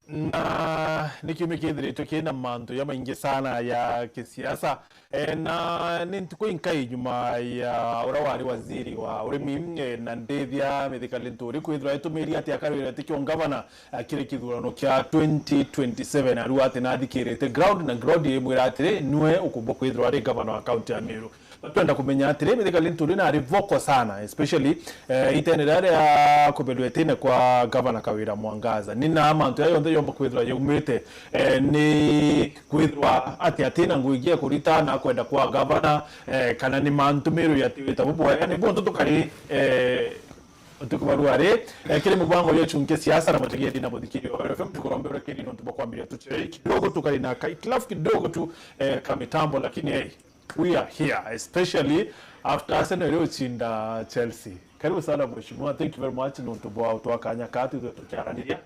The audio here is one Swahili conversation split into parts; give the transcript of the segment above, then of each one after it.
na nikimikithiri tukienda mantu ya maingi sana ya kisiasa na nintukuinkai nyuma ya ura wari waziri wa urimi na ndethia mithikali nturi kwithira itumiri ati akarwira tikio ngavana kire kithurano kia 2027 aru ati nathikirite ground na ground imwira atiri nwe ukubwo kwithira ari gavana wa county ya Meru. Twenda kumenya atiri mithikali nturi na rivoko sana especially itenere ya kubelwetine kwa gavana Kawira Mwangaza nina amantu ya yonde yomba kwithira yumite ni kwithira ati atina nguigia kurita na kwenda kwa gavana kana ni mantu Meru yatiwita bubwa yani bonto tukari tukubaruare kile mubango ya chunke siasa na mategia dina bodikiri wa FM tukorombe rekeni ndo tubakwambia tuchei kidogo tukari na kaitlafu kidogo tu kamitambo lakini hey, we are here especially after Arsenal iliyoshinda Chelsea. Karibu sana mheshimiwa, thank you very much ntuboa utwakanya kati tukiarania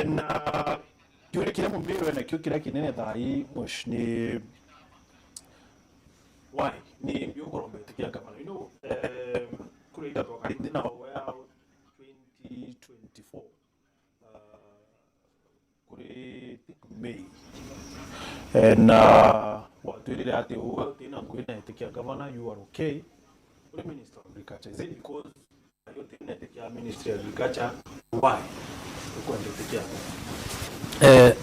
na yule kile mumbiwe na kile kile kinene thai mushni why ni mbiogorombe tukia kama you know kurida kwa kalidina wa 2024 kuri May na watu ile ati huwa tena kwenda itikia governor you are okay with minister of agriculture is it because you tena itikia ministry of agriculture why kwenda itikia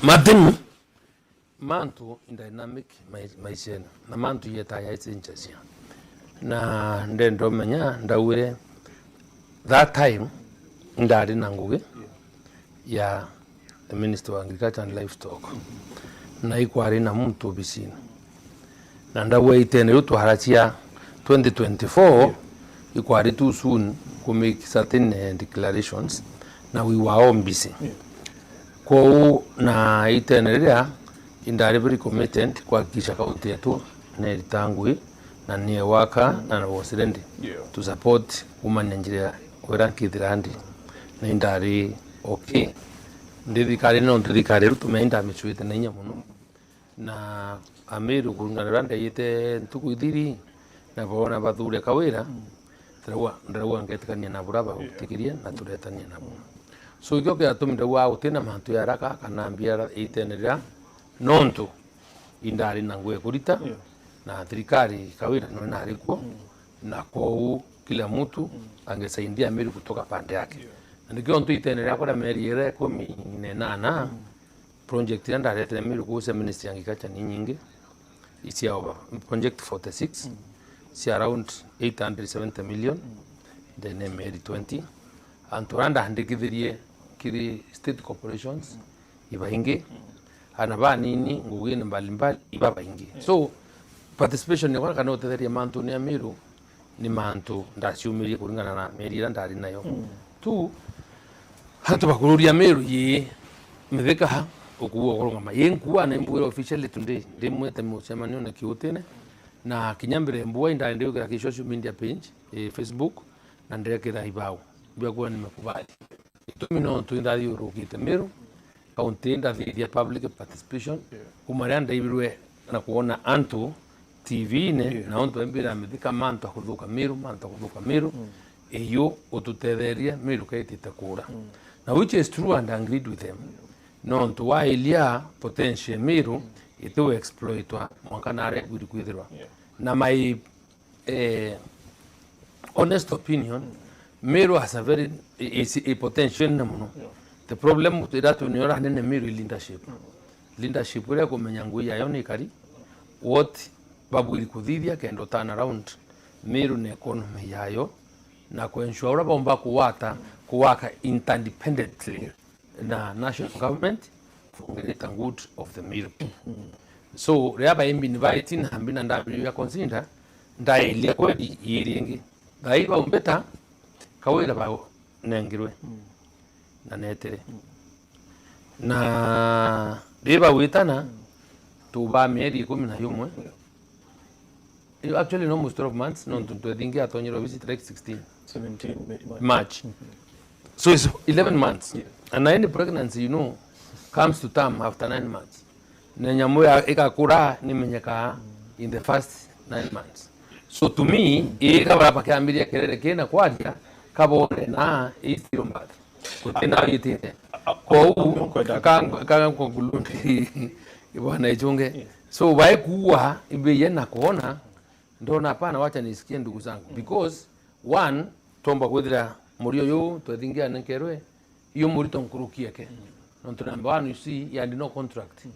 Martin mantu in dynamic maisena na mantu yeta ya itsinjasia na ndendo menya ndawire that time ndari nanguge ya the minister of agriculture and livestock na ikwari na mtu bisina na ndawe itene yutu harachia 2024 ikwari too soon to make certain declarations na we were on busy kwa na itene ria indari very committed kwa kisha kaunti yetu na itangui na nie waka na wosirendi to support women Nigeria wera kithirandi na indari okay ndithikari no ndithikari rutumeenda michuite na inya muno na Ameru kungaranda yite ntuku ithiri na bona bathure Kawira ndarua ngetikania na buraba gutikiria na turetania na muno so ikyo kya tuminde wa utina mantu ya raka kana mbia itenera nonto indari na ngwe kurita na thirikari Kawira no na rikuo na kwa kila mtu angesaidia Ameru kutoka pande yake ndikyo ntu itenera kwa meri ire 18 project ya ndare Ameru kuhusu ministry ya agriculture ni nyingi isi over project 46 si around 870 million then Meri 20 and turanda handikithirie kiri state corporations ibaingi anaba nini ngugine mbalimbali ibabaingi so participation ni kana utetheria mantu ni Ameru ni mantu ndaciumirie kuringana na Meri ira ndari nayo tu hatu bakururia Ameru ye mithika ha ukuwa gorongama yenkuwa na mbwira officially today ndimwete mucemanio na kiutene na kinyambire mbwa inda ndio kwa social media page Facebook na ndekera ibao byakuwa nimekubali itumi no tuinda yurukite Meru kaunti nda public participation kumaranda ibirwe na kuona antu TV ne na onto embira mithika mantu akuthuka Meru iyo ututetheria Meru kaitite kura na which is true and I agreed with them no to why ilia potential Meru itu exploitwa mwakanare kwithirwa na my honest opinion Meru has a very a potential namuno the problem with that when you're running Meru leadership where kumenya ngui yayo ni kari what babu ilikuthithia kendo turn around Meru na economy yayo na kuensure bomba kuwaka independently na national government for the greater good of the Meru. So reaba imbi inviting hambina ndabi ya consider ndailia kweli yiringi daiba umbeta Kawira bao nengirwe na netere na deba witana tuba Meri 11 actually no most of months no to dingi atonyero visit like 17 March so it's 11 months and any pregnancy you know comes to term after 9 months na nyamoya ikakura nimenyeka in the first 9 months so to me ikabara pakiambiria kelele kena kwadia kabone na istiro mbata kutina yitite kwa kanga kongulundi bwana Gichunge. So wae kuwa ibe na kuona ndo na pana, wacha nisikie ndugu zangu, because one tomba kwethira murio yo twethingia nenkerwe iyo muri tonkurukia ke nonto number one, you see, you had no contract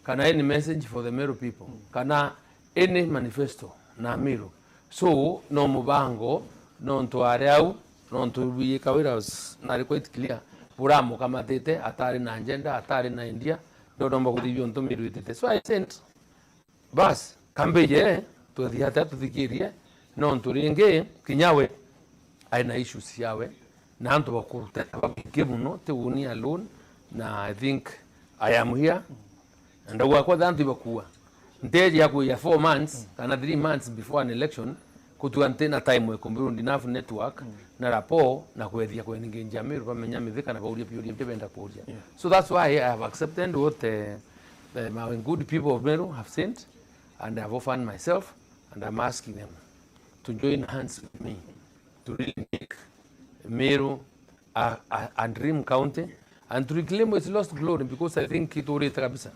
kana any message for the Meru people kana any manifesto na Meru. So no mubango nonto areau nonto biye kawira na quite clear buramu kama tete atari na agenda atari na India ndo nomba kudibyo nto Meru tete. So I sent bas kambeje to the hata tufikirie nonto ringe kinyawe aina issues yawe na anto bakuruta bakimu no te uni alone. Na I think I am here and I work with anti bakuwa nteje yako ya 4 months kana 3 months before an election kutu antena time we kombirundi enough network na rapo na kwethia kweninge njamiru bamenya mithika na bauria pio ntibenda kuria. So that's why I have accepted what my good people of Meru have sent, and I have offered myself, and I'm asking them to join hands with me to really make Meru a dream county and to reclaim its lost glory, because I think it already kabisa.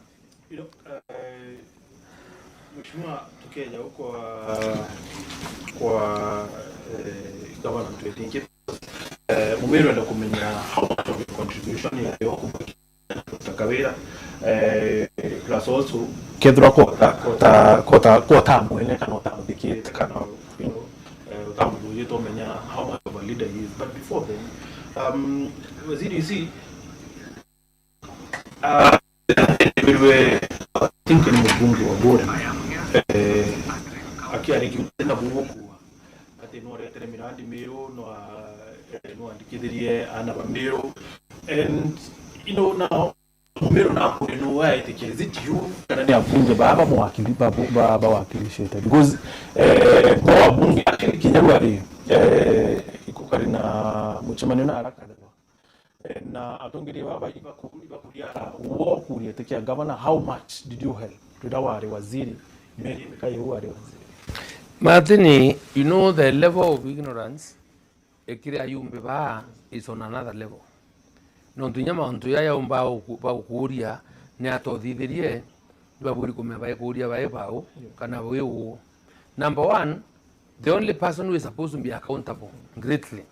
Mheshimiwa, tukija huko kwa government wetu Mumeru enda kumenya how much of the contribution ya yoko takawira plus also kedra kota mwene kana utambikire kana utambu yeto menya how much of a leader he is. But before then waziri, you see we think ni mbunge wa bora akiariki tena buku ati no retere mirandi Meru no andikithirie ana Meru, and you know now Meru na no way it is it you kana ni abunge baba mwakili baba wakilisheta because kwa bunge akili kinyarwari ikukari na muchemani na haraka na atongiri baba ibakulia wokulia tekia governor, how much did you help tudawari waziri meri kai wari waziri Martini? You know, the level of ignorance ekire ayumbe ba is on another level. No tunyama onto ya umba ukuria ne atothitherie baburi kumeba ekuria bae bao kana wewo. Number one, the only person who is supposed to be accountable greatly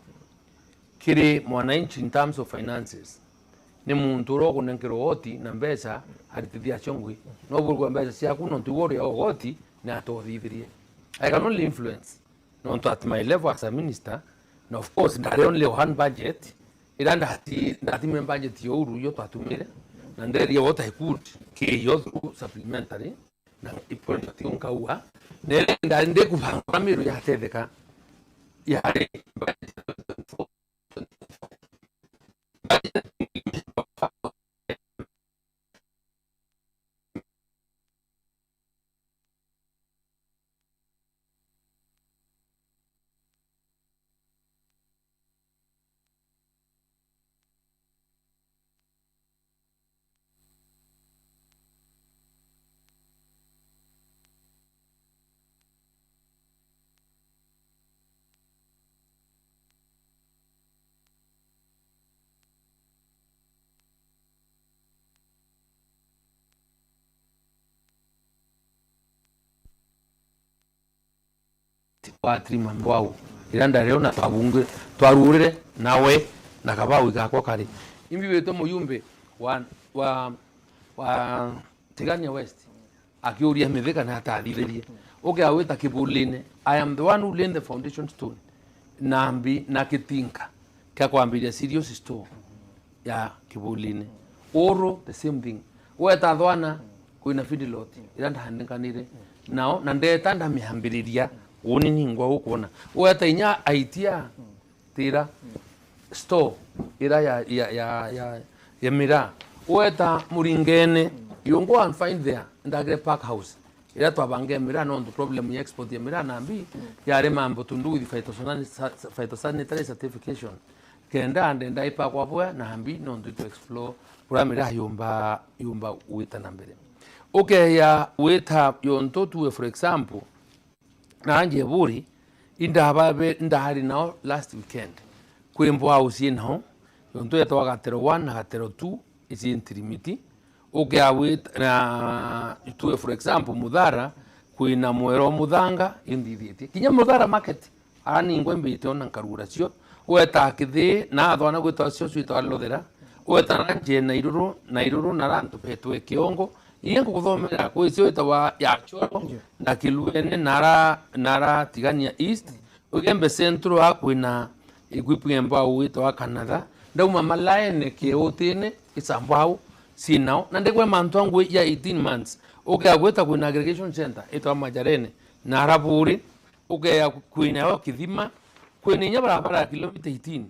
kiri mwananchi in terms of finances ni muntu rogo nenkero oti na mbesa hatithia chongwe no burgo mbesa sia kuno ntugoria ogoti na atothitherie. I can only influence, not at my level as a minister. Now, of course, there only one budget. It and that budget you to atumire, and there what I could you through supplementary. Now, if you don't go, then they could have family Yateka. Patri mambwao iranda leo na twabunge twarurire nawe nakabawi gakwa kari imbi beto muyumbe wa Tigania West akiuria mithika na atadhirerie oke aweta kibuline. I am the one who laid the foundation stone nambi na kitinka kya kwambiria serious store ya kibuline oro the same thing weta thwana kuina feedlot iranda handikanire nao na ndeta ndamihambiriria woni ningwa ukona weta inya aitia tira store ira ya mira weta muringene you go and find there ndagre park house ira twabange mira no the problem ya export ya mira nambi yare mambo tundu with phytosanitary certification kenda and ndai pa kwa bwa nambi no to explore programira yumba wita nambere. Okay, ya weta yonto tuwe for example na anje buri indahari now last weekend kwembo house in ho yonto yetwa gatero 1 na gatero 2 isi intirimiti ukiawit na itue for example Muthara kwina mwero Muthanga indithiti kinya Muthara market ani ngwembite ona nkarura cio weta kithi na thwana gwitwa cio citwa Lothera weta na je nairuru na rantu petwe kiongo iyengo kuthomera kwicio itawa ya choro na Kiluene nara tigania east ugembe central akwina igwipwemba witwa Canada ndauma malaene kiotene isambao sinao na ndegwe mantu angu ya 18 months agweta kwina aggregation center itwa Majarene na Araburi kwina yo Kithima kwina nya barabara ya kilomita 18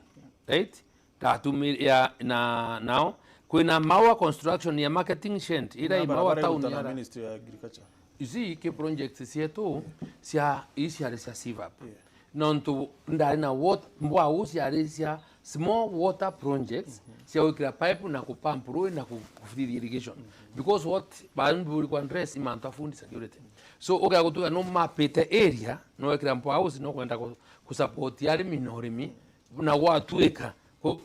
right tatu ya na nao kwina Maua construction ya marketing shed ira Maua town ya Ministry ya Agriculture izi ke project sieto sia isia sia sivap nonto ndari na water mbwa usia sia small water projects sia wikira pipe na kupump road na kufidi irrigation because what bandu kwa address imanta fundi security so gutuga no mapete area no wikira mbwa usi no kwenda kusupport yari minorimi na watueka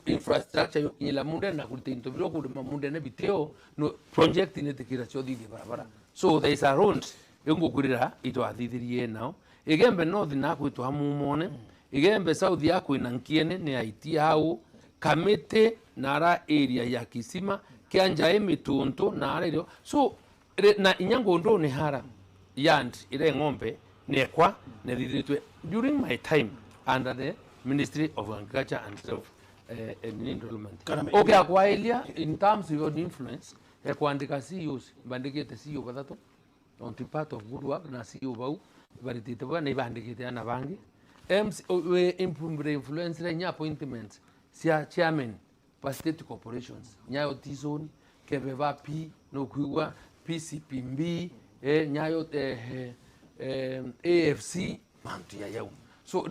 infrastructure ila munde na kutinto biro kulima munde ne biteo no project ne tikira cho didi barabara so there is a road yongukurira ito athithirie nao igembe north na kwitwa hamumone igembe south yako inankiene ne IT hau kamete nara area ya Kisima kianja emitunto na area so na inyango ndo ne hara yand ile ngombe nekwa ne thithitwe during my time under the Ministry of Agriculture and Self enrollment okay akwailia in terms of influence ya kuandika CEOs bandikite CEO batatu on the part of good work na CEO bau baritite bwana ibandikite na bangi we improve influence nya appointments sia chairman pa state corporations nyayo tizone kebeba P no kuwa PCPMB nyayo AFC mantu ya yau so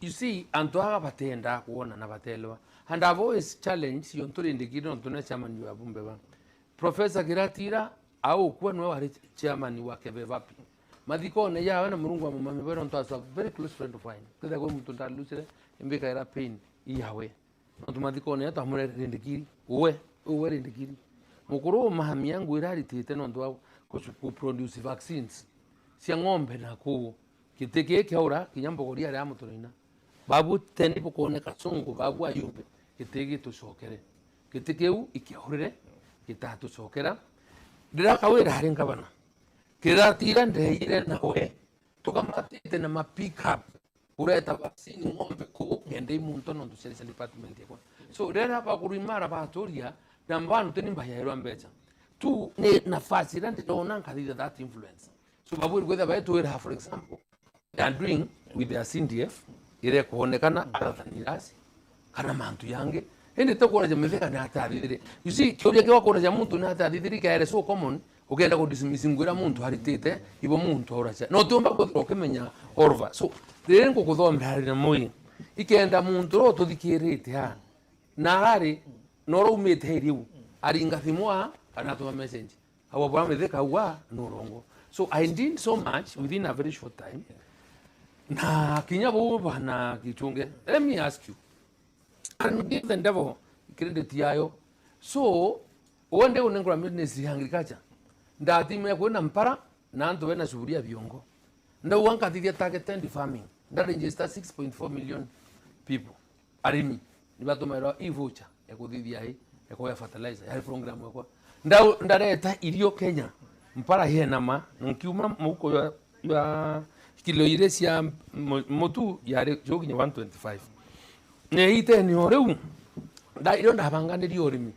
you see antoa batenda kuona na batelwa and I've always challenged yontore ndikiro ntona chairman wa bumbe ba Professor Kiratira au kuwa nwe wari chairman wa Kebevapi mathiko ne ya wana murungu wa mama bero ntwa very close friend of mine kada kwa mtu ndalusire mbika era pain iyawe ntuma mathiko ne ta mure ndikiri uwe ndikiri mukuru mahami yangu irari tete no ntwa ku produce vaccines cia ng'ombe na ku kiteke kiaura kinyambogoria ari amutorina babu teni bukone kasungu babu ayumbe kitege tucokere kitekeu ikiahurire kitatu cokera ndira kawira hari ngabana kiratira ndeire nawe tukamatite na ma pick up ureta vaccine ng'ombe ku ngende imuntu no tucelisa department yakwa so rera pa kurimara batoria na mbanu teni mbayero mbecha tu ne nafasi rande ndona nkadida that influence so babu gwetha baetu wera for example they are doing with their CDF ire kuonekana arathanirasi kana mantu yange ende tokora jametheka na atarithire you see kyoria kwa kora ja muntu na atarithire kaere so common ugenda ko dismissingwira muntu haritite ibo muntu oracha no tumba ko okemenya orva so rere ngo kuthomera hari na moi ikenda muntu ro tuthikirite ha na hari noro umete heriu aringa thimwa kana tuma message hawa bwa metheka wa no rongo so I did so much within a very short time na kinyabo bana Gichunge. Let me ask you and give the devil credit yayo so one day unengura Ministry of Agriculture ndatimya kwena mpara na ndo wena shuhuria viongo nda wanka thithia target end farming nda register 6.4 million people arimi ni batomera e-voucher ya kuthithia hii ya kwa fertilizer ya program yakwa nda reta irio Kenya mpara hena ma nkiuma muko ya kilo ile cia mutu ya joginya 125 ne ite ni oreu da iro ndabanganiri orimi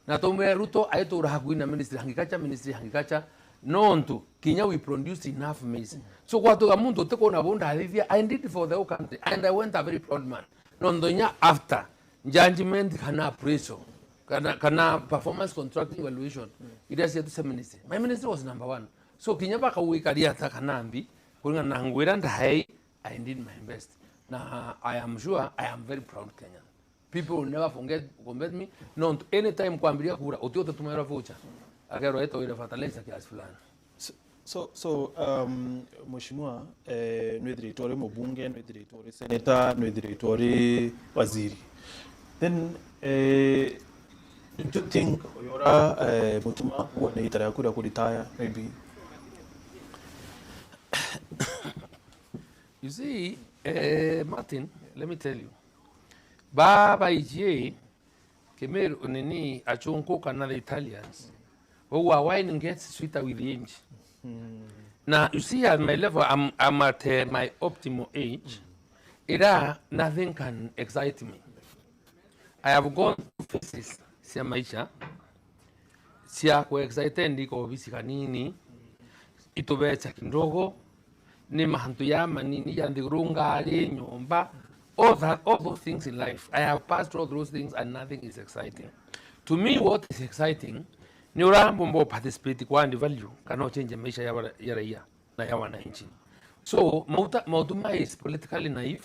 na tomwe ruto aitura hakuina Ministry of Agriculture nonto kinya we produce enough maize so kwa to muntu tekona bonda alivia I did for the whole country and I went a very proud man nondonya after judgment kana appraisal kana performance contract evaluation it is yet to ministry my ministry was number 1 so kinya baka wikaria takanambi kunga nangwira ndai I did my best na I am sure I am very proud Kenyan people will never forget me no anytime kwambiria kura utiote tumera voucher akero eto ile fertilizer kiasi fulani so mheshimiwa nwe director mbunge nwe director senator nwe director waziri Then do you think yora mutuma wone itara kuda retire maybe? You see, Martin, let me tell you. Baba ije kemeru nini achunko kana the Italians. Oh, wine gets sweeter with age. Now you see, at my level, I'm at my optimal age. Nothing can excite me. I have gone through phases sia maisha sia ku excited ndiko visika nini itobecha kindogo ni mahantu ya manini ya ndirungali nyumba all those things in life. I have passed all those things and nothing is exciting. To me, what is exciting ni urambo mbo participate kwa and value cannot change maisha ya raia na ya wananchi. So mautuma is politically naive.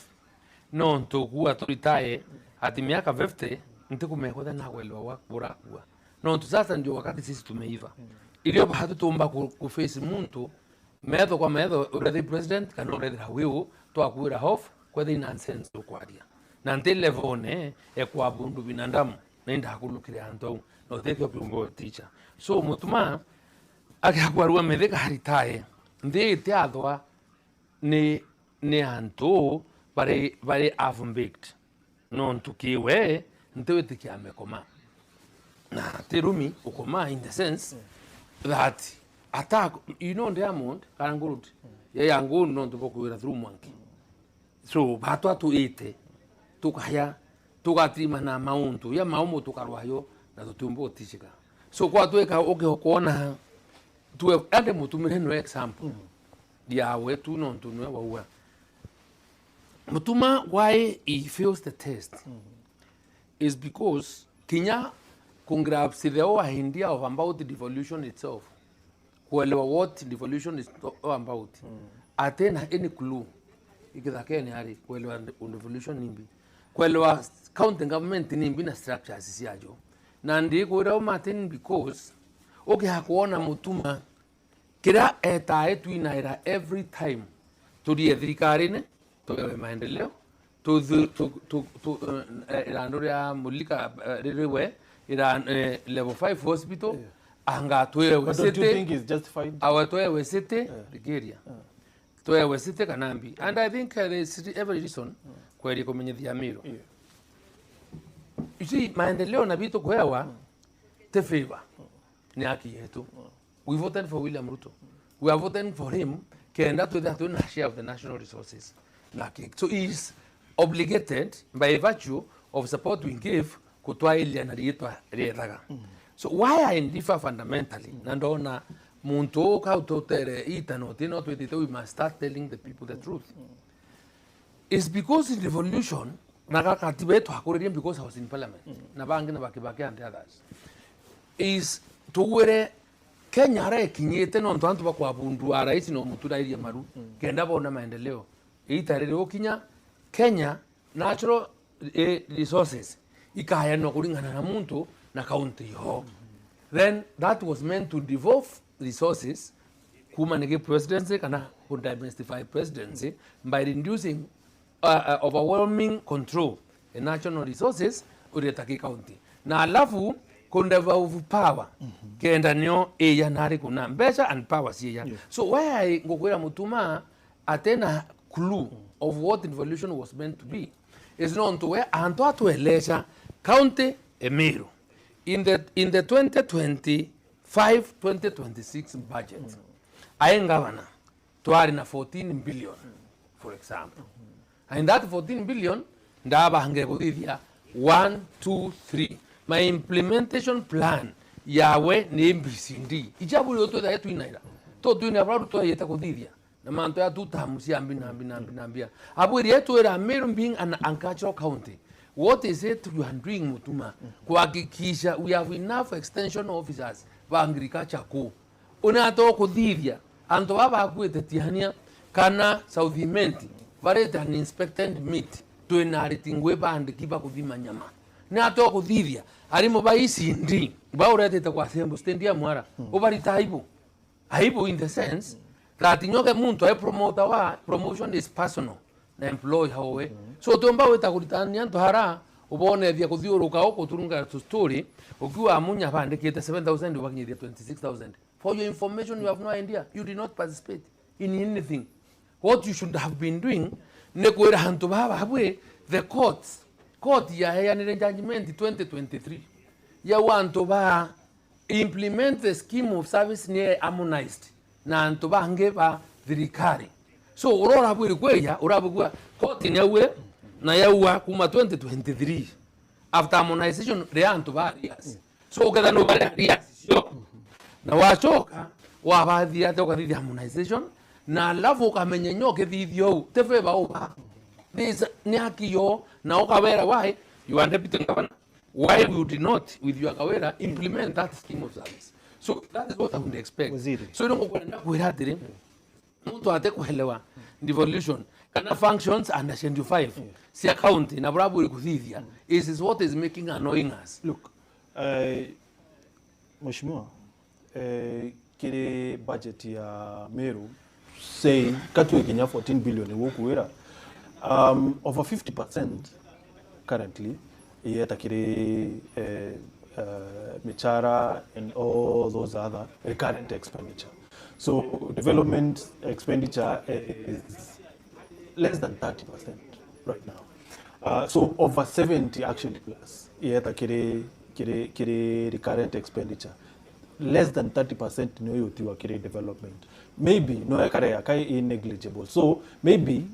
No ntokuwa turitae ati miaka 50 ntikumehotha na welwa wa burakua. No sasa ndio wakati sisi tumeiva. Ilio bahatu tumba kuface muntu metho kwa metho already president kana already hawiu to akwira hof kwa the nonsense ukwaria. Na ntele vone kwa bundu binandamu nenda hakulukire anto no teke kumbo teacher. So mutuma akakwarua metheka haritae ndi tiathwa ni anto very half-baked. Non tukiwe ntewe tikiame koma. Na terumi ukoma in the sense that attack, you know, Diamond karangurut ya ngunu non tupokuira through monkey. So batwa tu ite tukaya tukatrima na mauntu ya maumo tukarwayo na tutumbo tishika. So kwa tuweka kuona tuwe ande mutumire no example dia wetu non tunwe wawa. Mutuma, why he fails the test is because Kenya congrabs the idea of about the devolution itself. Kuelewa what devolution is all about. Atena any clue. Ikitake ni hari kuelewa devolution nimbi. Kuelewa county government nimbi na structure sisiajo. Na ndi kuelewa Martin because okay hakuona Mutuma kira etu inaira every time to the thirikari to maendeleo to ira mulika riwe ira level 5 hospital anga toye wesete. Don't you think is justified? Our toye wesete Nigeria toye wesete kanambi, and I think there is every reason kwa ile komenyethia miro. You see, maendeleo na vitu kwewa te favor ni haki yetu. We voted for William Ruto. We are voting for him kenda to that to share of the national resources. So he is obligated by virtue of support we give kutwa ile na rietwa riethaga. So why I differ fundamentally nandona muntu ka utotere itano tino twetite we must start telling the people the truth. It's because in revolution nakaka tibeto hakuriria because I was in parliament na bangi na bakibaki and others is tuwere Kenya re kinyete no ntantu bakwa bundu araisi no mutura iria maru kenda bona maendeleo itarire okinya Kenya natural resources ikaya no kuringana na muntu na county ho. Then that was meant to devolve resources kuma nige presidency kana ku demystify presidency by reducing overwhelming control in national resources uretaki county na alafu kundevolve power kenda nyo eya nari kuna mbesa and power siya. So why ngokwera Mutuma atena clue of what devolution was meant to be is known to where anto to elesha county emiro in the 2025-2026 budget ayen governor twari na 14 billion for example, and that 14 billion ndaba hange kuthithia 1 2 3 my implementation plan yawe ni MBCD ijabu yoto da yetu inaira to tuina bado to yeta kuthithia na manto ya tutamusia ambia abwiri yetu era Meru being an agricultural county. What is it you are doing Mutuma kuhakikisha we have enough extension officers wa agriculture ko unato kuthithia anto baba kwete tihania kana southimenti vareta an inspected meat to enaritingwe band kiba kuthima nyama na to kuthithia arimo baisi ndi ba urete kwa sembo stendia mwara obarita aibu in the sense that nyoke muntu promotion is personal na employee hawe so tomba weta kulitania ndo hara ubone thia kuthiuruka uko turunga to story ukiwa amunya bandikite 7,000 ubakinyithia 26,000. For your information, you have no idea. You did not participate in anything. What you should have been doing ne kwira hantu baba habwe the court ya heyanire judgment 2023 ya wantu ba implement the scheme of service near harmonized na antu bange ba thirikari. So urora habwe kweya urabugwa court ni yawe na yawa kuma 2023 after harmonization re antu ba yes. So kada no ba yes na wachoka wabathia toka thithia harmonization na alafu ukamenya nyoke thithio tefe ba uba this ni haki yo na ukawera why you are deputy governor, why you did not with your kawera implement that scheme of service. So that is what I would expect. Waziri. So don't kwenda kwira dire mtu ate kuelewa devolution kana functions under schedule 5 si account na brabu ikuthithia is what is making annoying us. Look, mheshimiwa, kile budget ya Meru say katu ikinya 14 billion wokuwera over 50% currently yeta kile michara and all those other recurrent expenditure. So development expenditure is less than 30% right now. So over 70 actually plus yeta kile recurrent expenditure. Less than 30% no yotiwa kire development. Maybe no yakare yakai negligible. So maybe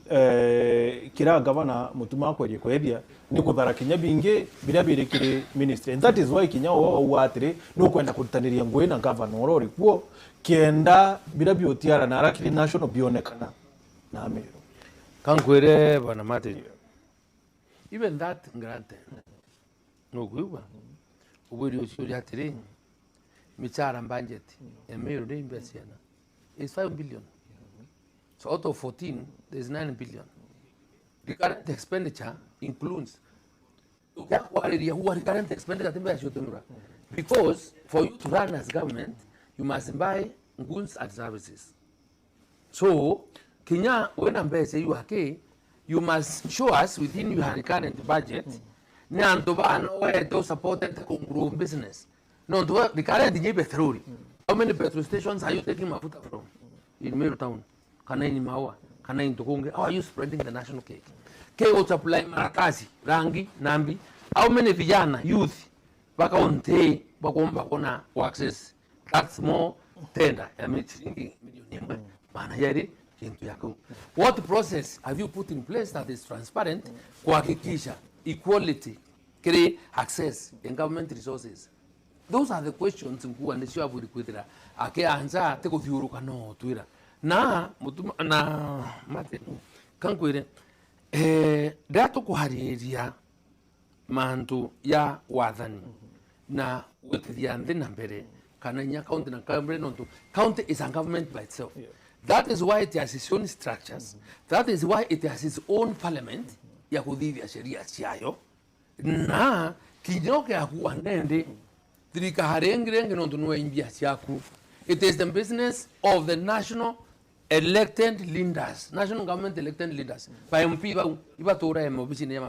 kira governor mutuma kwa yekwethia ni kuthara kinya binge bila bire kire ministry. And that is why kinya watire no kwenda kutaniria ngwe na governor orori kuo kienda bila biotiara na rakiri national bionekana na Meru. Kankwere bana Martin. Even that grant no kuwa ubiri usuri atire michara budget Meru de investment is 5 billion. So out of 14, there's 9 billion. The current expenditure includes current expenditure because for you to run as government, you must buy goods and services. So, Kenya, when I'm say you are okay, you must show us within your current budget, to support the business. No, the current petrol. How many petrol stations are you taking mafuta from in Meru town? Kana in Maua, kana in Gichunge? How are you spreading the national cake? Keo supply marakasi, rangi, nambi. How many vijana, youth, baka onte, bakomba kona access? That's more tender. I mean, what process have you put in place that is transparent? Kuhakikisha equality, create access in government resources. Those are the questions mkuu andisho aburi kwithira ake anza te kuthiuruka no twira na mutuma na mate kankwire dato kuhariria mantu ya wathani na wetithia nthi na mbere kana nya county na kambre nontu county is a government by itself. That is why it has its own structures. That is why it has its own parliament ya kuthithia sheria ciayo na kinyoke akuwa nende. It is the business of the national elected leaders, national government elected leaders. By MP,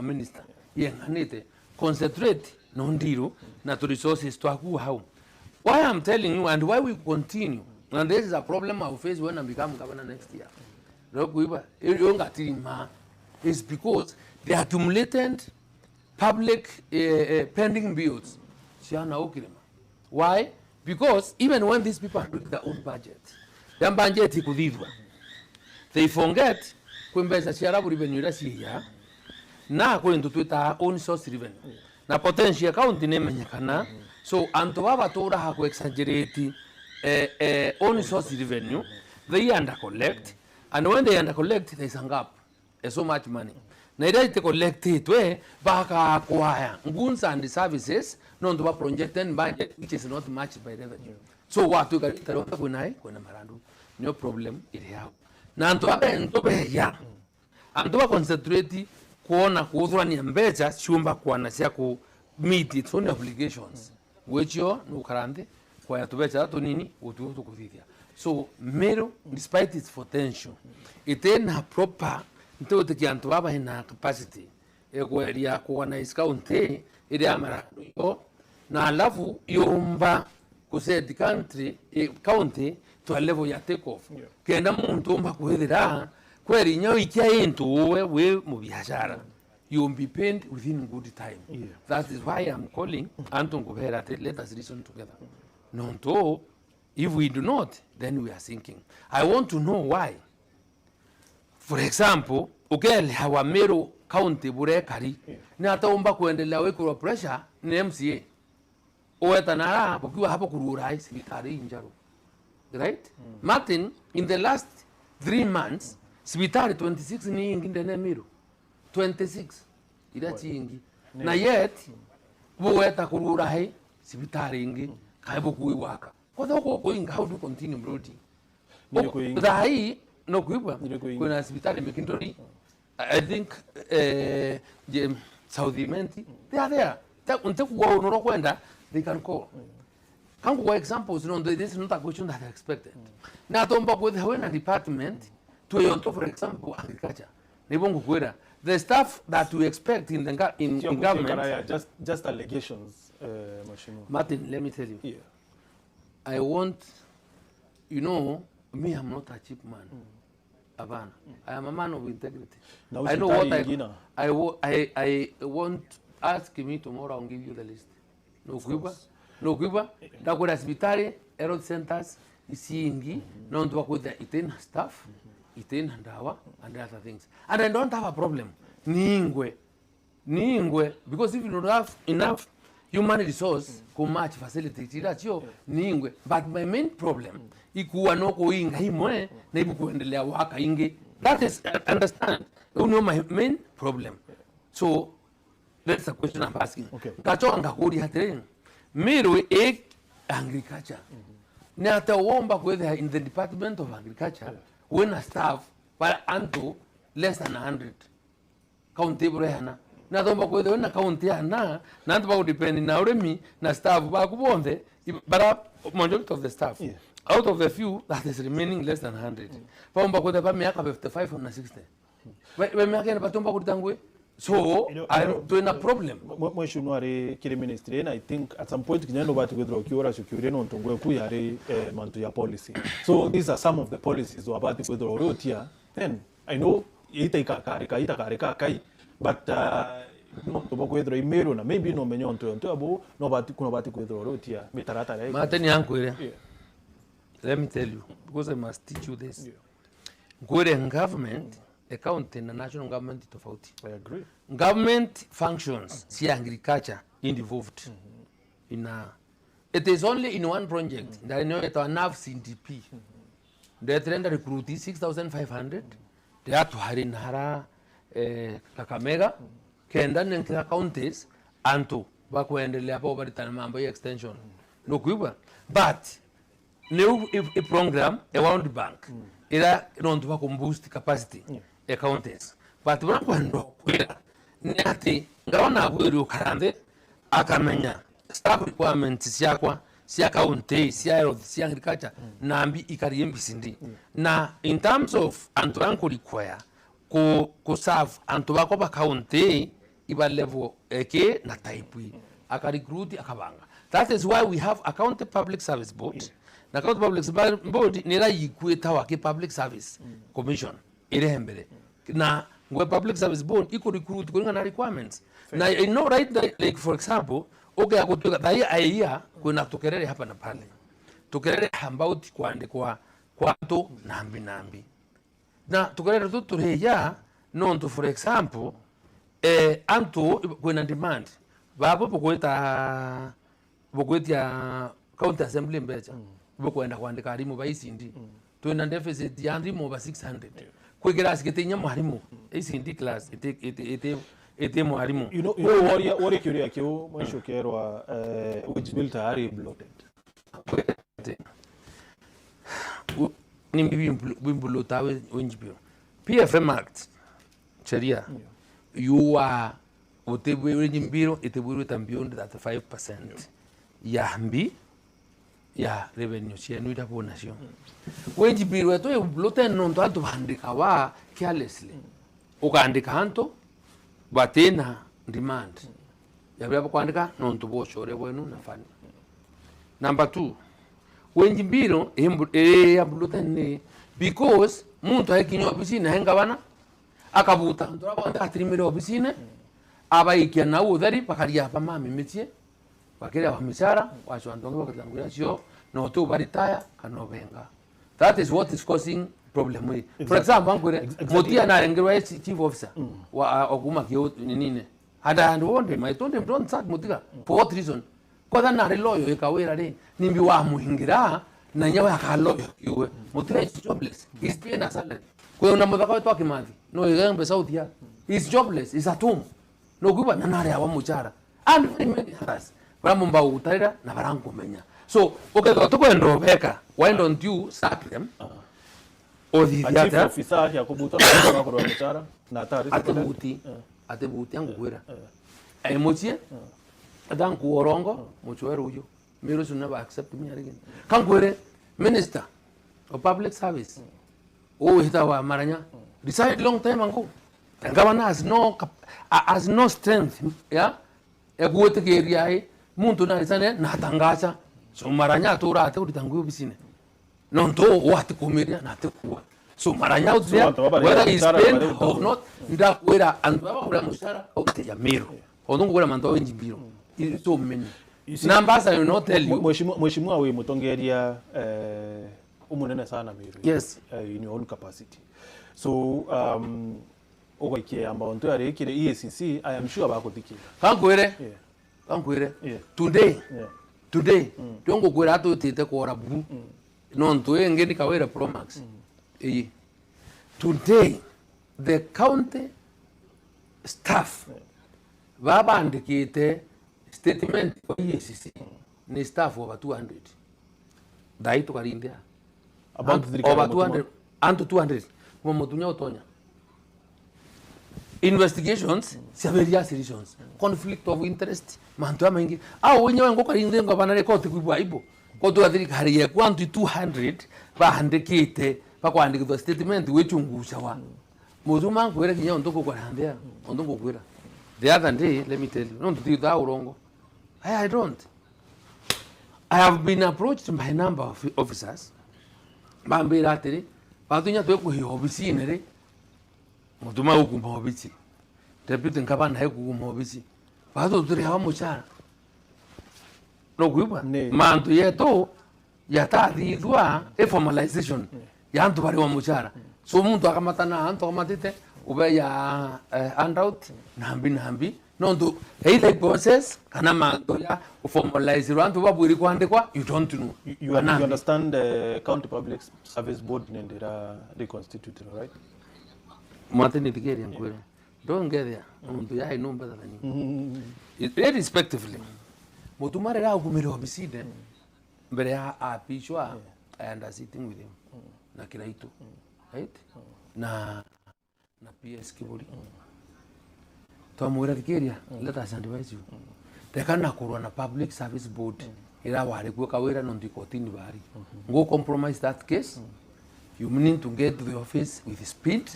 minister, concentrate non-diro, natural resources to how. Why I'm telling you and why we continue, and this is a problem I will face when I become governor next year. Is because the accumulated public pending bills. Why? Because even when these people are doing their own budget, their budget they forget kwembeza sharabu revenue rasiya na according to Twitter own source revenue. Na potential account nemenyekana. So antobaba tora haku exaggerate own source revenue, they under collect, and when they under collect they sang up so much money. Na ida collect it we baka acquire goods and services non to projected budget which is not matched by revenue. So what to get tarota kunai kuna marandu no problem it have. Na antobe ya antoba concentrate kuona kuudhura ni mbecha chumba kuana sia ku meet its own obligations which yo nukarande kwa yatubecha to nini utu kuthithia. So Meru despite its potential it ain't a proper nto te kianto baba ina capacity ekweria kuorganize county ile amara na alafu yomba kuset county to a level ya take off kenda muntu mba kuhithira kweri nyo ikia into we mu biashara you will be paid within good time. That is why I'm calling Anton Kubera, let us reason together. No, if we do not, then we are sinking. I want to know why. For example, ukele hawa Meru County burekari ni ataomba kuendelea weko pressure ni MCA. Oweta nara pokiwa hapo kururai sibitari injaro. Right? Martin, in the last 3 months, sibitari 26 ni ingi ndene Meru. 26 ila chingi na yet buweta kururahi sibitari ingi kaibo kuiwaka kwa thoko going how to continue brooding dai no kuiba kuna sibitari mekindori I think South Menti they are there unte kuwa unoro kwenda they can call kangu kwa examples no this is not a question that I expected na tomba kwa the department to yonto for example agriculture nibongo kwera the stuff that we expect in the in government just allegations Martin, let me tell you. Yeah. I want, you know, me, I'm not a cheap man. Avana. I am a man of integrity. Now I know what I want. Ask me tomorrow, I'll give you the list. No kuiba, no kuiba. Dakura hospitali, health centers, isiingi, non to work with the itin staff, itin dawa, and other things. And I don't have a problem. Niingwe, because if you don't have enough human resource ku match facility tiracho ningwe but my main problem ikuwa no kuinga himwe na ibu kuendelea waka ingi that is understand you know my main problem so that's the question I'm asking kacho ngakuri hatren miru agriculture na tawomba kwetha in the department of agriculture when a staff para anto less than 100 county brehana na tomba kwetha na county ana na tomba depend na uremi na staff ba kubonde but majority of the staff out of the few that is remaining less than 100 tomba kwetha ba miaka 55 na 60 we miaka na tomba kutangwe so I do a problem mheshimiwa ari kile ministry and I think at some point kinyano bati kwetha ukiora security no ntongwe ku yare mantu ya policy so these are some of the policies wabati kwetha rotia then I know ita karika kai but no to kwetha imero na maybe no menyonto yonto abo no bati kuna bati kwetha rotia mitarata ya mateni yangu ile let me tell you because I must teach you this kwere government account in the national government tofauti. I agree. Government functions, see agriculture involved. It is only in one project that I know it enough CDP. They tend to recruit 6,500. They have to hire in Hara, Kakamega, Kendan and counties, and to back when the labor by extension. No Cuba. But new a program around the bank. Ila non to boost capacity. Accountants. But when Nati, Gona will karande, Akamenya, staff requirements, Siakwa, Siakaunte, Siaro, Siagriculture, Nambi, Ikariembi Sindi. Now, in terms of Antoanko require, ko serve Antoako Kaunte, Iba level, Eke, Nataipi, Akarikruti, Akabanga. That is why we have Account Public Service Board. The Account Public Service Board, Nira Yikweta Public Service Commission. Na where public service board equal recruit going on requirements. Now I know right that, like for example, okay akutoka dai aya kuna tokerere hapa na pale. Tokerere hambauti kwande kwa to nambi. Na tokerere tutu reya non to for example anto kuna demand. Babo pokweta county assembly mbecha. Bokwenda kwandika arimu baisindi. Tuena deficit ya arimu over 600. Kwegera siketinya mwarimu indi class ete mwarimu you know what curia kyo mwisho kerwa which bill tayari bloated ni bimbulo tawe wenjibio PFM Act sheria you are whatever wenjimbiro iteburu beyond that 5% ya mbi ya revenue share no ita bonation wenji biru to blote non to alto handika wa carelessly ukaandika hanto batena demand ya bya kwandika nontu boshore bwenu na fani. Number 2, wenji mbiro yambulutane because muntu akinyo ofisine hengabana akabuta ndora kwanda atirimire ofisine abaikia na utheri bakaria pa mami mitie bakiria wa mishara wachwandonge bakatanguria cio no tu baritaya kanobenga. That is what is causing problem with. For example, ngure motia na ngirwa chief officer wa okuma kio nini hada ndonde my tonde don't sack motika for what reason? Kwa na reloyo ikawira ri nimbi wa muhingira na nyawe akaloyo iwe motika is jobless, is paying a salary. Kwa una mudaka wetu akimathi no igembe sauti ya is jobless, is at home no kuba na nare awa muchara and many others baramumba utarira na barankumenya. So okay, tukwendo beka, why don't you sack them? Chief officer ya kubuta na kwa mchara na tari atebuti yangu kwera emotie adanku orongo muchwero uyo miro should never accept me again kankwere minister of public service hitawa maranya decide long time ago the governor has no strength ya ekuote keria muntu na risane na tangaza so maranya tura ate uritangu bisine nonto wati kumiria na ate kuwa so maranya utia whether he spend or not nda kwera andwa ura mushara ote ya miro odungu kwera manto wenji biro so many numbers I will not tell you. Mheshimiwa we mutongeria umunene sana miro. Yes, in your own capacity. So ogoikie amba onto yare kire EACC I am sure bakothikira kankwere today tongo kwera atutite kwora bu nonto engeni kawera promax today the county staff babandikite statement kwa EACC ni staff over 200 dai tukarindia about over 200 and 200 kwa mutunya otonya investigations several serious conflict of interest mantu mengi au wenyewe ngo karinde ngo bana record kuibwa ibo ko tu athirikari ye kwantu 200 bahandikite bakwandikithwa statement wechungusha wa muzuma ngwere kinya ndoko kwa handea ndoko kwera the other day let me tell you don't do that urongo I don't. I have been approached by a number of officers bambira atiri batunya twe kuhiyo obisine re mutuma ukuma obisi deputy nkabana he kuguma obisi batu turi hawa muchara no kuiba mantu yeto yatathithwa a formalization yantu bari wa muchara so muntu akamatana antu akamatite ube ya handout nambi nonto either process kana manto ya formalize rantu baburi kwandikwa you don't know you understand the county public service board nendera reconstituted, right? Mateni tikeri nkwere don't get there nonto ya ino better than you irrespectively mutumare ra kumire obiside mbere ya apishwa and sitting with him na kiraitu right na PS kiburi tomwira tikeria let us advise you tekana kurwa na public service board ira wari kwa kawira nondi kotini bari go compromise that case you need to get to the office with speed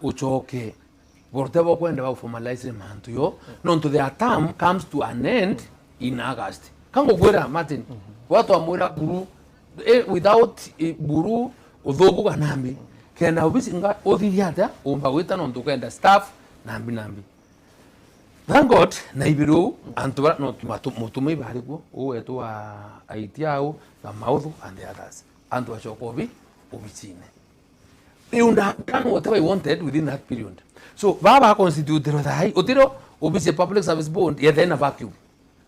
uchoke bortebo kwenda ba formalize mantu yo nonto the term comes to an end in August kango gwera Martin watu amwira buru without buru udhogo kanambi kena obisi nga odhiata umba wita nonto kwenda staff nambi thank God na ibiru antubara no mutumai bariko uwetu wa aitiao na maudhu and the others antu achokobi obisine you done whatever you wanted within that period so baba constitute rothai otiro obisi public service board ya then vacuum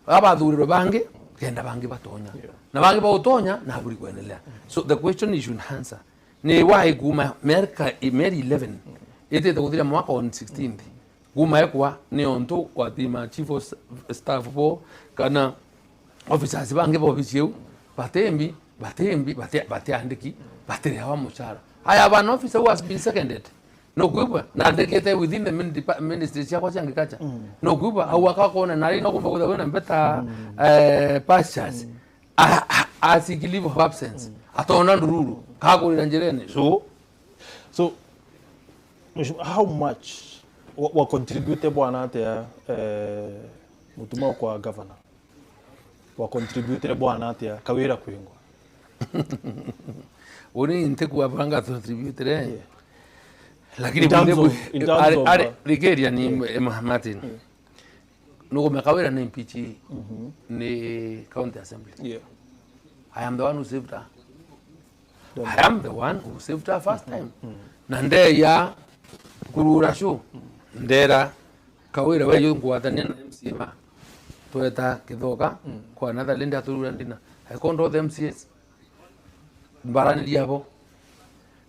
baba dhuriro bange kenda bange batonya na bange bautonya na buri kuendelea so the question you should answer ni why guma America Mary 11 ite tukudira mwaka on 16th guma ekwa ni onto kwa tima chief of staff bo kana officers bange bo bisiu batembi andiki bateri hawa muchara haya ban officer who has been seconded no kuba na dekete within the ministry ya kwa changikacha no kuba au akakona na no kumba kuna mbeta pastures as a leave of absence atona ndururu kako ni njerene so how much wa contribute bwana atia mutuma kwa governor wa contribute bwana atia kawira kwingwa uni nteku abanga contribute yeah. Lakini are Nigeria ni Martin nuko makawira na impeach ni county assembly. Yeah. I am the one who saved her. I am the one who saved her first time. Nande ya kurura show. Ndera kawira we yungu watania na MCA tueta kithoka kwa another linda turura ndina. I control the MCAs. Mbarani diabo.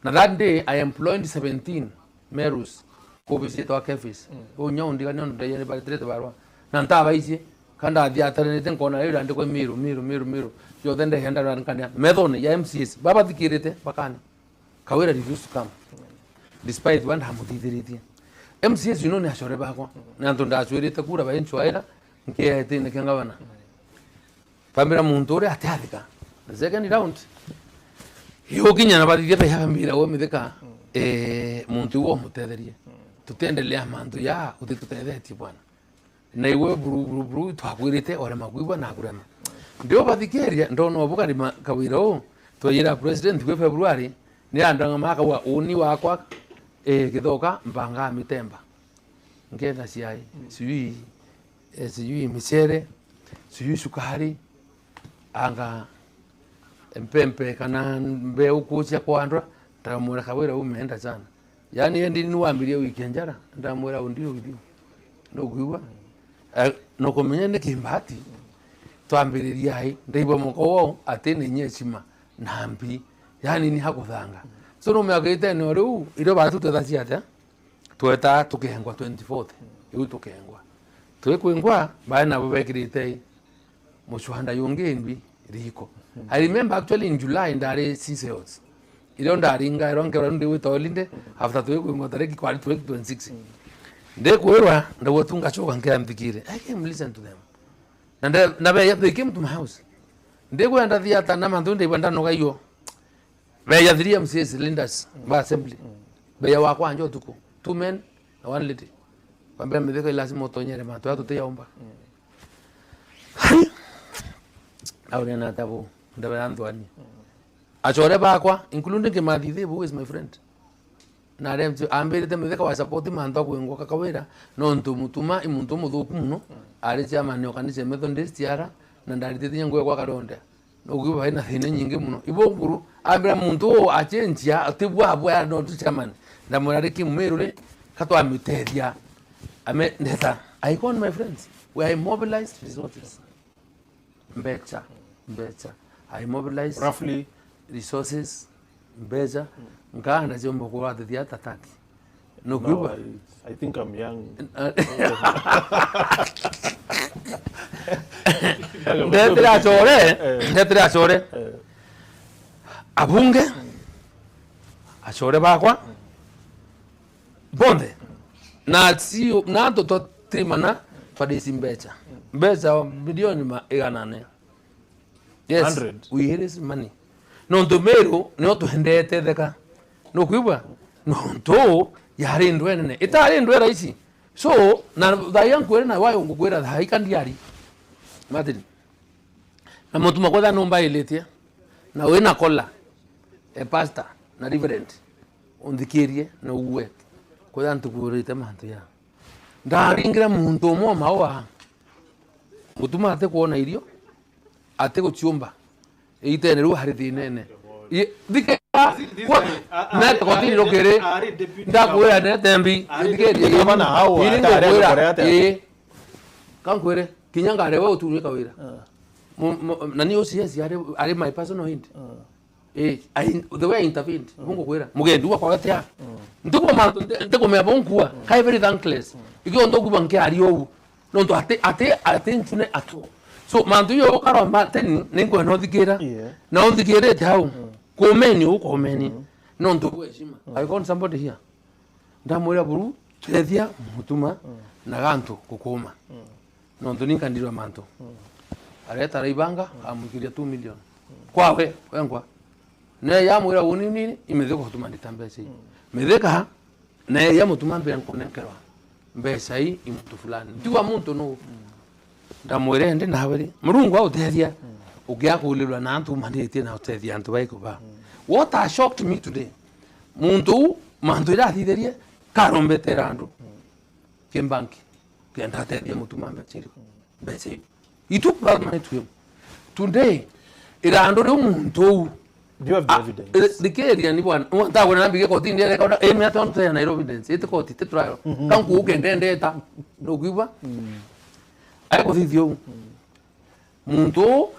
Na that day I employed 17 merus ko visita wa kefis. O nyondi kanyo ndayene ba trete barwa. Na ntaba isi kanda dia tarene ten kona ira ndiko miru. Yo then the henda ran kanya. Methone ya MCS baba dikirete bakani. Kawira refused to come. Despite one hamudithiriti. MCS ni ashore bakwa. Na ndo ndachwire takura ba encho aira nke ate ne kangabana. Pamira muntore atathika. The second round. Yo kinya na bathi dia ya mira wo mitheka muntu wo mutetherie. Tutendelea mandu ya utitutethetie bwana. Na iwe buru twakwirite ore magwibwa na kurema. Ndio bathikeria ndono bukari kawira o toyira president we February ni andanga maka wa uni wakwa githoka mbanga mitemba ngenda ciai sijui michere sijui sukari anga mpempe kana mbeu kucia kwandwa ndamwira kawira umeenda sana yani endi ni wambirie weekendjara ndamwira undio githio no kuigwa no kumenya ne kimbati twambiriria hai ndaibo moko wo atene nyecima nambi yani ni hakuthanga so no meagite no riu iro batu tutaci ata tweta tukengwa 24th iu tukengwa twekwengwa baina babekirite mushwanda yongembi riko. I remember actually in July ndare sales iro ndaringa iro ngero ndi witolinde after twekwengwa tariki kwa 26 ndekwerwa ndawotunga choka ngeamthikire I came listen to them. Na they came to my house. Ndego anda theater na mandunde ibanda no gayo. Beya 3 MCs Lindas ba assembly. Beya wakwa njo tuko. 2 men na 1 lady. Kwambia mdeko lazima utonyere mato ya tutea omba. Aure na tabo ndaba andwani. Achore bakwa including Madide who is my friend. Na remtu ambere te mdeka wa support mando kwengo kakawera no ntumutuma imuntu muthuku muno ari chama ne kanise Methodist yara na ndarite ngwe kwa karonda no gwiba ina thine nyingi muno ibo nguru ambira muntu achenjia atibwa abwa no tu chairman ndamurare kimumerure katwa miteria ame ndeta I call my friends we are mobilized resources better I mobilize roughly resources better nganda jombo kwa the attack no gwiba I think I'm young. Ndetira chore abunge achore bakwa bonde na sio na to trimana fadisi mbecha milioni iganane yes 100 we here is money no ndomero no to hendete theka no kuiba no to yari ndwene itari ndwera ici so na thaiyan kwera wayo ngwera thai kandiari Martin na mutuma kwa nomba iletia na wena kola pastor na reverend ondikirie na uwe kwa ntukurite mantu ya ndaringira muntu mo mawa mutuma ate kuona irio ate guchiumba ite neru harithi nene dike na kotini rokere ndakwera ne tembi dike bana hawa atare kankwere kinyangare wewe utuweka wira nani OCS are my personal hint the way I intervened mungu kwera mugendi wa kwa tia ndiko mantu ndiko me abonkua kai very thankless ikyo ndo kubanke ari owu no ndo ate ntune ato so mantu yo karo maten ningo no dikira na ondikire tau komeni ukomeni no ndo kweshima I call somebody here ndamwira buru tethia mutuma na gantu kukuma no ndo ninkandirwa mantu areta raibanga amukiria 2 million kwawe wengwa ne yamwira unini imetheko kutuma nditambese metheka ne yamutuma mbere nkonekerwa mbesa hii mtu fulani tiwa muntu no ndamwire ndi nawe murungu autethia ugiakulirwa na antu manditie na utethia antu baiko ba what has shocked me today muntu mantu irathithirie karombetera andu kembanki kenda tethia mutu mambechiri mbesa he took that money to him today irando ri muntu do you have the evidence dikeria ni bwana ndawe na mbige koti ndere kaona emi atonto ya Nairobi evidence ite koti te trial kanku ukendende ta ndogiba aiko thithio muntu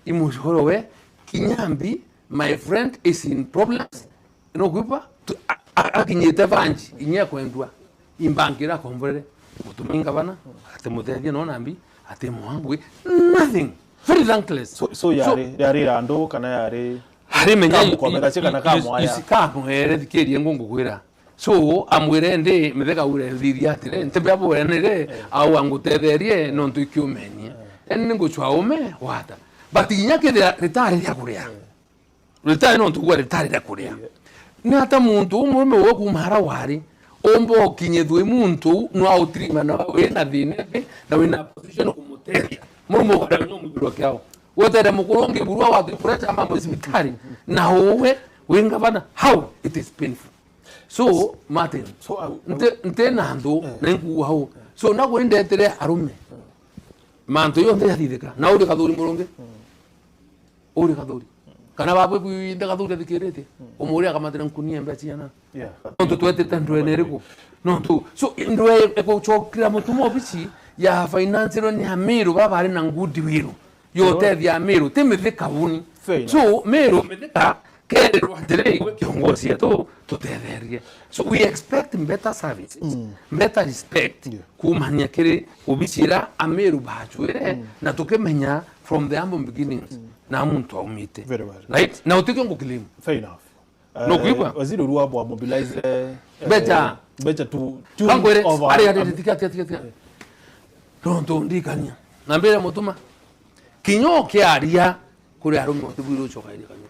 imushoro we kinyambi my friend is in problems ndogiba akinyete vanji inya kwendwa imbangira komborere mutuminga bana atemutethia no nambi atemuhangwe nothing very thankless so yari rando kana yari hari menya komeka chika kamwa ya isikamu here dikerie ngongo kwira so amwire ndi metheka ure thiria atire ntebe abo wenere au angutetherie no ntukiumenie enne ngochwa ume wata but inyake retire ya kuria retire no ntukwa retire ya kuria ni hata muntu umwe wo kumara wari ombo kinyethwe muntu no autrima na wena thine na wena position kumuteria murumo kwa nyumba kyao wote mukuronge burua wa kureta mambo hospitali na wewe wenga bana how it is painful so Martin so nte nando nengu how so na kwende tere arume manto yo nde thithika na uri kathuri muronge uri kathuri kana babu kuinde kathuri thikirete umuri akamatira nkunia mbechi yana ndo twete tandwe neriko no tu so ndwe ekuchokira mutumo bichi ya financial ni amiru baba ari na ngudi wiru yote vya amiru timithika buni so miru mithika kere rwatere kiongozi yetu tutetherie so we expect better services better respect kumanya kiri ubicira amiru bachwire na tukemenya from the humble beginnings na muntu aumite right na utike ngokilimu fair enough no kuipa waziri ruabo mobilize better to kangwere ari tika tonto ndikanya nambere mutuma kinyo kiaria kuri arume otubiro chokaire kanyo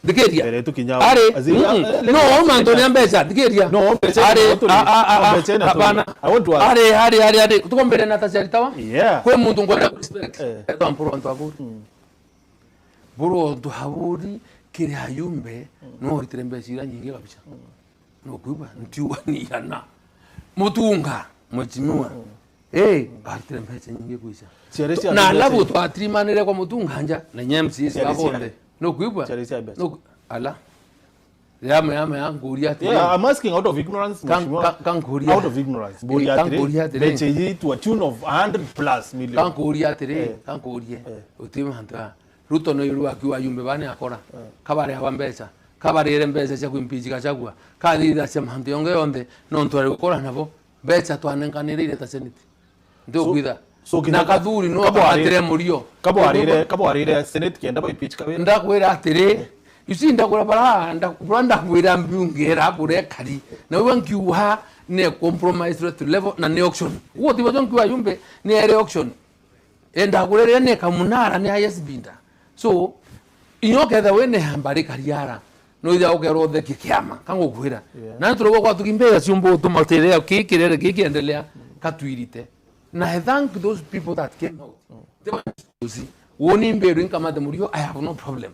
dikeria bere tu kinya no manto ni ambesa dikeria no are hapana I want to are tukombere na tasharitawa kwa muntu ngora respect eto ampuro ndo aburi buru ndo haburi kiri hayumbe no ritrembesira nyingi kabisa no kuba ntiwa ni yana mutunga mujinua bartirembese nyingi kuisha na labu to atrimanire kwa mutunganja na nyemsi sabonde no kuibwa no ala yama nguria tire I'm asking out of ignorance kan nguria out of ignorance nguria tire beche to a tune of 100+ million kan nguria tire kan nguria utima hanta ruto no yiru akiwa yumbe bane akora kabare abambesa kabare irembese cya kwimpijika cyagwa kadira cya mhandi yonge no ntware gukora nabo becha twanenkanirire taseniti ndio kwitha so na kathuri no abatire murio kabwarire senate kenda boy pitch kabe ndakwira atire yusi ndakura bara ndakwira mbungera bure kari na wankiwa ne compromise to level na ne auction woti bazonkiwa yumbe ne ere auction enda kurere ne kamunara ne highest bidder so inyoke the wene hambari kariara no ida okero the kikiama kango kwira na turogo kwa tukimbea siumbo tumatere kikirere kikiendelea katwirite na I thank those people that came out they were see woni mberu kama de murio I have no problem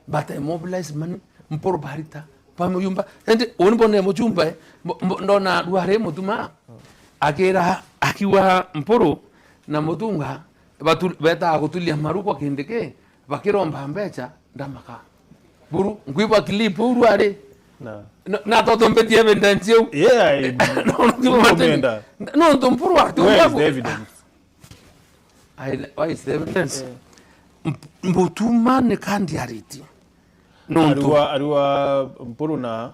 but I mobilize money mporo barita pamuyumba and woni bone mujumba ndona duare mutuma akera akiwa mporo na mutunga batu beta kutulia maruko kindeke bakiromba mbecha ndamaka buru ngwiba kilipo urware na toto mbeti evidence you no mpuru watu evidence why is the evidence mbutuma ne kandi ariti no ariwa mpuru na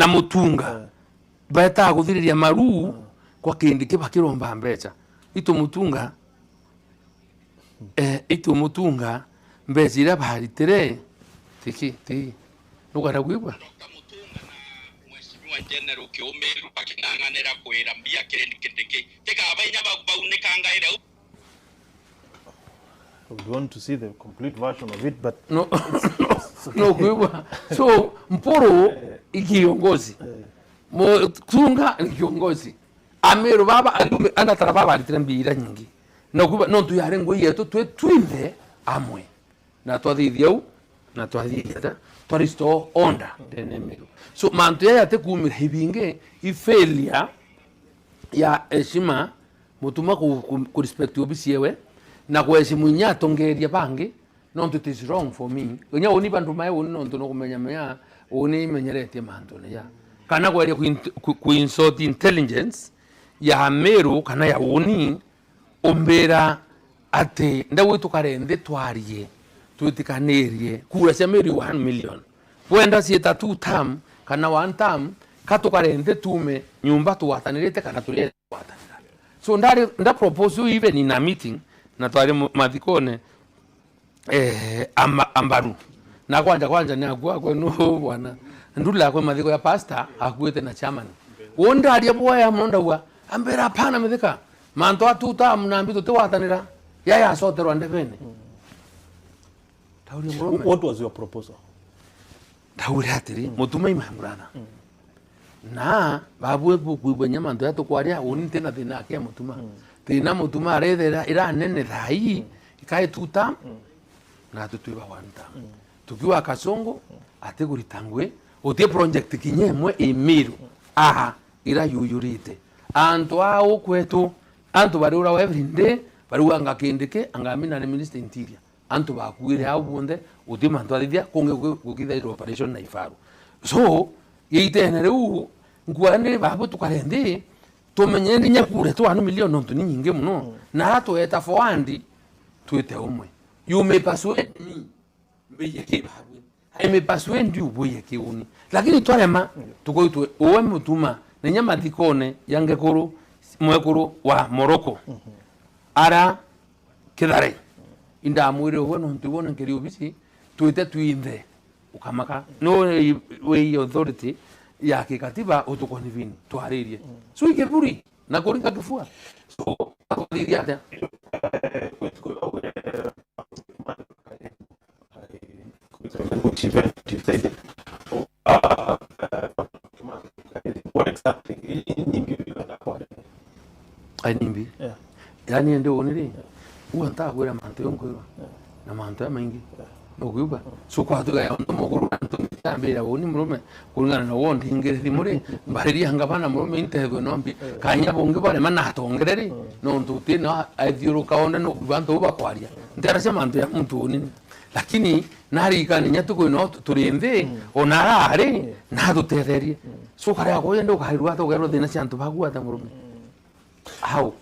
mutunga beta kuthiriria maru kwa kindike bakiromba mbecha ito mutunga mbezira baritere tiki nugara gwibwa mheshimiwa general Kiomeru akinanganira kwira mbia kirendikendeke teka abainya baunekanga ira we want to see the complete version of it but no gwibwa so mporo ikiongozi Tunga ni kiongozi Ameru baba anatara baba alitembira nyingi no kuba no tuyare ngo yetu twinde amwe na twathiithia na twathiithia twaristo onda denemeru so mantu ya te kumira hibinge ifelia ya heshima mutuma ku respect obisi yewe na kuheshimu nyato ngeria bangi no it is wrong for me onya oni bandu mai oni no ntu no kumenya menya oni menyerete mantu ne ya kana kwa ku insult intelligence ya Ameru kana ya oni ombera ate ndawe tukarende twarie tutikanerie kura cia Ameru 1 million wenda sieta 2 term kana 1 term katukarende tume nyumba tuwatanirete kana tulie watanira so nda propose even in a meeting na twari mathikone ambaru na kwanja ni agwa kwenu bwana ndula kwa mathiko ya pastor akuete na chairman wonda aria boya monda wa ambera pana methika manto atuta mnambito te watanira ya soterwa ndebene What was your proposal? Tauri atiri mutumai mahurana na babu kuibwa nyama ndo yatukwaria uni tena thina akia mutuma thina mutuma arethera ira nene thai ikai tuta na tutwiba wanta tukiwa kasongo ateguritangwe otie project kinyemwe Emiru aha ira yuyurite antu ao kwetu antu barura every day baruga ngakindike angamina ni minister interior antu bakuire au bonde uti mantu arithia kunge gukithaira operation na ifaru so yeitenere u ngwane babu tukarende tumenyende nyakure tu 1 million nontu ni nyinge muno na tweta forward twete umwe you may persuade me mbeye kibabu I may persuade you boye kiuni lakini twarema tukoitwe uwe mutuma nenya mathikone yangekuru mwekuru wa Morocco ara kidare inda mwire wono ntubona ngeri obisi twete twinde ukamaka no we authority ya kikatiba utukoni vini twaririe so ikeburi na kuringa kifua so twaririe ata Nimbi yani ndio oniri uanta kwera manto yonkoro na manto maingi okuba so kwa tuga ya ndo mukuru antu tambira oni murume kulingana na wondi ingeri muri mbariri hangabana murume intego nombi kanya bonge bare mana atongereri no ntuti na aithiro kaona no bantu bakwaria ndarasha manto ya muntu oni lakini nari kani nyatuko no turinde onarare na dutetherie so kare agoye ndo kairwa to gero dina chantu bagwa ta murume how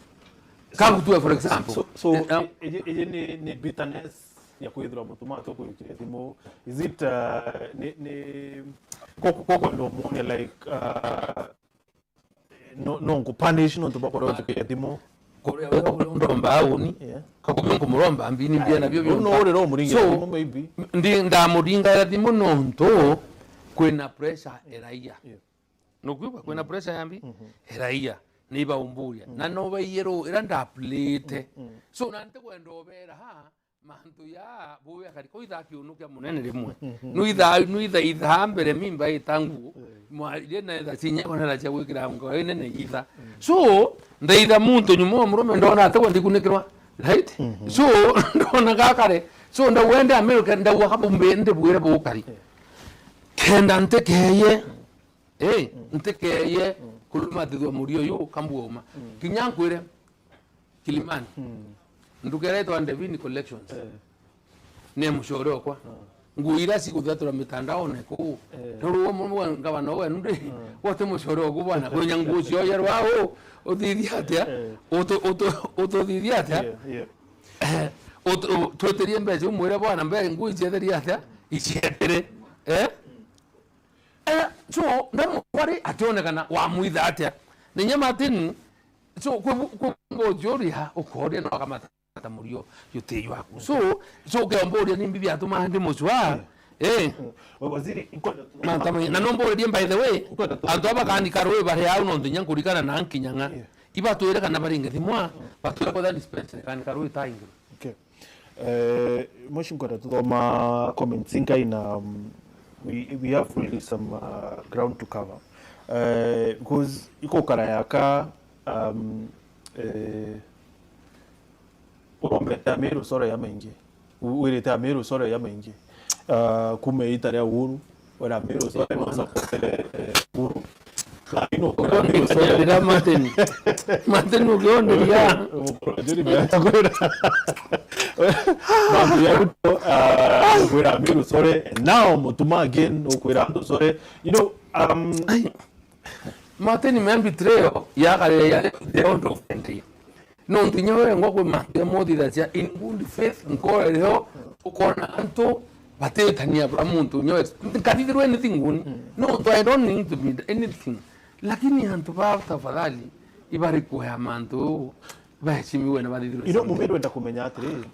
come to for example so ni bitterness ya kuidra mutuma to ko ikirimo is it ni koko ndo mo like no kupanish no to bakoro to kirimo kore ndo mbauni kako kumuromba mbini bya nabyo byo no ore ro muringa so maybe ndi ndamuringa ya dimo nonto kwena pressure eraia no kuba kwena pressure yambi eraia niba umburia na nova yero iranda plate so nante kwendo bera ha mantu ya boya kari ko ithaki unukia munene rimwe nuitha itha mbere mimba itangu mwari na itha sinya kona la chawe kira ngo nene itha so ndaitha muntu nyumo murume ndona ate kwandi kunikirwa right so ndona gakare so ndawende America ndawa kabumbe nde bwire bukari kenda ntekeye ntekeye kuluma thithwa murio yo kambuoma kinyankwire Kilimani ndukeretwa Ndevini collections ne mushoro kwa nguira siku thatura mitandao ne ko ruo mumu ngabana we nde wote mushoro ku bwana kunya ngucio yerwao uthithia atia uto thithia atia tweterie mbeje umwire bwana mbe ngui chetheria atia ichere so ndamo kwari atonekana wa muitha atia ni nyama tin so kwa joria ukore no kamata murio yote yaku so keomboria ni bibi atuma ndi mucwa waziri mantama na nomboria by the way antu abakani karwe bare au no ndinya kurikana na nkinyanga iba tuere kana baringe thimwa batule kwa dispense kan karwe taingi motion kwa tutoma comments inga ina we have really some ground to cover because iko karayaka urometa miru sore ya mengi wireta miru sore ya mengi kumeita ya uhuru wala miru sore no uhuru Kanyarira Martin ukionde ya juri biata kwera mambo ya ruto kwera miru sore now mutuma again kwera sore Martin me betrayal ya kale ya the old of country no tinyo ngo ko mate modi da cia in good faith ngo leo ukona anto bate tania bra muntu nyo kati do anything no I don't need to be anything lakini anto ba tafadhali ibari ko ya manto ba chimi wena ba didiro mumendo enda kumenya atiri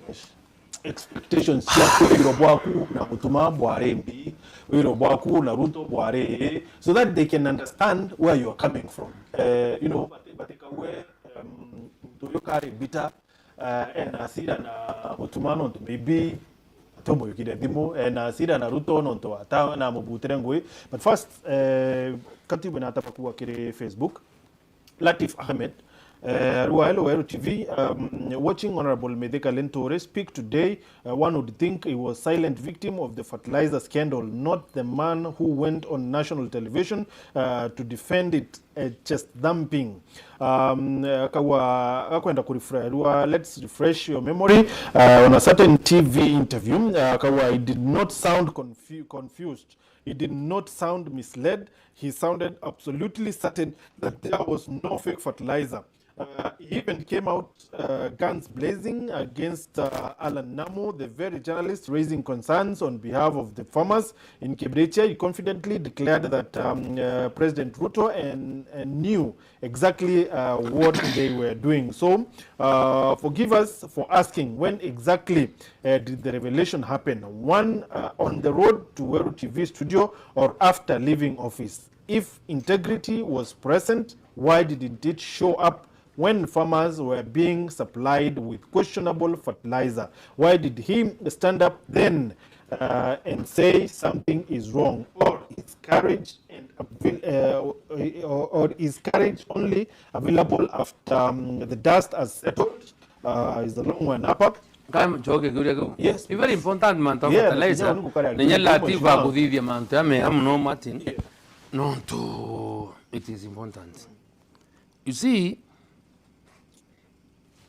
expectations ya wiro bwaku na mutuma bwarembi wiro bwaku na ruto bware so that they can understand where you are coming from bateka we to carry bitter and asira na mutumano to maybe tomo yukide dimo and asira na ruto no to ata na mubutere ngwe but first katibu na tapakuwa kire Facebook Latif Ahmed Hello TV, watching Honorable Medeka Lentore speak today, one would think he was silent victim of the fertilizer scandal, not the man who went on national television to defend it, chest dumping. Let's refresh your memory. On a certain TV interview, he did not sound confused. He did not sound misled. He sounded absolutely certain that there was no fake fertilizer. He even came out guns blazing against Alan Namo, the very journalist raising concerns on behalf of the farmers in Kibretia. He confidently declared that President Ruto and knew exactly what they were doing. So forgive us for asking when exactly did the revelation happen? One on the road to Weru TV studio or after leaving office? If integrity was present, why didn't it show up when farmers were being supplied with questionable fertilizer? Why did he stand up then and say something is wrong? Or is courage only available after the dust has settled? Is the long one up? Yes, it's very important man to fertilizer. Ninyala tiba kudidi man to no Martin. No to it is important. You see,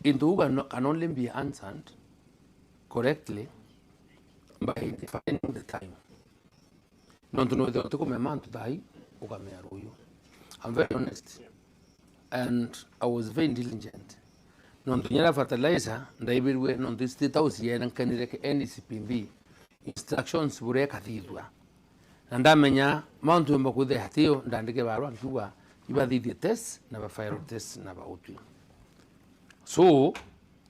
into can only be answered correctly by defining the time. Non to know the come man to die, I'm very honest. And I was very diligent. Non to nyala fertilizer, David we non to state house yen and can NCPB instructions bure kathidwa. And amenya mount to mbakude hatio ndandike barwa ntuwa iba the test na fire test na ba utu. So,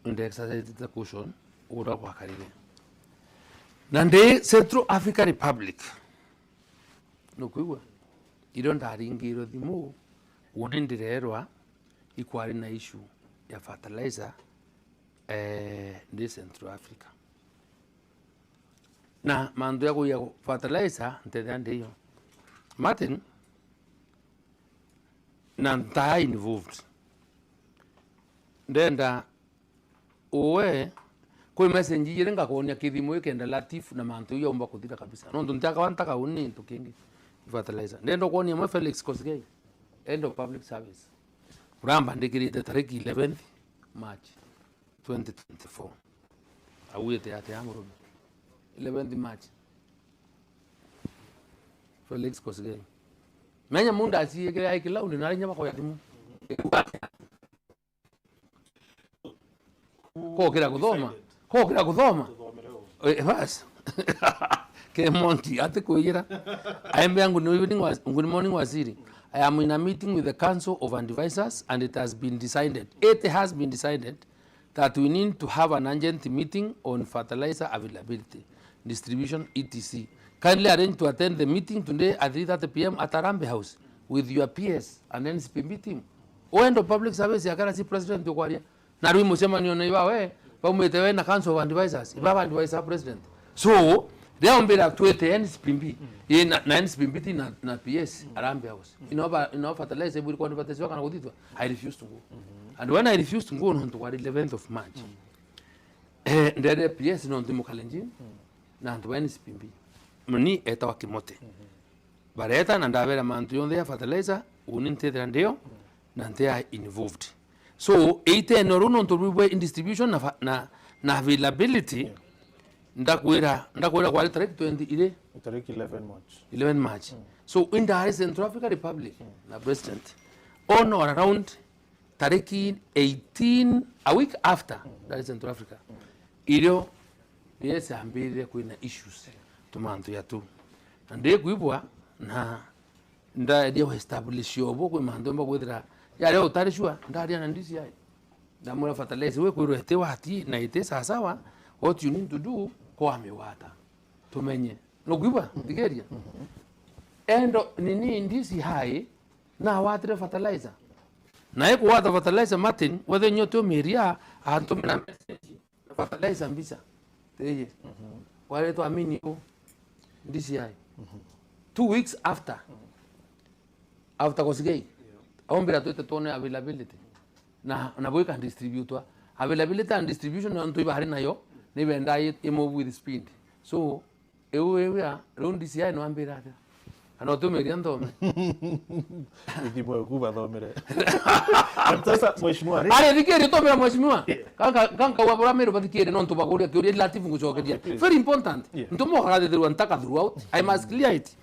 in the exercise the caution, ura kwa karine. Nande Central African Republic. No kuwa. Idonda haringiro dimu. Unendirerwa ikwari na issue ya fertilizer de Central Africa. Na mando yako ya fertilizer ntedande yo. Martin nanta involved. Ndenda owe ko message yirenga ko nya kidimo ikenda Latif na mantu yomba kuthira kabisa no ntaka wantaka uni tukingi fertilizer ndendo ko ni Felix Kosgei end of public service uramba ndikiri the tariki 11th March 2024 awete ate amuru 11th March Felix Kosgei menya munda asiyeke aikila undi nari nyama ko yatimu Kokira kudhoma bas ke monti ate kuira aembe yangu good morning waziri. I am in a meeting with the Council of Advisors and it has been decided that we need to have an urgent meeting on fertilizer availability, distribution, etc. Kindly arrange to attend the meeting today at 3:30 p.m. at Arambe House with your PS and NCPB team. End of public service yakara si president ukwaria. Na rui musema niona iba we, pa umetewe na Council of Advisors, iba advisor president. So, leo mbira twete NSPB na NSPB na PS arambe house ino fertilizer buri kwa nibatezi wakana kuditwa I refused to go and when I refused to go on to 11th of March ndere PS no ndimo kalenjin na ndo NSPB mni eta wakimote bareta na ndabera mantu yonde ya fertilizer unintethera ndio na ntea involved so 8 no to in distribution na availability ndakwera kwa tariki 20 ile tariki 11 March so in the Central African Republic na president on or around tariki 18 a week after that is Central Africa ilio yes ambire kuna issues tumantu ya tu ande kuibwa na ndio establish yobo kwa mando mba kwethira ya leo tarishwa ndari na ndisi ya ndamura fertilizer we kwirete wati na ite sasawa what you need to do kwa miwata tumenye no kuibwa ndigeria endo nini ndisi hai na watire fertilizer na eko wata fertilizer Martin whether nyoto meria antumina message fertilizer mbisa teye wale to amini ko ndisi hai 2 weeks after kosigei ombira to tone availability na boy can distribute availability and distribution on to bahari nayo ni benda move with speed so ewe round this year no ambira ata ano to meriando ikipo kuba domere sasa mheshimiwa ale dikeri to mera mheshimiwa kanka wabora mero badikeri non to bagoria ke relative nguchokedia very important ntomo harade the one taka throughout I must clear it.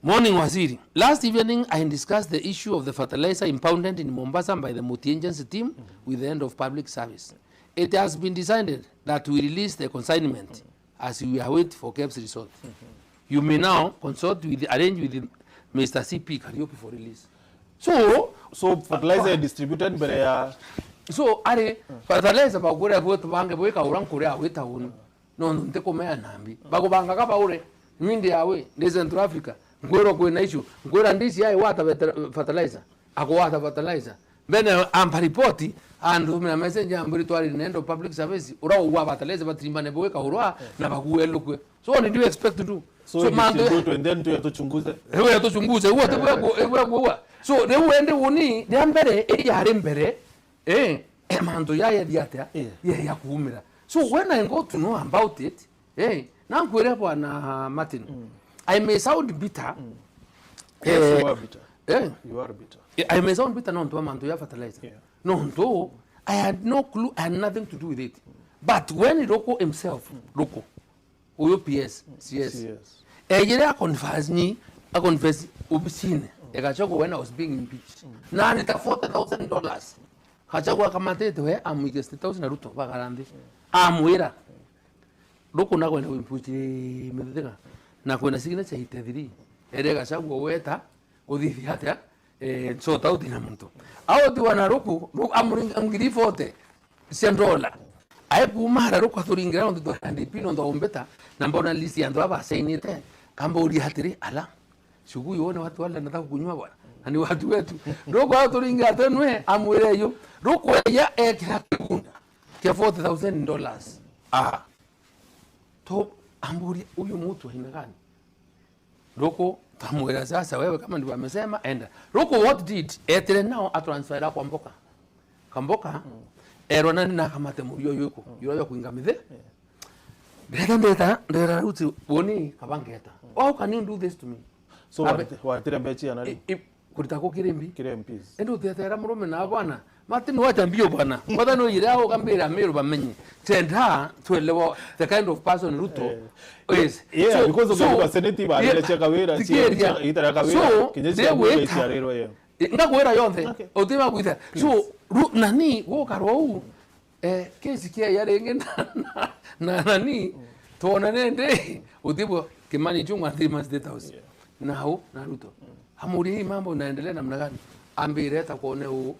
Morning Waziri. Last evening, I discussed the issue of the fertilizer impounded in Mombasa by the Muti Agency team with the end of public service. It has been decided that we release the consignment as we await for KEBS result. You may now arrange with Mr. CP Karaoke for release. So fertilizer distributed by so are fertilizer ba gore boto bange boy ka uran kore aweta wono. No nteko mea nambi. Bago banga ka baure. Mindi awe ne Central Africa. Ngwero kwena issue ngwera ndisi yae wata fertilizer ako wata fertilizer bene ampa report and me message ambiri twali nendo public service ura uwa fertilizer batrimbane boeka urwa na bakuelo kwe so ni do expect to do so mando to and then to chunguze ewe to chunguze uwa te uwa so de uende uni de ambere yare mbere mando yae diata ya kuumira so when I go to know about it na ngwere bwana Martin I may sound bitter. Yes, you are bitter. You are bitter. I may sound bitter non to manto ya fertilizer. Yeah. No, I had no clue, I had nothing to do with it. But when Roko himself, Roko, OPS, CS, ejere confess ubisine. Ekachoko when I was being impeached. Na nita $40,000. Kachako akamate to amu 60,000 na Ruto bagarande. Amuira. Roko na kwenda impeach medega. Na kwena signature hitethiri erega sagwo weta uthithia atia so tauti na muntu ao diwana roku amngiri fote $100 ai kumara roku athuringira ndo kandi pino ndo ombeta na mbona list ya ndo aba sainite kamba uri hatiri ala shugu yone watu wala nataka kunywa bwana ani watu wetu roku athuringira tenwe amwire yo roku ya ekira kunda ke $40,000 to amburi huyu mtu hina gani Roko tamwera sasa wewe kama ndivyo amesema enda Roko what did etele now atransfera kwa mboka kamboka erona na kamate muyo yuko yo kuingamithe ndeta ruti woni kabangeta how can you do this to me so watire mbechi anali kuritako kirembi endo tetera murume na bwana Martin wacha mbio bwana kwada no yirao kambira mero bamenye tenda twelewa the kind of person Ruto is because of the senate ba ile cheka wera itara kawera kinyesi ya rero ye ngakwera yonde otima kuita so nani wo karo kesi kia yarenge na nani tona nende utibo kimani chungwa thima state house nao na Ruto amuri mambo naendelea namna gani ambire ta kuone u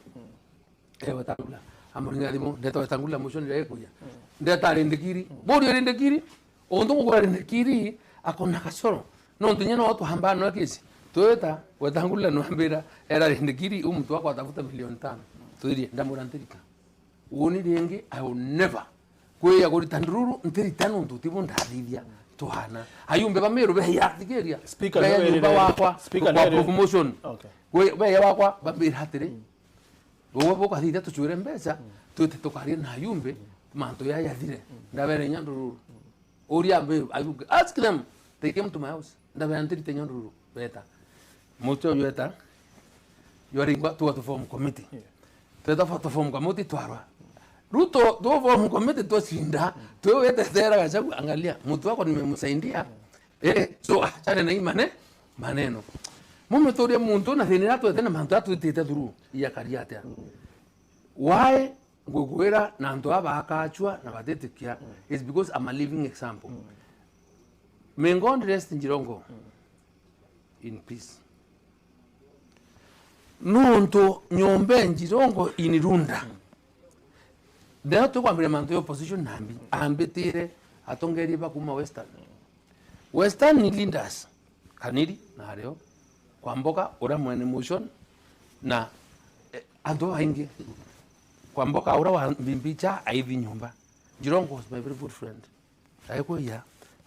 watangula amuringa limo ndeta watangula mwisho ndio kuja ndeta rendekiri bodi rendekiri ondo ngora rendekiri akona kasoro no ntunyana watu hambano kesi toyota watangula no ambira era rendekiri mtu wako atafuta $5,000,000 tuirie ndamuranteka uni dengi I will never kwe ya gori tandruru ntiri tano ntutibo ndathithia tuhana ayumbe bameru be ya tigeria Speaker be no nyumba wakwa speaker kwa no promotion okay kwe be ya wakwa babir hatire wowe boka thithia tuchure mbeca twite tukaria na ayumbe manto ya yathire ndabere nyandururu oria be ask them they came to my house ndabere ntiri tenyandururu beta mucho yeta yoringwa to form committee teta to form committee twarwa Ruto do form committee to sinda to wete tera gachagu angalia mtu wako nimemsaidia so achane na imane maneno mume toria muntu na thini ratu tena mantu atu tite thuru ya kariate why ngugwera na ndo aba akachwa na batetikia is because I'm a living example. May God rest in Girongo in peace. Nunto nyombe Girongo inirunda. Deo to kwambira manto yo position nambi ambetire atongeri ba kuma western. Western ni lindas kaniri na hareo kwamboka ora mwene motion na ando aingi kwamboka ora wa mbimbicha aivi nyumba. Girongo was my very good friend. Aiko ya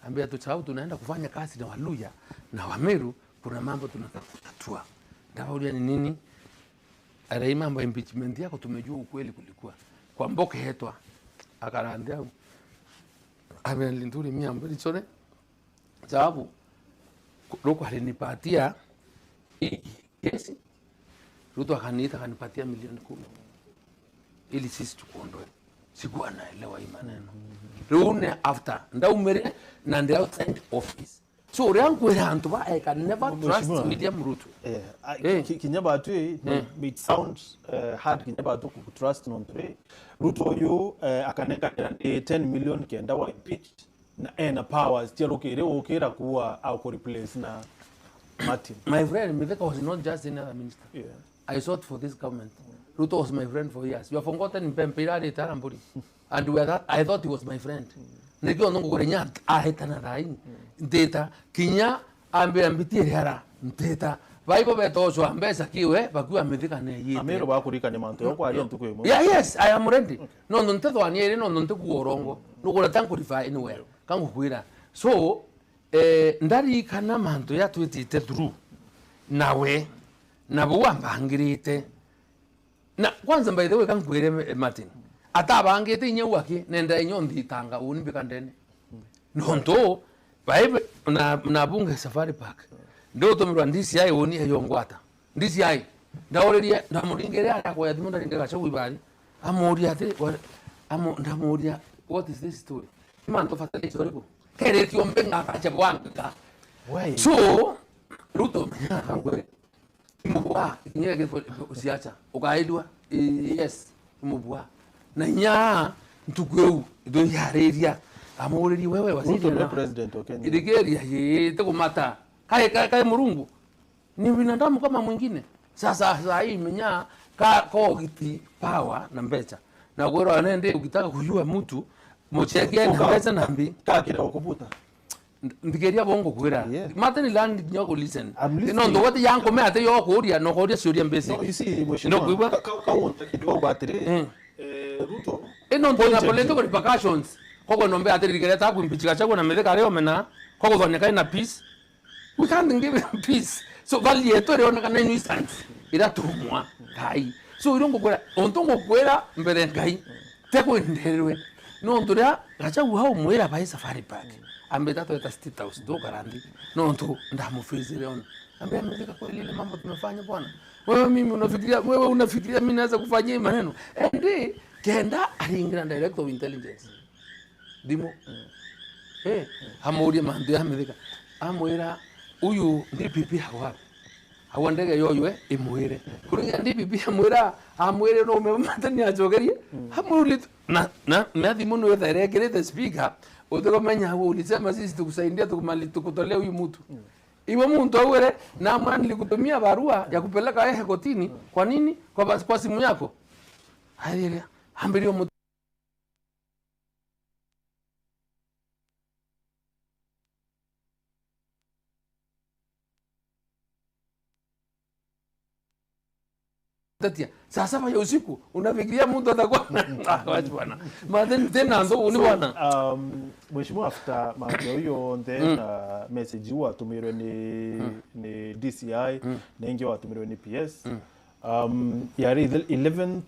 ambia tuchao tunaenda kufanya kazi na Waluya na Wameru, kuna mambo tunatatua. Ndaulia ni nini? Ara mambo impeachment yako tumejua ukweli kulikuwa. Kwa mboke hetwa akarandia amelinduri mia mbili chone sababu Ruto alinipatia kesi Ruto akanipatia milioni 10 ili sisi tukuondoe. Sikuwa naelewa hii maneno. Rune after ndaumere na ndi outside office. So rangu hantu ba I can never trust William Ruto. Kinyaba tu it sounds hard kinyaba tu ku trust non tre. Ruto yo akaneka 10 million kenda wa impeach na powers tiro kere okera kuwa au ko replace na Martin. My friend Mitheka was not just another minister. Yeah. I sought for this government. Ruto was my friend for years. You have forgotten in Pempirani Taramburi. And I thought he was my friend. Nikio nungu kurenya ahitana rain. Data kinya ambitie hera. Data Bible betozo ambesa kiwe bakuwa Mitheka ne yite. Amero bakurika ne manto yoko ari ntuko yemo. Yeah, yes, I am ready. No nteto aniere no nteku orongo. Nukura tanku rify anywhere. Kangu kuira. So ndari kana manto ya twitite through. Nawe na buwa mbangirite. Na kwanza by the way kankwire Martin. Atabangite nyewaki nenda nyondi tanga unibika ndene. Nonto Bible na bunge safari park. Ndo tomirwa ndisi yai oni yongwata. Ndisi yai ndaoreria ndamuringeria akwa ya thimu ndaringa gacha wibari. Amoria ate ndamoria what is this story? Imanto fatale story ko. Kere kiombe ngakacha bwanga. Why? So Ruto ngwe mubwa nyege siacha ukaidwa yes mubwa na nya ntukweu ndo yareria amuriri wewe wasije na president wa Kenya idigeria yete kumata kai murungu ni binadamu kama mwingine sasa hii menya ko giti power na mbecha na gwero anende ukitaka kujua mtu mocheke na mbecha na mbi kakira okuputa ndigeria bongo kwera Martin land nyoko listen no ndo wote yanko me ate yo kuria no kuria suri mbese no you see no kuiba kaunta kidogo battery Ruto eno ndo na political repercussions koko nombe ate ndigeria ta kumpichika chako na Mitheka leo mena koko dhoneka na peace we can't give them peace so vali yeto leo na kana nuisance ira tumwa kai so irongo kwera ontongo kwera mbere ngai teko nderwe no ndoria gacha uha umwera bai safari park ambeta to State House do garandi no ndo ndamufizile on ambia Mitheka kwa ile mambo tumefanya bwana wewe unafikiria mimi naweza kufanyia hii maneno and kenda alingira director of intelligence dimo amuria mandu ya Mitheka amwira uyu ndi pipi hawa ndege yoyo imwire kuri ndi pipi amwire no Martin ajogerie amuruli na thimo no yethere the speaker utokomenya wewe ulisema sisi tukusaidia tukutolea huyu mtu iwe muntu awere na mwana nilikutumia barua ya kupeleka kotini kwa nini kwa simu yako hairia ambirio tatia saa 7 ya usiku unafikiria mtu atakuwa wacha bwana tena ndo uni bwana mheshimiwa after mambo hiyo then message huwa tumirwe ni DCI na ingi wa tumirwe ni PS yari 11th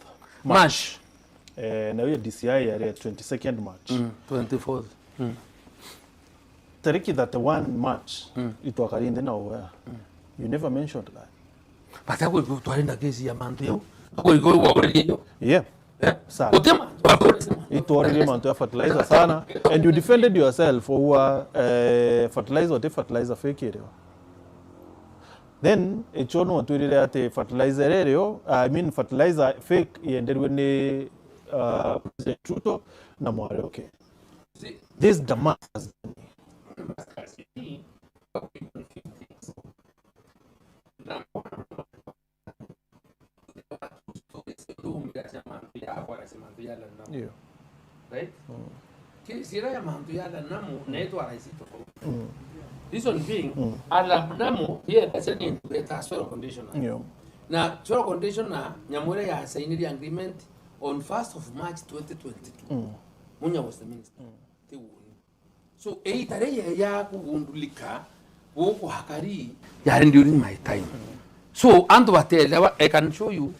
March na hiyo DCI yari 22nd March 24th tariki that 1 March itwakarinde na where you never mentioned that but ako twaenda kesi ya mantu yo ako iko wakoreyo yeah sana itwarire mantu ya fertilizer sana and you defended yourself for fertilizer fake area then echono watwirire ate fertilizer area fertilizer fake yenderwe ni Truto na Mware okay this Damas right sira ya mantu yala namu neto araisito reason being ala namu that's an integrated soil conditioner na soil conditioner nyamure ya signed agreement on 1st of March 2022 munya was the minister so tare ya kugundulika woko hakari yari during my time so anto batele I can show you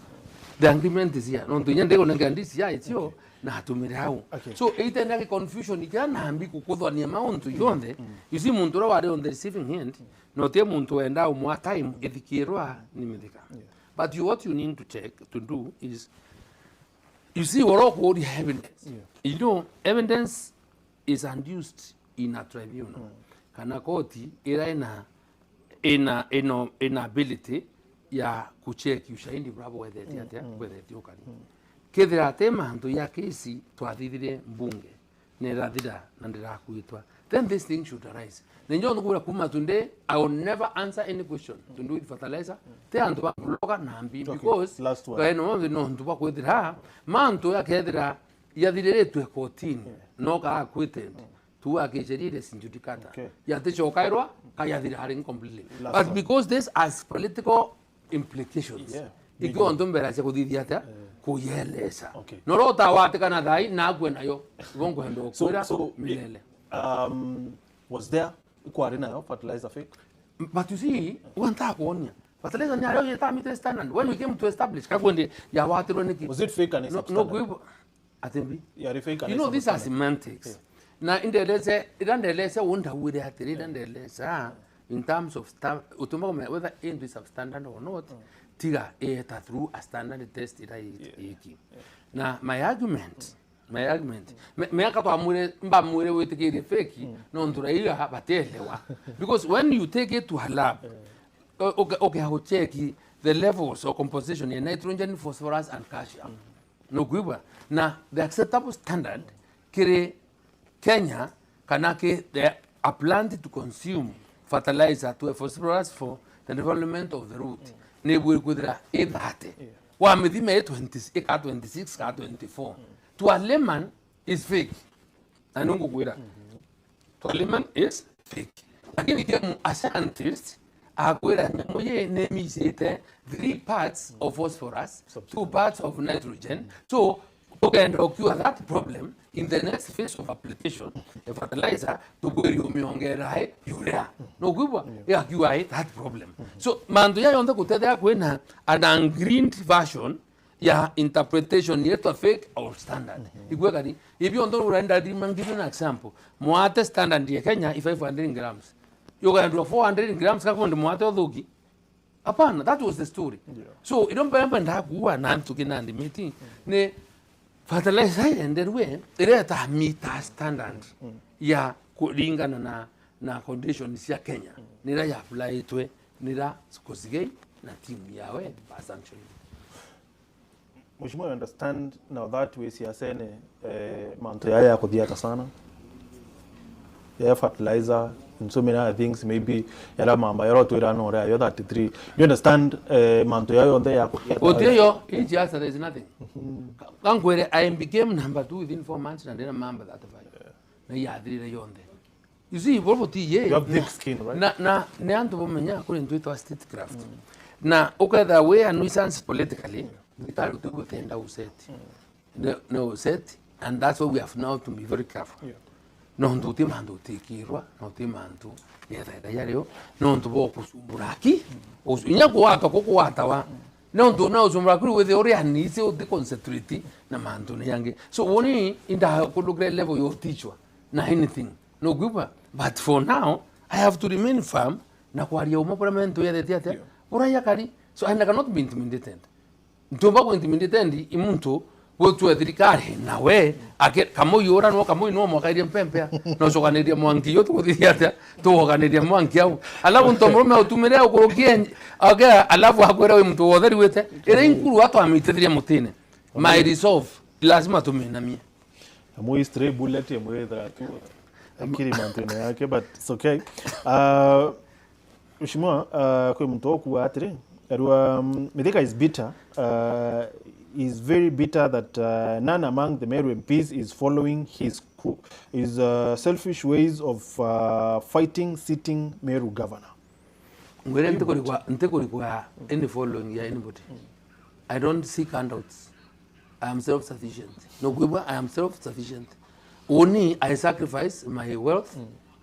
the agreement is here no tunyende ko ngandisi ya itio na hatumire hao so either confusion ikana ambi kukodwa ni amount yonde you see muntu ro wari on the receiving end no te muntu enda umwa time ethikirwa ni medika but what you need to check to do is you see what the evidence you know evidence is unused in a tribunal kana koti ira ina ability ya kucheck ushahidi bravo whether it okari kethira tema ndo ya kesi twathithire mbunge nerathira na ndirakuitwa then this thing should arise nenyo ngura kuma tunde I will never answer any question to do with fertilizer te andu ba bloga nambi because no ndu ba kwethira manto ya kethira yathirire twe kotini no ka kwitend tu akejerire sinjudicata yate chokairwa kayathira harin completely but because this has political implications iko ndombera cha kuthithia ta kuyeleza norota wate kana thai na gwenayo bongo hendo kwira milele was there equality na fertilizer fake but you see wanta kuonia fertilizer ni ayo yeta meet standard when we came to establish kakwende ya wate ro niki was it fake and no atembi ya fake you know these are semantics na indeleze wonder where hatiri indeleza in terms of utumba whether it is substandard or not tiga through a standard test iki na my argument me akatwa mure wetikire fake no nduraiga batelewa because when you take it to a lab okay how check the levels of composition in nitrogen, phosphorus and calcium no gwiba na the acceptable standard kire Kenya kanake they are planted to consume fertilizer to a phosphorus for the development of the root ne kudra edate wa midime 26 ka 24 to a layman is fake anungu kwira to a layman is fake lakini kama a scientist akwira moye ne misete 3 parts of phosphorus 2 parts of nitrogen so can occur that problem in the next phase of application a fertilizer to go umeongera urea no kubwa ya QI that problem so mando ya yonda kutedea kwena an ungreened version ya interpretation yetu fake or standard igwe kadi if you don't render the man give an example mwate standard ya Kenya if 500 grams you can do 400 grams kako ndo mwate odhuki hapana that was the story so idomba nda kuwa na tukina ndi meeting ne fertilizer enderwe ireta meet standard ya kulingana na conditions ya Kenya nira ya apply twe nira sikosige na timu yawe assumption Mheshimiwa, understand now that we see asene manto ya kudhiata sana ya fertilizer and so many other things maybe yala mamba yaro to irano ora yo 33 you understand manto ya yonde ya oteyo each answer there is nothing kangwere I became number 2 within 4 months and then a member that na ya adire yonde you see volvo ti ye you have thick skin right na ne anto bomenya kule ntwito statecraft na okada we a nuisance politically thirikari utigutenda useti no useti, and that's why we have now to be very careful. No nduti mandu tikirwa no ti mandu yethaida yario no ndubo kusumburaki usunya kuwata kukwata wa no ndu na usumbura kuri with ori anise o de concentrate na mandu ne yange so woni inda kulugre level yo teachwa na anything no gupa, but for now I have to remain firm na kwaria umaporamento ya detiate ora yakari, so I cannot be intimidated. Ntumba ko intimidated imuntu wotu thirikari nawe ake kamo yora no kamo ino mwakairia mpempea no soganiria mwangi yo tukuthiata tuoganiria mwangi au alafu ntomrome utumire ukurukie age alafu hakwera we mtu wotheri wete ere inkuru watu amitithiria mutine my resolve lazima tumenamia amo stray bullet yemwetha tu akiri mantene yake, but it's okay. Ushimwa kwa mtu woku atire erwa Mithika is bitter, is very bitter that none among the Meru MPs is following his selfish ways of fighting sitting Meru governor. Ngwere ntekuri kwa any following ya anybody. I don't seek handouts. I am self-sufficient. No gwiwa, I am self-sufficient. Only I sacrifice my wealth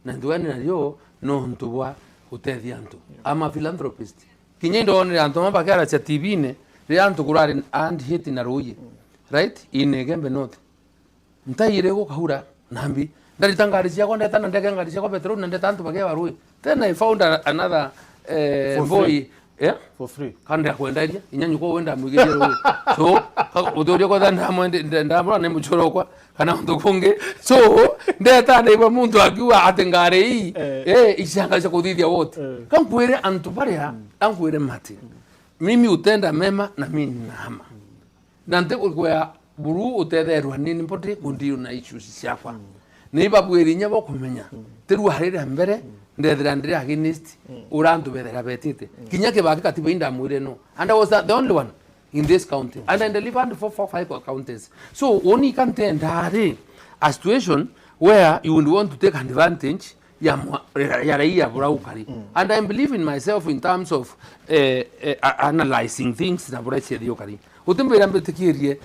na nduani na yo no ntuwa utethi antu. I'm a philanthropist. Kinyendo onre antu mabakara cha TV ne riantu kurari and hit na roye. Right? Ine gembe note. Ntaire go kahura nambi. Ndaritangaricia kwa ndeta na ndege ngarisia kwa petrol na ndeta antu bagia warui. Then I found another boy, yeah, for free. Kanda kwenda iria inyanyu ko wenda mwigejero. So udorio kwa ndamura ne muchoro kwa kana ndukunge. So ndeta ndaiba muntu akiwa atengare hii ishangaza kuthithia wote. Kankwere antu baria ankwere mati. Mimi utenda mema na mimi nahama. Na ndeko kwa buru utetherwa nini mpote kundiyo na issues ciakwa. Niba bwirinya bo kumenya. Teru harire mbere ndethira ndire against urantu bethera betite. Kinyake baki katiba inda mwire no. And I was the only one in this county. And I delivered 4-5 counties. So only can tend a situation where you would want to take advantage ya raia buraukari. And I believe in myself in terms of analyzing things na burache diokari. Utembera mbetikirie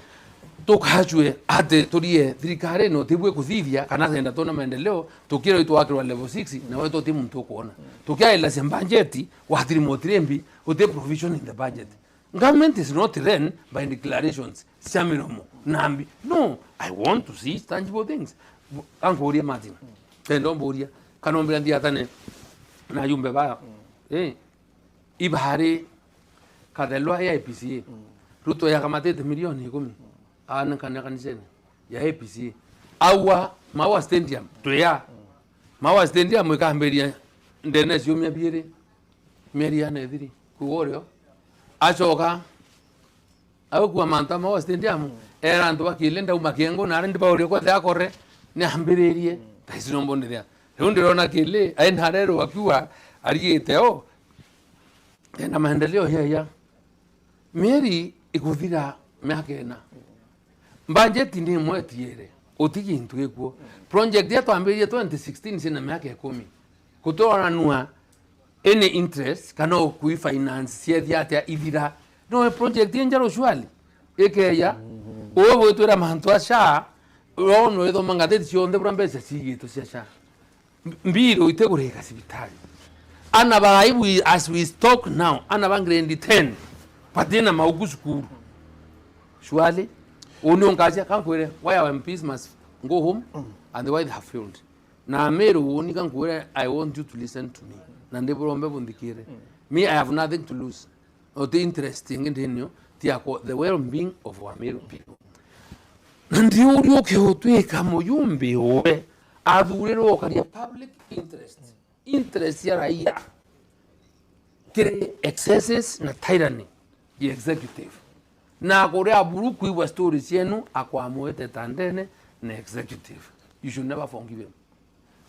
tukajwe ate turie thirikari no tibwe kuthithia kana thenda tona maendeleo tukiro itu wakirwa level 6 na weto timu mtukuona tukiaela budget wa trimotrembi uti provision in the budget. Government is not run by declarations samiromo nambi. No, I want to see tangible things. Angoria Martin ndomboria kanombera ndiatane na yumbe ba ibahari kadelo ya APC ruto ya kamatete milioni 10 ana kaniseni ya APC awa mawa stadium toya mawa stadium ikamberia ndene ciumia biere meria na thiri kuorio achoka au kwa manta mawa stadium era ndo bakilenda umakengo na ndi baorio kwa yakore ni ambiririe taisino mbonde dia ndirona kile ainharero wakiwa arieteo na maendeleo ya meri ikuthira miaka budget ni mwetiere utigi ntwekuo project ya twambirie 2016 sina miaka 10 kutora nua any interest kana ku finance yethiate ithira no project njaro shwali ekeya obo twera mantwa sha no edo mangate cionde brambese sigito sha mbiro itegureka sibitali ana bagai as we talk now ana bangrandi 10 patina maugusukuru shwali uniongaja kankwere why our MPs must go home and why they have failed na meru uni kankwere I want you to listen to me na ndeborombe bundikire me I have nothing to lose or the interesting in the well-being of our Meru people ndi uri ke otweka moyumbe owe adurero kania public interest ya raia kire excesses na tyranny the executive na kore aburu kuiwa stories yenu akwamwete tandene na executive. You should never forgive him.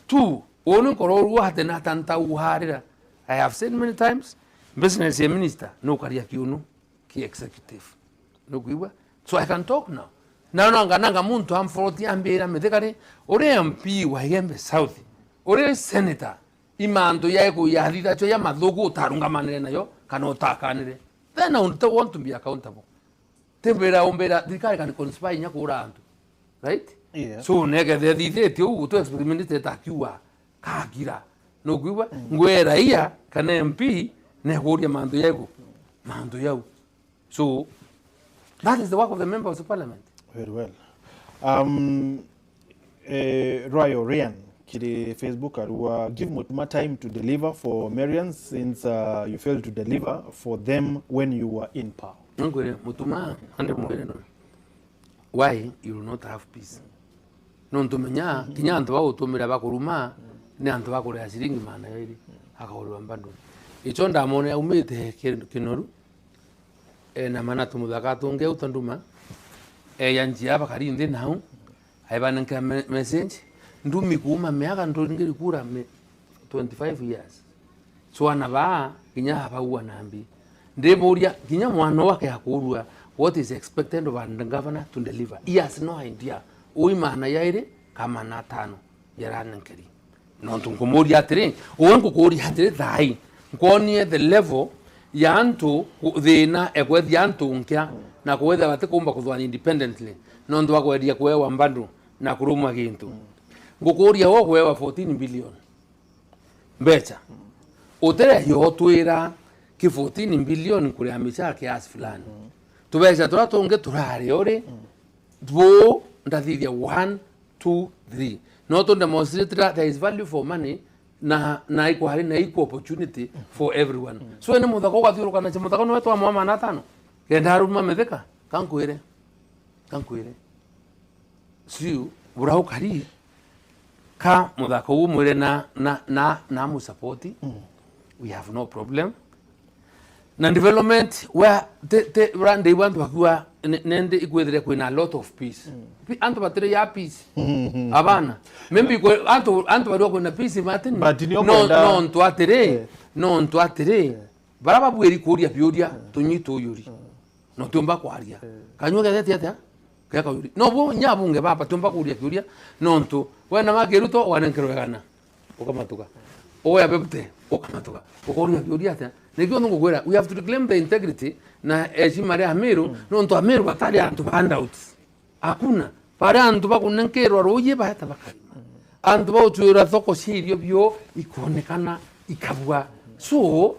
2, onu kororu hate na tanta uharira. I have said many times, business minister no karia kiunu ki executive. No kuiwa. So I can talk now. Na nanga muntu amfroti ambera medekare ore MP wa Gembe South. Ore senator imando yaeko yarira cho ya mathugu tarunga manene nayo kana utakanire. Then I want to be accountable. tembera ombera thirikari kan conspire nya kura antu right so nege the thitheti ugu to experimentate takiwa kagira no kuiwa ngwera iya kana MP ne huria mandu yau so that is the work of the members of parliament. Very well. Royal Ryan kiri Facebook arua give Mutuma time to deliver for Marians since you failed to deliver for them when you were in power. Ngwere Mutuma ande mwere no. Why you will not have peace? No ntumenya kinya antu bagutumira bakuruma ne antu bakurea ciringi mana yairi akahurwa mbandu. Icho ndamone aumite kinoru na mana tumuthaka tunge utanduma yanjia bakari ndi nau aibanenka message ndumi kuma miaka ndongeri kura 25 years so anaba kinya habaua nambi ndeboria kinya mwana wake akurua what is expected of the governor to deliver. He has no idea uimana yaire kama na tano yaranenkeri no tunkomoria atire uwangu kuri hatire thai ngonie the level yantu thina ekwethi yantu nkya na kwetha bate kumba kuthwa independently no ndo akweria kwewa mbandu na kurumwa gintu ngukuria wo kwewa 14 billion mbecha utere yo twira ki 14 billion kuri amicha kiasi fulani tubecha turatunge turare ore dwo ndathithia 1 2 3 no to demonstrate that there is value for money na iko hali na iko opportunity for everyone. So ene muthako kwa thiru kana muthako no wetu wa mama na tano kenda ruma metheka kankwire siu burau kari ka muthako umwire na mu support we have no problem na development where the rande want bakua nende ikwethire kwina a lot of peace antu batire ya peace abana maybe antu bari kwina peace matin no ntwatire baraba bweri kuria bioria tunyito yuri no tumba kwaria kanyuga tete kaka yuri no bo nyabunge baba tumba kuria bioria no ntu wena mageruto wanenkerwegana ukamatuka oya bebte ukamatuka ukoria bioria ta negyo ngogwera we have to reclaim the integrity na heshima ya Amiru no ndo Amiru batali antu handouts hakuna para antu bakunenkerwa roye bahata bakari antu bautura thoko sirio bio ikonekana ikabwa so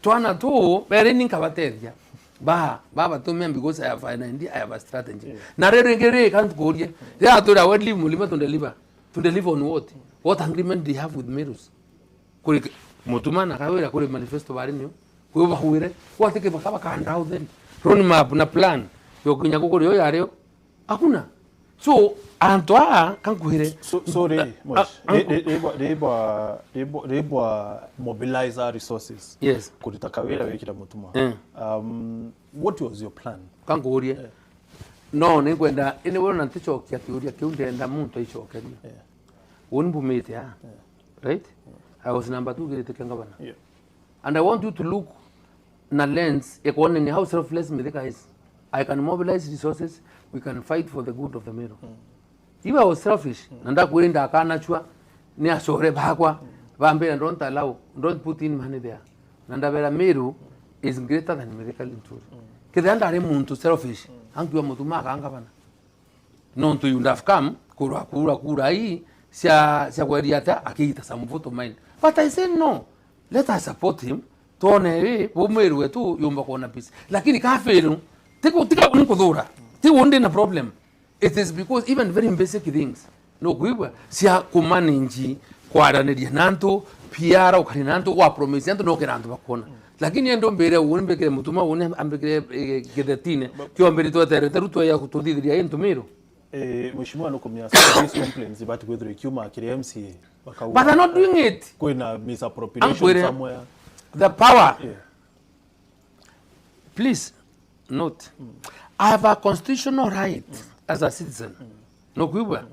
twana to bere ninkabateria baba to me because I have an idea, I have a strategy na rere ngere kantu korie ya to da wedli mulima to deliver on what agreement they have with Mirus kuri Mutuma na kawira kuri manifesto bari niyo kwe bahuire wateke bakaba kanda out then road map na plan yo kunya kukuri yo yareo hakuna so antwa kankuhire so they mobilize resources yes kutakawira wekira Mutuma what was your plan kankuhire no ni kwenda ine wona ntichokia kiuria kiundenda muntu ichokeria unbumite right I was number 2 girete kangabana and I want you to look na lens economy how selfless Medeka is. I can mobilize resources, we can fight for the good of the Meru. If I was selfish nanda kuenda akanachwa ni asore bakwa bambe and don't put in money there nanda vera Meru is greater than Medeka Linturi kidanda are muntu selfish angiwa Mutuma kangabana non to you have come kura hii sia kweriata akiita samvuto mind. But I said no, let us support him. Tone bomeru wetu yomba kuona peace. Lakini kafelu tika unikudhura. Ti wonde na problem. It is because even very basic things no kuiba sia kumanage kwaranĩria nantu PR ukari nantu wa promise nantu no kerantu bakona. Lakini endo mbere unembekere Mutuma unembekere gedetine kyo mbere twatere teruto ya kutudhiria yentu Meru. Mheshimiwa nukomia service complaints about whether Kiuma akiri MCA but they're not doing it. Kuna misappropriation somewhere. The power. Please note, I have a constitutional right as a citizen, no kuiba,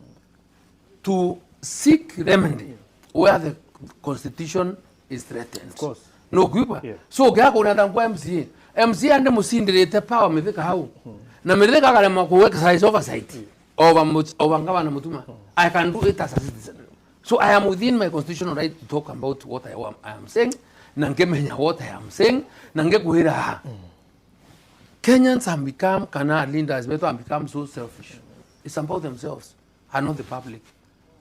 to seek remedy where the constitution is threatened. Of course. No kuiba. So kaya kuna ndangwa MCA ande musindirete power metheka hau. Na metheka kale makuweka size oversight. Over ngabana Mutuma. I can do it as a citizen. So I am within my constitutional right to talk about what I am saying. Nange menya what I am saying. Nange kuhira. Kenyans have become Canal leaders better and become so selfish. It's about themselves and not the public.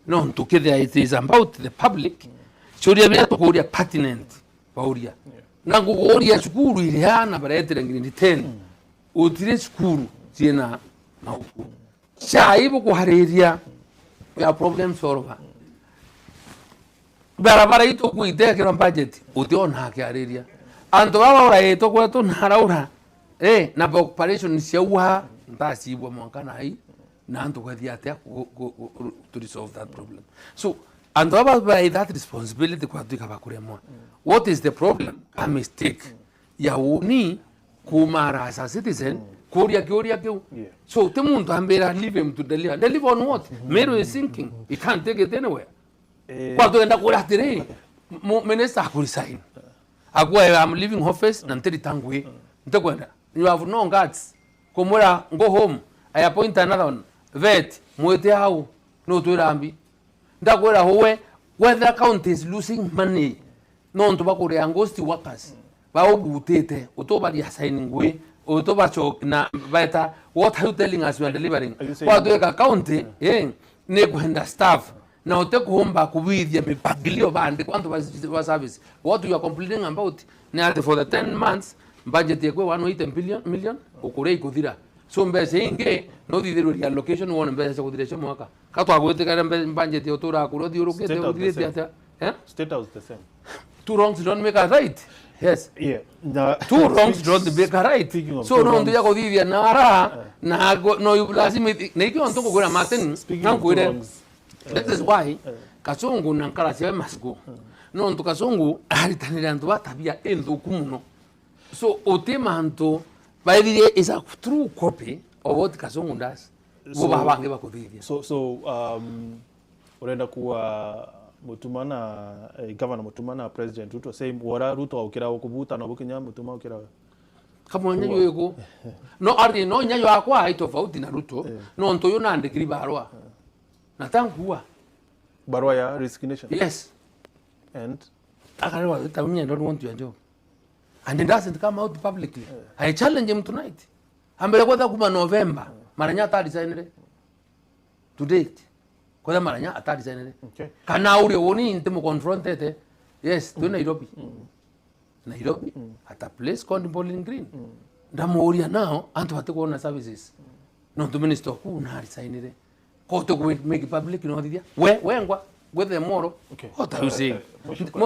No, together it is about the public. Choria bia to koria pertinent pauria. Na ngoria skuru ile hana baretere ngini 10. Utire skuru tiena na uku. Chaibo kuhariria ya problem solver. Barabara ito kuite kira budget utiona hakiariria. Anto baba ora eto kwetu naraura. Na operation siauha ntasibwa mwankana hai na anto kwathia atia to resolve that problem. So and by that responsibility kwa tuika bakuremwa. What is the problem? A mistake. Ya uni kumara as a citizen koria keu. So the muntu ambera leave him to deliver. Deliver on what? Mero is sinking. He can't take it anywhere. Kwa tuenda kula tere. Minister akuresign. Akwa I'm leaving office na nteri tangwe. Ntakwenda. You have no guts. Komora go home. I appoint another one. Vet mwete hau no turambi. Ndakwera howe whether county is losing money. No nto bakore angosti workers. Ba obutete otoba dia signing we otoba chok na beta what are you telling us we are delivering? Kwa doeka county ne kwenda staff na otekuomba kubidhia mipangilio bande kwanto wa service. What you are complaining about ne for the 10 months budget yekwe 180 million ukurei kuthira. So mbese inge no didero allocation won mbese kudiresha mwaka katwa agwete kana budget yotura akuro diurukete udirete ata State House the same. Two wrongs don't make a right. Yes. Yeah. Two wrongs don't make a right. So no ndio yako didya nara na no lazima neki ontongo kuna maten na kuire. That is why kasongo nankala siya masgo. No nto kasongo alitanira ndo batabia endo kumuno. So otema anto by the way is a true copy of what kasongo does. Boba bange bakudidya. So urenda kuwa mutumana governor mutumana president Ruto same wora Ruto ukira okubuta no bukinya mutuma ukira kama nyanyo yego no ari no nyanyo akwa haitofauti na Ruto no ntoyo nandikiri barua natangua barua ya resignation. Yes. And akarewa tamnya don't want your job and it doesn't come out publicly. I challenge him tonight ambele kwa kuma November maranya atari signere to date kwa maranya atari signere. Okay. Kana uri woni intemo confronted. Yes, to Nairobi. Nairobi at a place called Bowling Green. Ndamuria now antu batekuona services. No to minister ku na signere. Ko to make public no dia. Wengwa with the moro. Okay. What are you saying?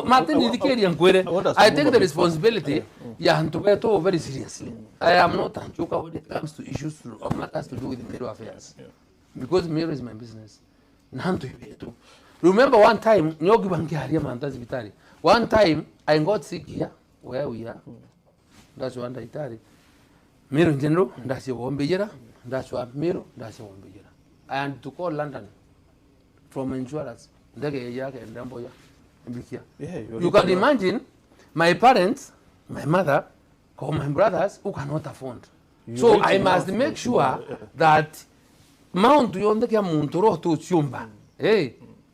Martin indicate yankwere. I take the responsibility ya antu beto very seriously. I am not anchuka when it comes to issues of matters to do with Mero affairs. Because Mero is my business. Nanto ibeto. Remember one time nyogi bangiaria mandazi vitari. One time I got sick here where we are. That's one Itari. Mero general ndasi wombejera. That's what Mero ndasi wombejera. I had to call London from insurance. Ndege yake ndambo ya mbikia. You can imagine my parents, my mother, or my brothers who cannot afford. So I must make sure that Mount yonde kia munturo to chumba.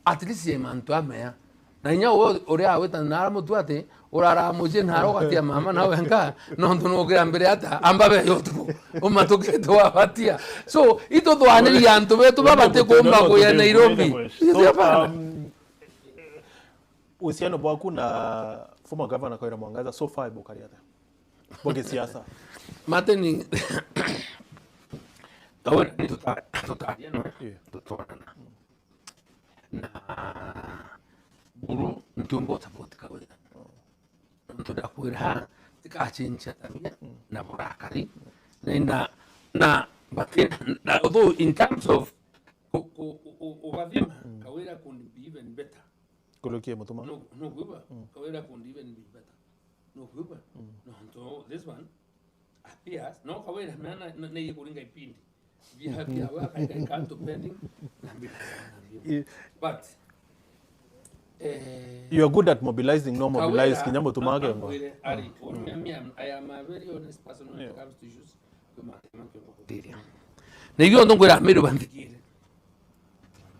At least ye mantu amea. Na inya ore aweta nara mutuate orara moje naro katia mama na wenga nondo no grambere ata ambabe yotu o matoke to abatia. So ito to aneli yanto beto baba te komba ko ya Nairobi. Uhusiano bwaku na former governor Kaira Mwangaza so far ibokari ata. Boge siasa. Mateni Tawon ni totali no. Totona. Na buru ntumbo tapotika wewe. Ntoda kuira tikachincha tabia na burakari na but although in terms of ovadima kawira could be even better. Kolokie mutuma. No kuba kawira could even be better. No kuba. No so this one appears no kawira na yikuringa ipindi. We have here work I can't pending. But you are good at mobilizing, no mobilize kinyambo tumage ngo. I am a very honest person when it comes to issues. Niyo ndongora mero bandikire.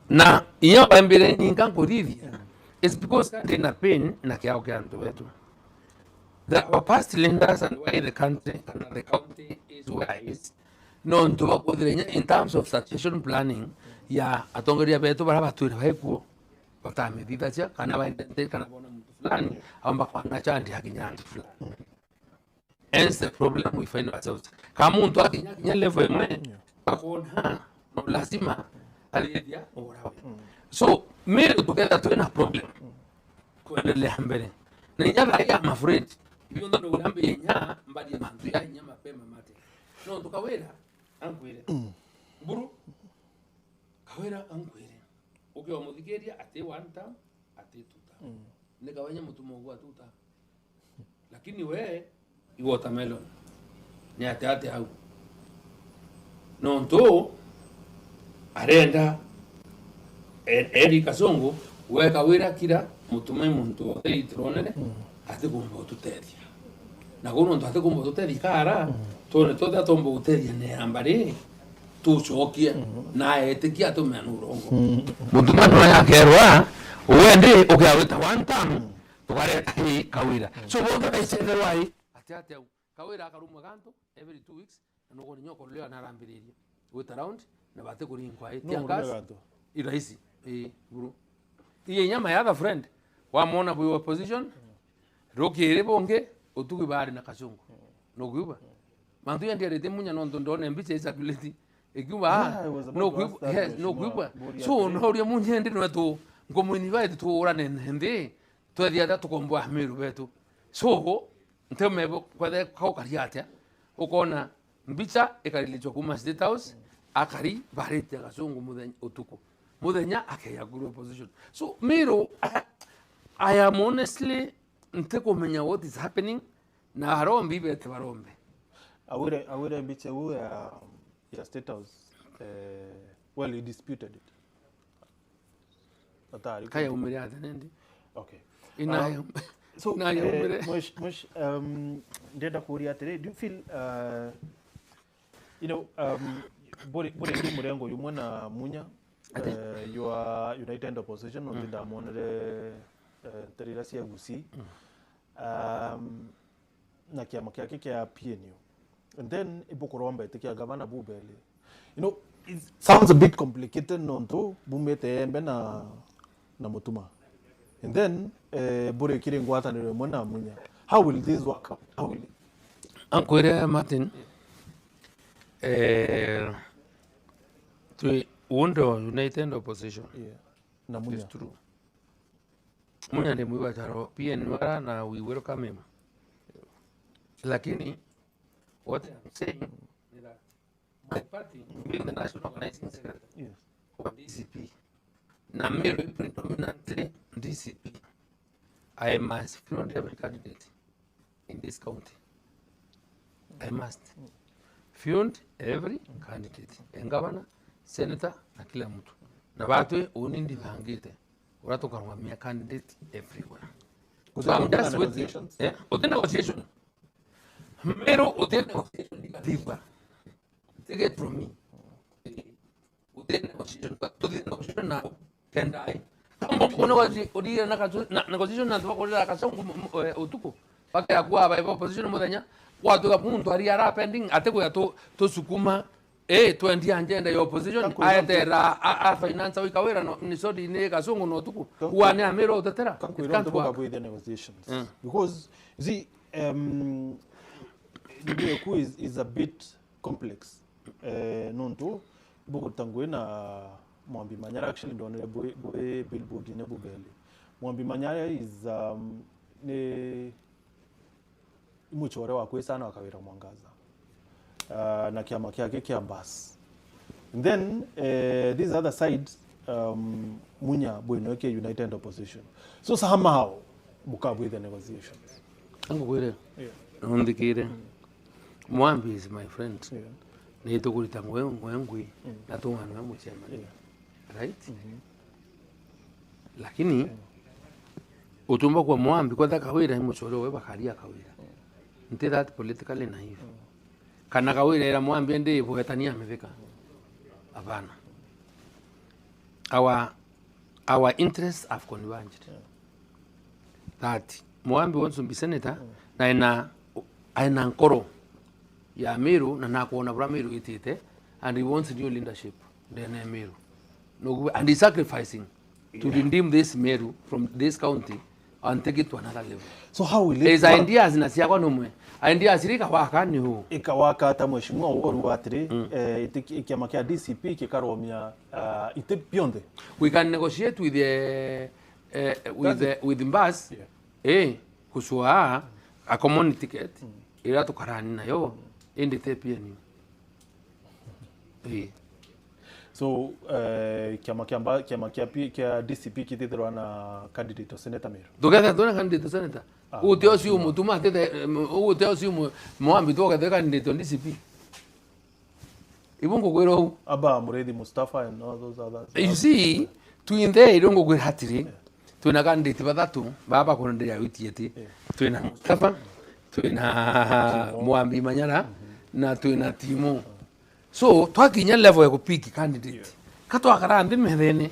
Na iyo bambere ninka koridia. It's because they na pain na kiao kyanto wetu. our past leaders and why the country and the county is where it is. No, in terms of succession planning, ya atongeria betu bara batuira baikuo. Batame ditacha kana baindente kana bona mtu fulani amba kwa chandi hakinyandi fulani. Hence the problem we find ourselves. Kama mtu akinya level mwe akona no lazima aliyedia orawe. So mimi together tuna problem. Kuendelea mbele. Na nyama ya my friend. Hiyo ndo ulambe nya mbadi mantu ya nyama pema mate. No tukawera ankwire. Buru kawera ankwire. Ukiwa muthigeria ate one time ate two time. Nikawanya mtu mogwa two time. Lakini we watermelon ni ate au. No ndo arenda eri kasongo we kawera kira mutumai muntu othe itronere ate kumbo tuteria na gono ndo ate kumbo tuteria kara tone tothe atombo tuteria ne ambare tucokie na etikia tumeanurongo mutumai no yakerwa wende ukaweta one time tukareta hii kawira so bondo esere wai ate kawira akarumwa kanto every 2 weeks no goni nyoko leo narambiriria with around na bate kuri kwa etiangas irahisi buru iye nyama ya other friend wamona kwa opposition rokere bonge otugi bari na kashungu no kuba mantu yandi arete munya no ndone mbiche isability ekiwa no kuba yes no kuba so no ria munya ndi no to ngomu invite to ora nende to dia da to kombo ahmeru betu so nteme kwa de kaukariate ukona mbicha ekarilichwa kuma state house akari barete kashungu mudenya otuko mudenya akeya group opposition so miro I am honestly ntekomenya what is happening na harombi bete barombe awire mbiche u ya state house well he disputed it atari kaya umiri atenendi okay ina so na umiri mush ndenda kuria tere do you feel you know bore murengo yumwe na munya you are united opposition on the monere terirasia gusi na kiama kiake kia PNU and then ibukoromba itikia gavana bubele you know it sounds a bit complicated nonto bumete embe na mutuma and then bore kire ngwata ne mona munya how will this work out how will ankwere Martin to undo united opposition na munya is true munya ni mwiba charo PNU na we welcome him lakini what I'm saying is that my party being the national organizing secretary of DCP na mero predominantly DCP I must fund every candidate in this county I must fund every candidate en governor senator na kila mtu na watu unindi vangite watu karwamia candidate everywhere so I'm just waiting negotiation mero negotiation diva take it from me negotiation but to the negotiation now can die kama odi na negotiation na tuko kasa utuko paka kwa ba opposition mudanya watu ka muntu ari ara pending ateko ya to sukuma to agenda ya opposition ayetera a finance wikawera no ni sodi ne kasungu no tuku wane amero utetera can't work with the negotiations because you see the coup is a bit complex nonto buko tangwe na Mwambi Manyara actually ndone boe billboard ne bubele Mwambi Manyara is ne muchore wa kwesa na wakawera mwangaza na kiama kiake kiambas and then this other side munya boinoke united opposition so somehow bukabu with the negotiations angwere ndikire Mwambi is my friend ni tukulita ngwengwi na tungana mchema right lakini utumba kwa Mwambi kwa kawira muchore we bakaria kawira nti that politically naive kana kawira era Mwambi ndi bwetania amefika hapana our interests have converged that Mwambi wants to be senator na aina nkoro ya Meru na nakuona bra Meru itite and he wants new leadership then Meru no and he's sacrificing to redeem this Meru from this county and take it to another level. So how will it? His ideas zinasiagwa nomwe ideas rika wakani hu ikawaka hata mheshimiwa Uhuru Watiri ikiama kia DCP kikaromia ite beyond. We can negotiate with the with Mbas kusua a common ticket ila tukarani nayo indi pia ni so kiama kia DCP kitithirwa na candidate o senator Meru together dona candidate senator uteo si umutuma tete uteo si Mwambi toka the candidate on DCP ibungo kwero aba Mureithi Mustafa and all those others. You see tuinde irongo kwe hatiri tuina candidate badatu baba kuna ndia witieti tuina Mustafa tuina Mwambi Manyara na tuina Timo. So twakinya level ya kupiki candidate kato akarandi methene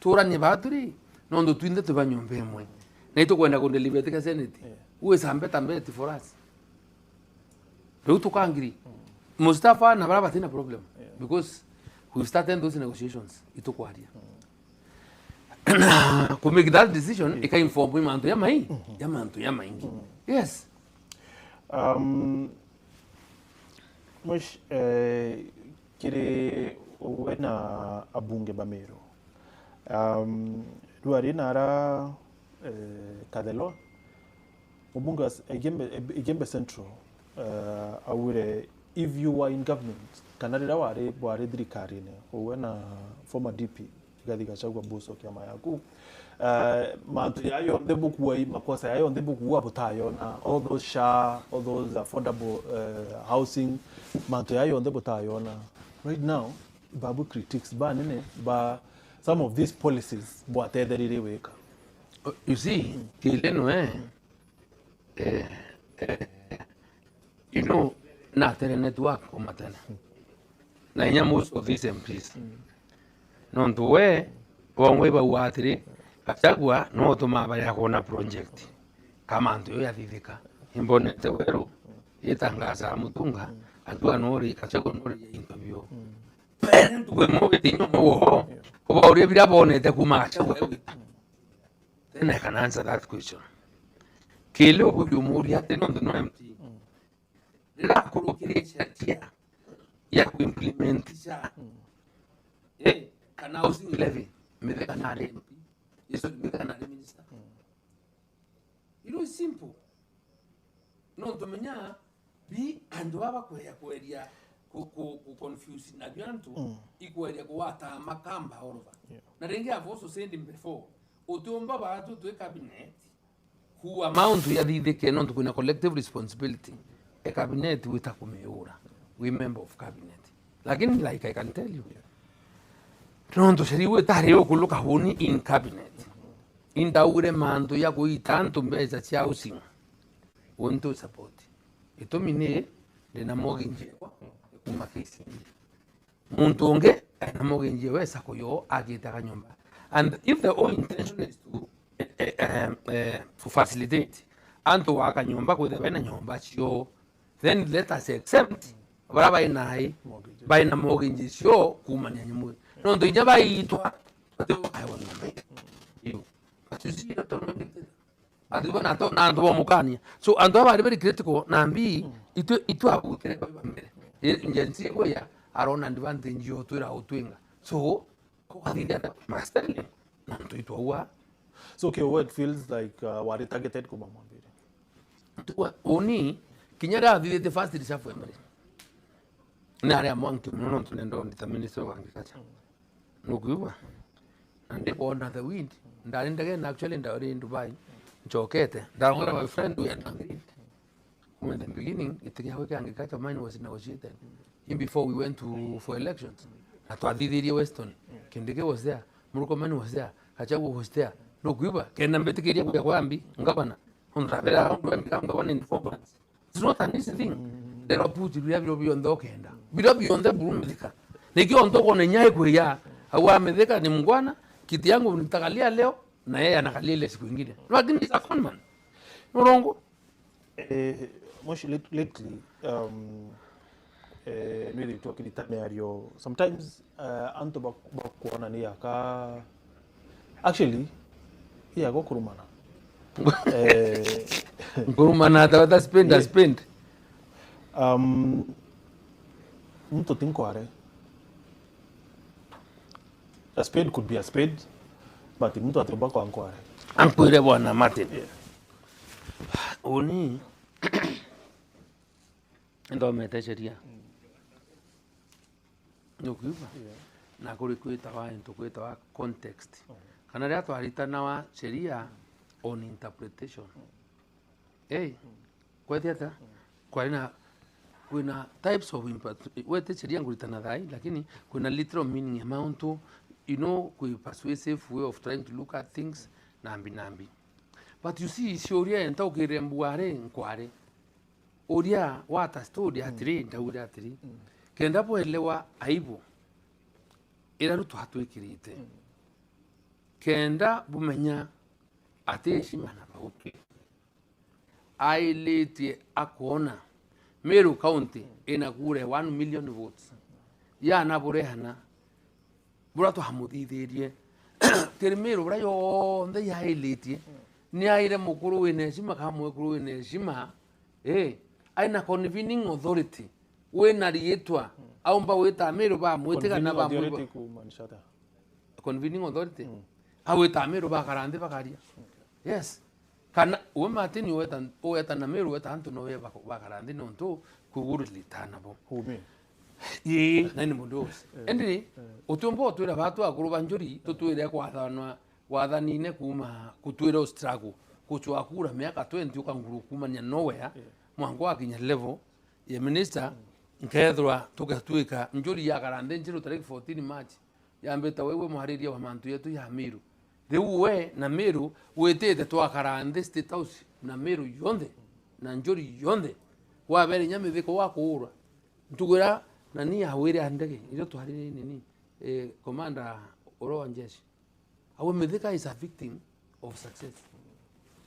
turanye baturi nondo twinde tubanyombe mwe na ito kwenda ku deliberate ka senate uwe sambe tambeti for us leo tukangiri Mustafa na baraba tina problem because we started those negotiations ito kwaria ku make that decision ika inform we manto ya mai ya manto ya maingi yes Mwish kire wena abunge ba Meru duari nara kadelo ubunga egembe central awure if you were in government kanarira ware dirikari ne wena former DP Rigathi Gachagua buso kiama yaku mantu yayo ndebukuwa makosa yayo ndebukuwa butayo na all those all those affordable housing mantu yayo ndebutayo na right now babu critics ba nene ba some of these policies bwathetherire weka. You see kileno you know na tele network o matana na inya most of these MPs non tuwe wangwe ba Watiri Gachagua no tuma baya kona project kama ndio yathithika imbone tewero itangaza mutunga atwa nori Gachagua nori interview tuwe mo bitinyo mo ko uri bira bonete kumacha wewe. Then I can answer that question. Kilo kuyumuri ate nondo no empty la kurukirisha tia ya kuimplementisha kana housing levy meweka na MP yeso meweka na minister. It was simple no domenya bi ando aba kweria ku confuse na byantu ikweria kuwata makamba orova na rengi have also said him before utomba batu to cabinet who amount ya didike non kuna collective responsibility a cabinet witakumeura we member of cabinet lakini like I can tell you Toronto seriwe tario kuluka huni in cabinet indaure manto ya kuitanto mbeza cia housing wonto support ito mine de namoginje kumakisi muntu onge namoginje wesa koyo agita nyumba and if the whole intention is to facilitate and to waka nyumba kwa the nyumba chio then let us accept baraba inai by na mortgage sio kumanya nyimu no ndo ijaba itwa ate I want to make you but you see that adu na to na ndo mukania so ando ba very critical na mbi itu abutere ba mbere njensi ko ya arona advantage yo tura utwinga so ko hadida master na ndo itu wa so okay what feels like wari targeted kuma mwambire oni kinyara vivete fast rishafu mbere na area mwanki mnono tunendo ndithaminiso wangikacha nukuwa and on the wind ndalindage na actually ndari in Dubai chokete ndangora my friend we agreed when the beginning itikihawe angikacha mine was negotiated even before we went to for elections atwadidiri Weston Kindike was there Murkomen was there Gachagua was there nukuwa kena mbetikiria kwa kwambi ngabana unrabera ngabana in 4 months. It's not an easy thing. There are people who have beyond the okenda. Beyond the Burundika. Nikio ndoko na nyai kwa ya. Hawa medeka ni mungwana. Kiti yangu nitakalia leo na yeye anakalia ile siku nyingine. Lakini it's a conman. Murongo. Lately, really talking to sometimes anto bakuona ni aka actually yeah go kurumana Kurumana ta spend mtu tinkware a spade could be a spade but mtu atoba kwa ankware ankwire bwana Martin uni ndo mete sheria nukuva na kuri kwita wa into kwita wa context kana ria twaritana wa sheria on interpretation kwethiata kuna types of wete sheria nguritana thai lakini kuna literal meaning amount you know persuasive way of trying to look at things nambi but you see sheria enta ukirembuare nkware oria wata story atiri ndauri atiri kenda poelewa aibu ira rutu hatwikirite kenda bumenya ateshimana bauke ailete akona Meru County inagure 1 million votes ya na burehana burato hamutithirie tiri Meru bura yonthe yailete ni aire mukuru wene shima kamwe kuru wene shima aina convening authority wena rietwa au mba weta Meru ba mwetega na ba convening authority aweta Meru ba karande bakaria yes kana Martin weta na Meru weta antu no weba bakarande no nto kuguru litana bo humi nani mundos endi utumbo twira batu akuru banjuri tutwire wathanine kuma kutwira struggle kuchwa kura miaka 20 ukanguru kuma nya nowhere mwango akinya level ya minister nkethwa tukatwika njuri ya karande njiru tariki 14 March yambeta wewe muhariria wa mantu yetu ya Meru riu we na Meru wetete twakarande State House na Meru yonde na njuri yonde wabere nyamithiko wakuura ntugura na ni awire andege iro twari nini commander oro njeshi awe mithika is a victim of success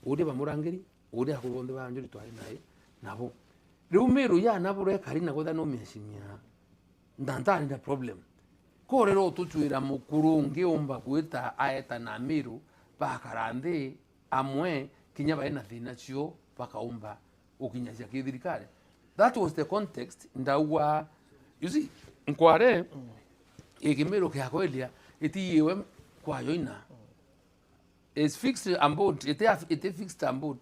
uri bamurangiri uri akubonde ba njuri twari naye nabo riu Meru ya nabure kari na gotha no meshimia ndantari na problem korero tutwira mukuru ngiumba kwita aeta na Meru bakarande amwe kinya baina thina cio bakaumba ukinyazia kithirikari. That was the context ndawa you see nkware Meru kya kwelia itiyewe kwa yoina is fixed ambod ite fixed ambod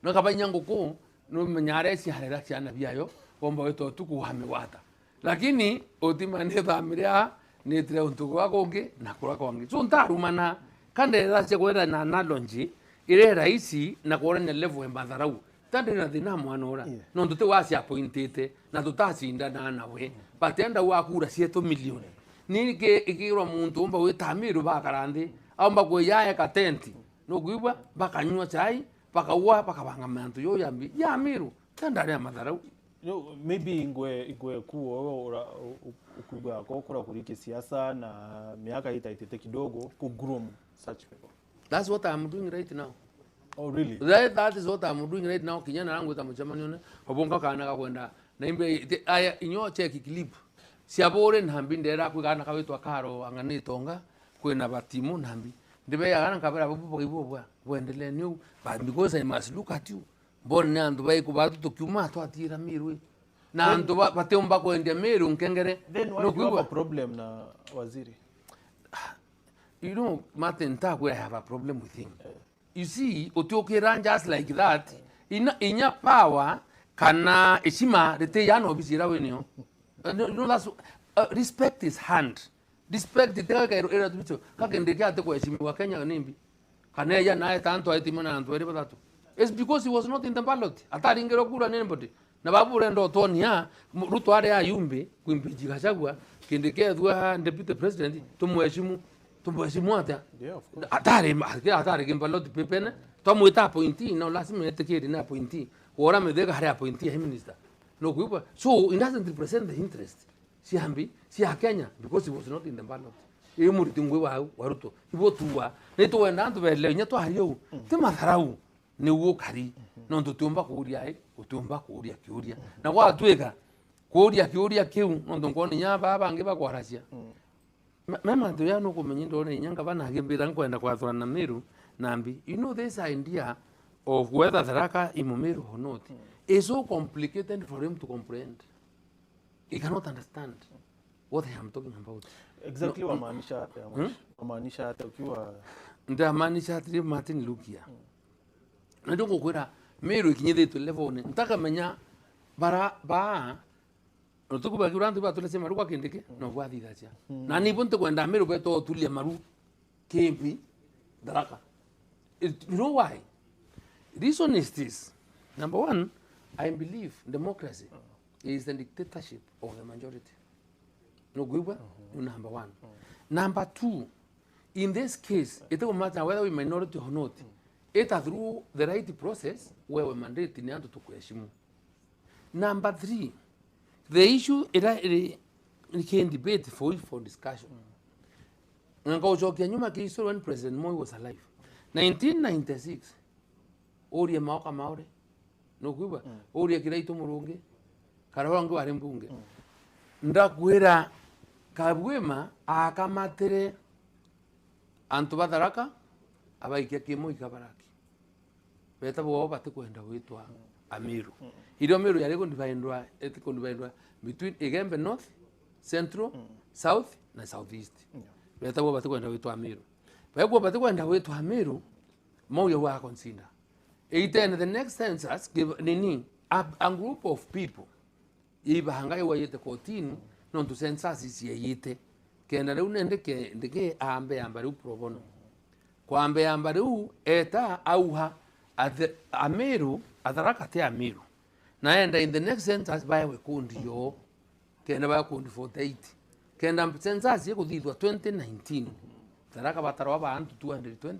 no kabanyango ko no menyare si harera cyana byayo bomba weto tukuhame wata lakini otimane bamiria nitire untuko wakonge na kura kwangi so ntarumana kandera chekwera na analogy ire raisi na kuona level embadharau tande na thina mwanora no ndute wasi appointed na tutacinda nawe batenda wakura 7 milioni nike ikirwa muntu umba wita Meru bakarande amba kwe yae ka tenti no gwibwa bakanywa chai bakawa bakabanga mantu yo yambi ya Meru tandare amadharau maybe ingwe kuo ukugwa kokora kuriki siasa na miaka itaitete kidogo ku groom such people. That's what I'm doing right now. Oh really? That is what I'm doing right now. Kinyana rangu tamuchamani one obonga kana kakwenda na imbe aya inyo check clip siabore nhambi ndera kwigana kawetwa karo angani tonga kwena batimu nhambi ndibe yagana kabera bubu ibobwa bwendele new but because I must look at you born nando bai kubatu tukuma twatira Meru na ndo bateomba kwenda Meru nkengere no kuwa problem na waziri. You know Martin Tagwe, I have a problem with him. You see utokera just like that inya power kana heshima rete yano bisira wenyo you know that's respect is hand respect iteka era tucho kakende kyate kwa heshima wa Kenya nimbi kana ya naye tanto aitimana antu eri batatu. It's because he was not in the ballot atari ngero kura nembodi na babu rendo tonia Ruto are ayumbe kuimpiji Gachagua kende kethwa deputy president tumheshimu ata atari kimballot pepene tomwita appointee no lazima etekeri na appointee ora medega hare appointee ya minister no kuipa so it doesn't represent the interest si Kenya because he was not in the ballot muri tingwe wa Ruto ibo tuwa neto wenda ntu bele nyato hariyo te matharau ni ukari no tutumba kuria utumba kuria kiuria na kwa tweka kuria kiu no ndongoni nyaba abange bakwaracia mama ndo yano kumenya ndone nyanga bana gembira nkwenda kwathura na Meru nambi you know this idea of whether Tharaka imumeru or not is so complicated for him to comprehend. He cannot understand what I am talking about. Exactly what maanisha maanisha hata ukiwa nda maanisha hata Martin Lukia. Ndio kukwira Meru ikinyithitu level ni ntaka menya bara ba notukuba kirantu ba tulese maru kwa kindike no bwathithacia na nibunte kwenda Meru beto tulia maru kempi Tharaka. You know why? Reason is this. Number one, I believe democracy is the dictatorship of the majority. No good. Number one. Number two, in this case, it doesn't matter whether we minority or not. It through the right process where we mandate in order to question. Number three, the issue it can debate for discussion. When President Moi was alive, 1996. Oria maoka maore no kuiba oria kiraito murungi karawangu ari mbunge ndakwira kabwema akamatere antu ba Tharaka abaikia kimo ikabaraki beta bo bate kwenda witwa Amiru irio Amiru yari kundivindwa between Igembe North, Central, South na Southeast beta bo bate kwenda witwa Amiru bego bate kwenda witwa Amiru moyo wa consider. Then the next census give a group of people. Iba hangai wa yete kotini non tu census is yete. Kenda le unende ke ndeke ambe ambaru probono. Kwa ambe ambaru eta auha Amiru Tharaka te Amiru. Naenda in the next census by we kundi yo. Kenda ba kundi 48. Kenda census ye kuthithwa 2019. Tharaka batarwa ba antu 220.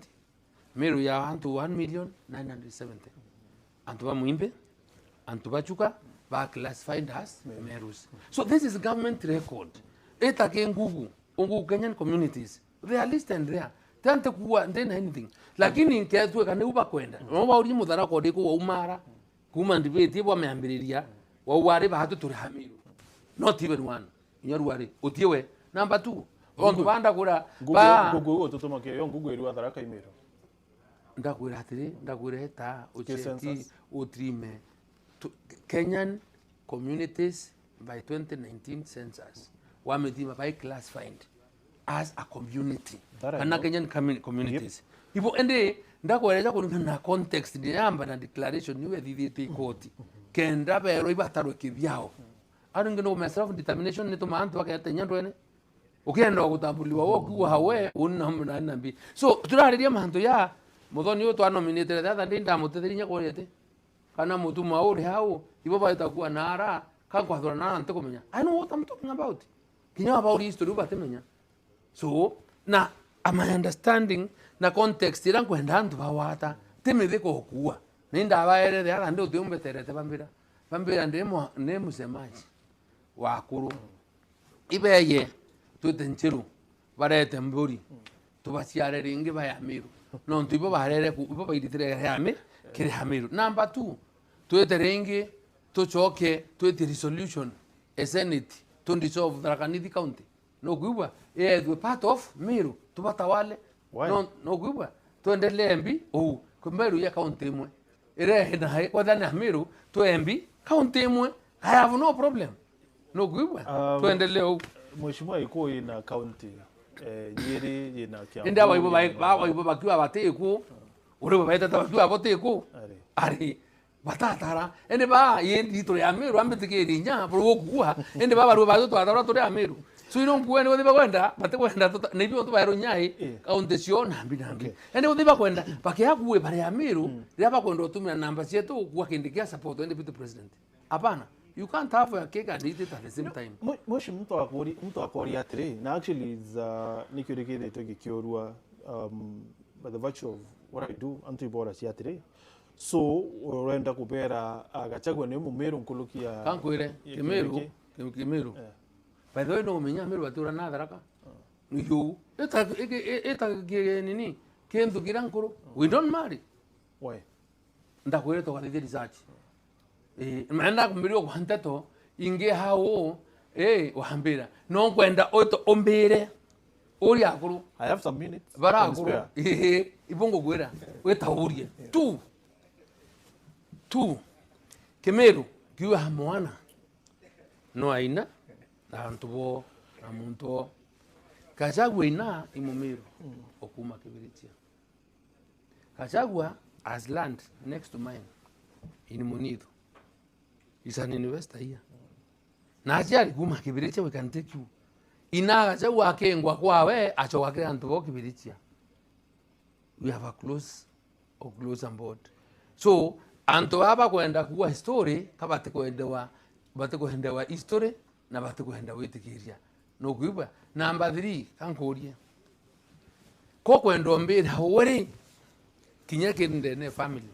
Meru ya antu 1,970,000. Antu ba Muimbe, antu ba Chuka, ba classified as Merus. So this is government record. Eta ke ngugu Kenyan communities. They are listed there. Tante kuwa ndena anything. Lakini nkezwe kane uba kwenda. Nomba uri mudhara ko deko wa umara. Kuma ndibeti bwa meambiriria. Wa wari ba hatu turi Hamiru. Not even one. Nyaru wari. Utiwe. Number 2. Ontu banda kura ba ngugu ototoma ke yo ngugu eri wa Tharaka Imiru. Ndakwira ta ucheti utrime Kenyan communities by 2019 census wametima by classified as a community kana Kenyan communities ipo ende ndakweleza kulingana na context ni yamba na declaration niwe thithite ikoti kenda bero ibatarwe kibyao arungeno ma self determination ni tumantu bakayate nyandwene ukenda gutambuliwa wokuwa hawe unamna nambi so turariria mantu ya muthoni uyu twanominite thatha ndinda mutetherinya korete kana mutu mauri hau ibo baitakuwa nara kakwathura nara ntikumenya I know what I'm talking about kinya about history batemenya so na my understanding na context ira kwenda antu bawata timithiko kuwa ninda baere thatha ndi utiumbeterete bambira ndemo nemusemaji wakuru ibeye tutenchiru barete mburi tubaciare ringi baya Miru no ntibo barere ku ibo baitire hame kire Hamiru. Number 2 tuete ringi tuchoke tuete resolution a senate to dissolve Tharaka Nithi County no kuiba the part of Miru tubatawale no kuiba tuendelee mbi Meru ya county imwe ire na kwa dhana Miru to embi county imwe I have no problem no kuiba tuendelee mheshimiwa iko ina county Nyeri ina Kiambu nda waibo bakiwa bateku ore baita bakiwa bateku ari batatara ende ba yendi to ya Meru ambetike rinya bro kuwa ende baba ro bazo twatara to ya Meru so ino kuene wothiba kwenda bate kwenda nibyo to bayaro nyai county sio nambi ende wothiba kwenda bakiakuwe bare ya Meru raba kwenda otumira namba cietu kwa kindikia support ende deputy president hapana. You can't have a cake and eat it at the same time. Moshi mtu akori atire na actually za nikirekede to gikiorua by the virtue of what I do antu ibora si atire so urenda kupera agachagwa ne Mumeru nkulukia kankwire Kimeru by the way no menya Meru atura na Tharaka you eta nini kendu kirankuru we don't marry why ndakwire to gathithia research maenda kumbirio kwa nteto inge hao wahambira no kwenda oito ombire uri akuru I have some minutes. bara Can akuru spare. ibongo gwira weta urie tu kemeru kiwa hamwana no aina na ntubo na muntu Kachagua ina imumiru okuma kibiritia Kachagua has land next to mine in Munido. It's an investor here. Na ajali kuma kibiritia we can take you. Ina Kachagua akengwa kwawe acho wake antubo kibiritia. We have a close on board. So anto hapa kwenda kuwa history kabate kuendewa history na bate kuendewa itikiria. No kuiba number 3 kankuria ko kwendo mbere hore kinyake ndene family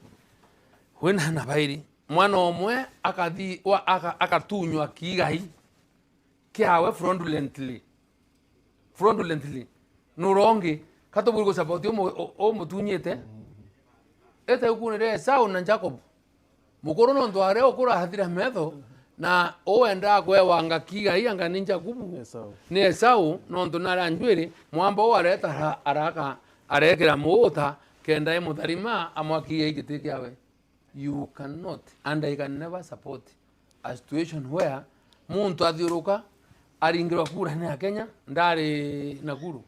wena na bairi mwana omwe akathi akatunywa kigai kiawe fraudulently nurongi katobulgo support o mutunyete ete ukunere sao na Jacob mukoro no ndware okura hathira metho na oenda kwewanga kigai anga ninja kubu ni Esau no ndonara njwire mwamba wareta araka arekera muota kenda mutharima amwakie igiti kiawe. You cannot and I can never support a situation where muntu athiuruka aringirwa kura ni Kenya ndari Nakuru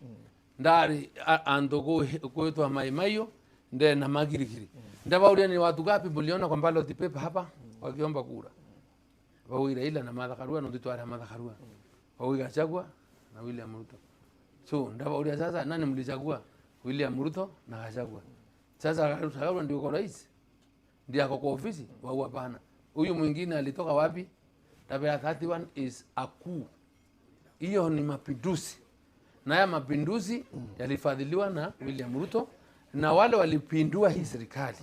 ndari andogo kwetwa maimayo nde na magirigiri ndabauria ni watu gapi biliona kwa ballot paper hapa wakiomba kura wawira ila na Martha Karua ndo twara Martha Karua wawiga Kachagua na William Ruto. So ndabauria sasa nani mlichagua? William Ruto na Kachagua. Sasa Kachagua ndio kwa rais ndio ako kwa ofisi wao hapana. Huyu mwingine alitoka wapi? Tabia 31 is a coup. Hiyo ni mapinduzi. Na ya mapinduzi yalifadhiliwa na William Ruto na wale walipindua hii serikali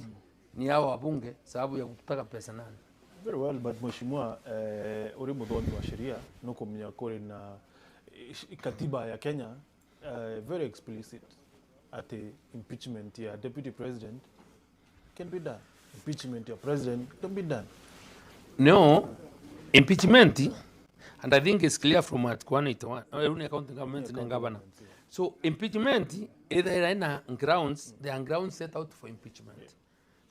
ni hao wabunge sababu ya kutaka pesa nani. Very well, but mheshimiwa uri mudhoni wa sheria nuko mnyakore na katiba ya Kenya very explicit at impeachment ya deputy president can be done. Impeachment ya president can be done. No, impeachment, and I think it's clear from Article 181, Rune Accounting Government and Governor. So impeachment, either in grounds, there are grounds set out for impeachment.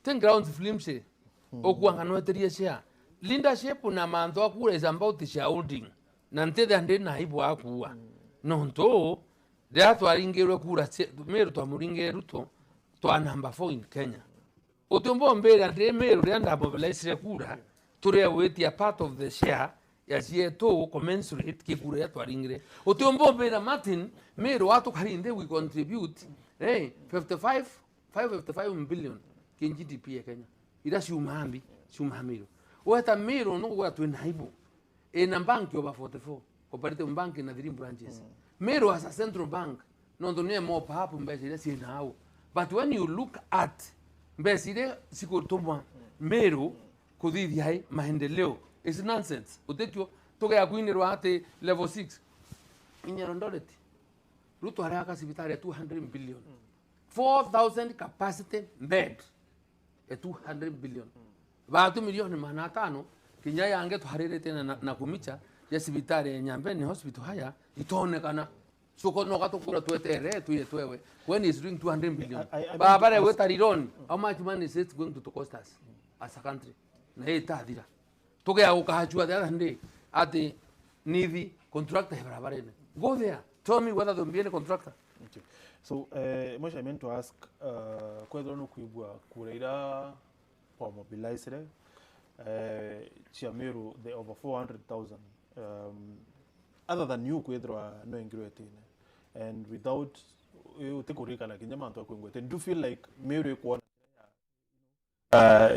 10 grounds flimshe, okuanga noteria share. Leadership na manto akura is about the shareholding. Nante dande na ibu akuwa. Nonto, they are to aringero kura, meru to amuringero to a number 4 in Kenya. Otombo mbele ande meru reanda mobilize kura, to wait a part of the share, as ye to commensurate kikura ya to aringre. Otombo mbele Martin, meru ato karinde we contribute, 55 billion kin GDP ya Kenya. Ida shumambi, shumamiro. Wata miro no watu enaibu. Na banki over 44, cooperative bank na 3 branches. Miro as a central bank, no donia mo pahapu mbesire si nao. But when you look at mbesire sikutomwa miro kudidi hai maendeleo, it's nonsense. Utekyo toka ya kuinirwa ate level 6. Inyarondoleti. Ruto haraka sibitari 200 billion. 4,000 capacity bed. 200 billion. Batu milioni manatano kinya yange tuharire tena na kumicha ya sibitari nyambeni hospital haya itonekana soko no gato kura tuetere tuyetewe when is doing 200 billion babare wetarironi how much money is it going to cost us as a country na etadira toke ya ukahachua the other ati nivi contractor barabarene go there tell me whether the contractor. Okay. So much I meant to ask kwethro no kuibua kureira for mobilize Chiameru the over 400,000 other than you kwethro no ingruetine and without you tekurika na kinyama to kwengwete do you feel like Meru kuona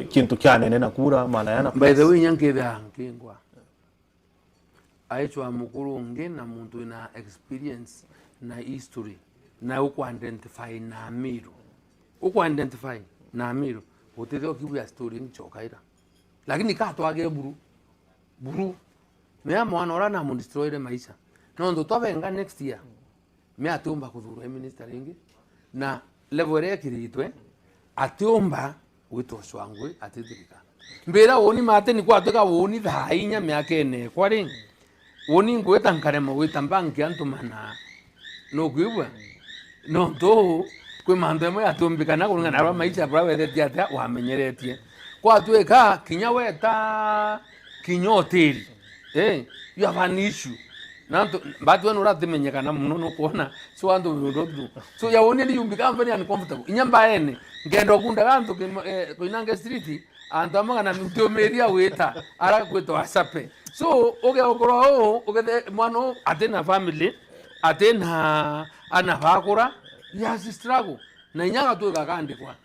kintu kyane nena kura maana yana by the way nyanke bya kingwa aichwa mukuru nge na muntu na experience na history na uku identify na Meru utetheo kibu ya story nchokaira lakini kato age buru me mwana ora na destroy maisha no ndo tobenga next year me atumba kuthura minister ringi na level ya kiritwe atumba wito swangwe atidirika mbera woni mate ni kwa toka woni thainya myakene kwari woni ngweta nkarema wita mbangi antumana no kwibwa no to kwe mandemo yatumbikana kulingana na maisha brawe thetia wamenyeretie kwa tweka kinya weta kinyoteri you have an issue nanto but when uratimenyekana muno no kuona so andu birodu so ya woni yumbika mfani uncomfortable inyamba ene ngendo kunda kanto koinange street antamaga na mitomeria weta ara kweto asape so oge okoro oge mwana atena family atena ana bakura yes struggle na inyaga tu kakandikwa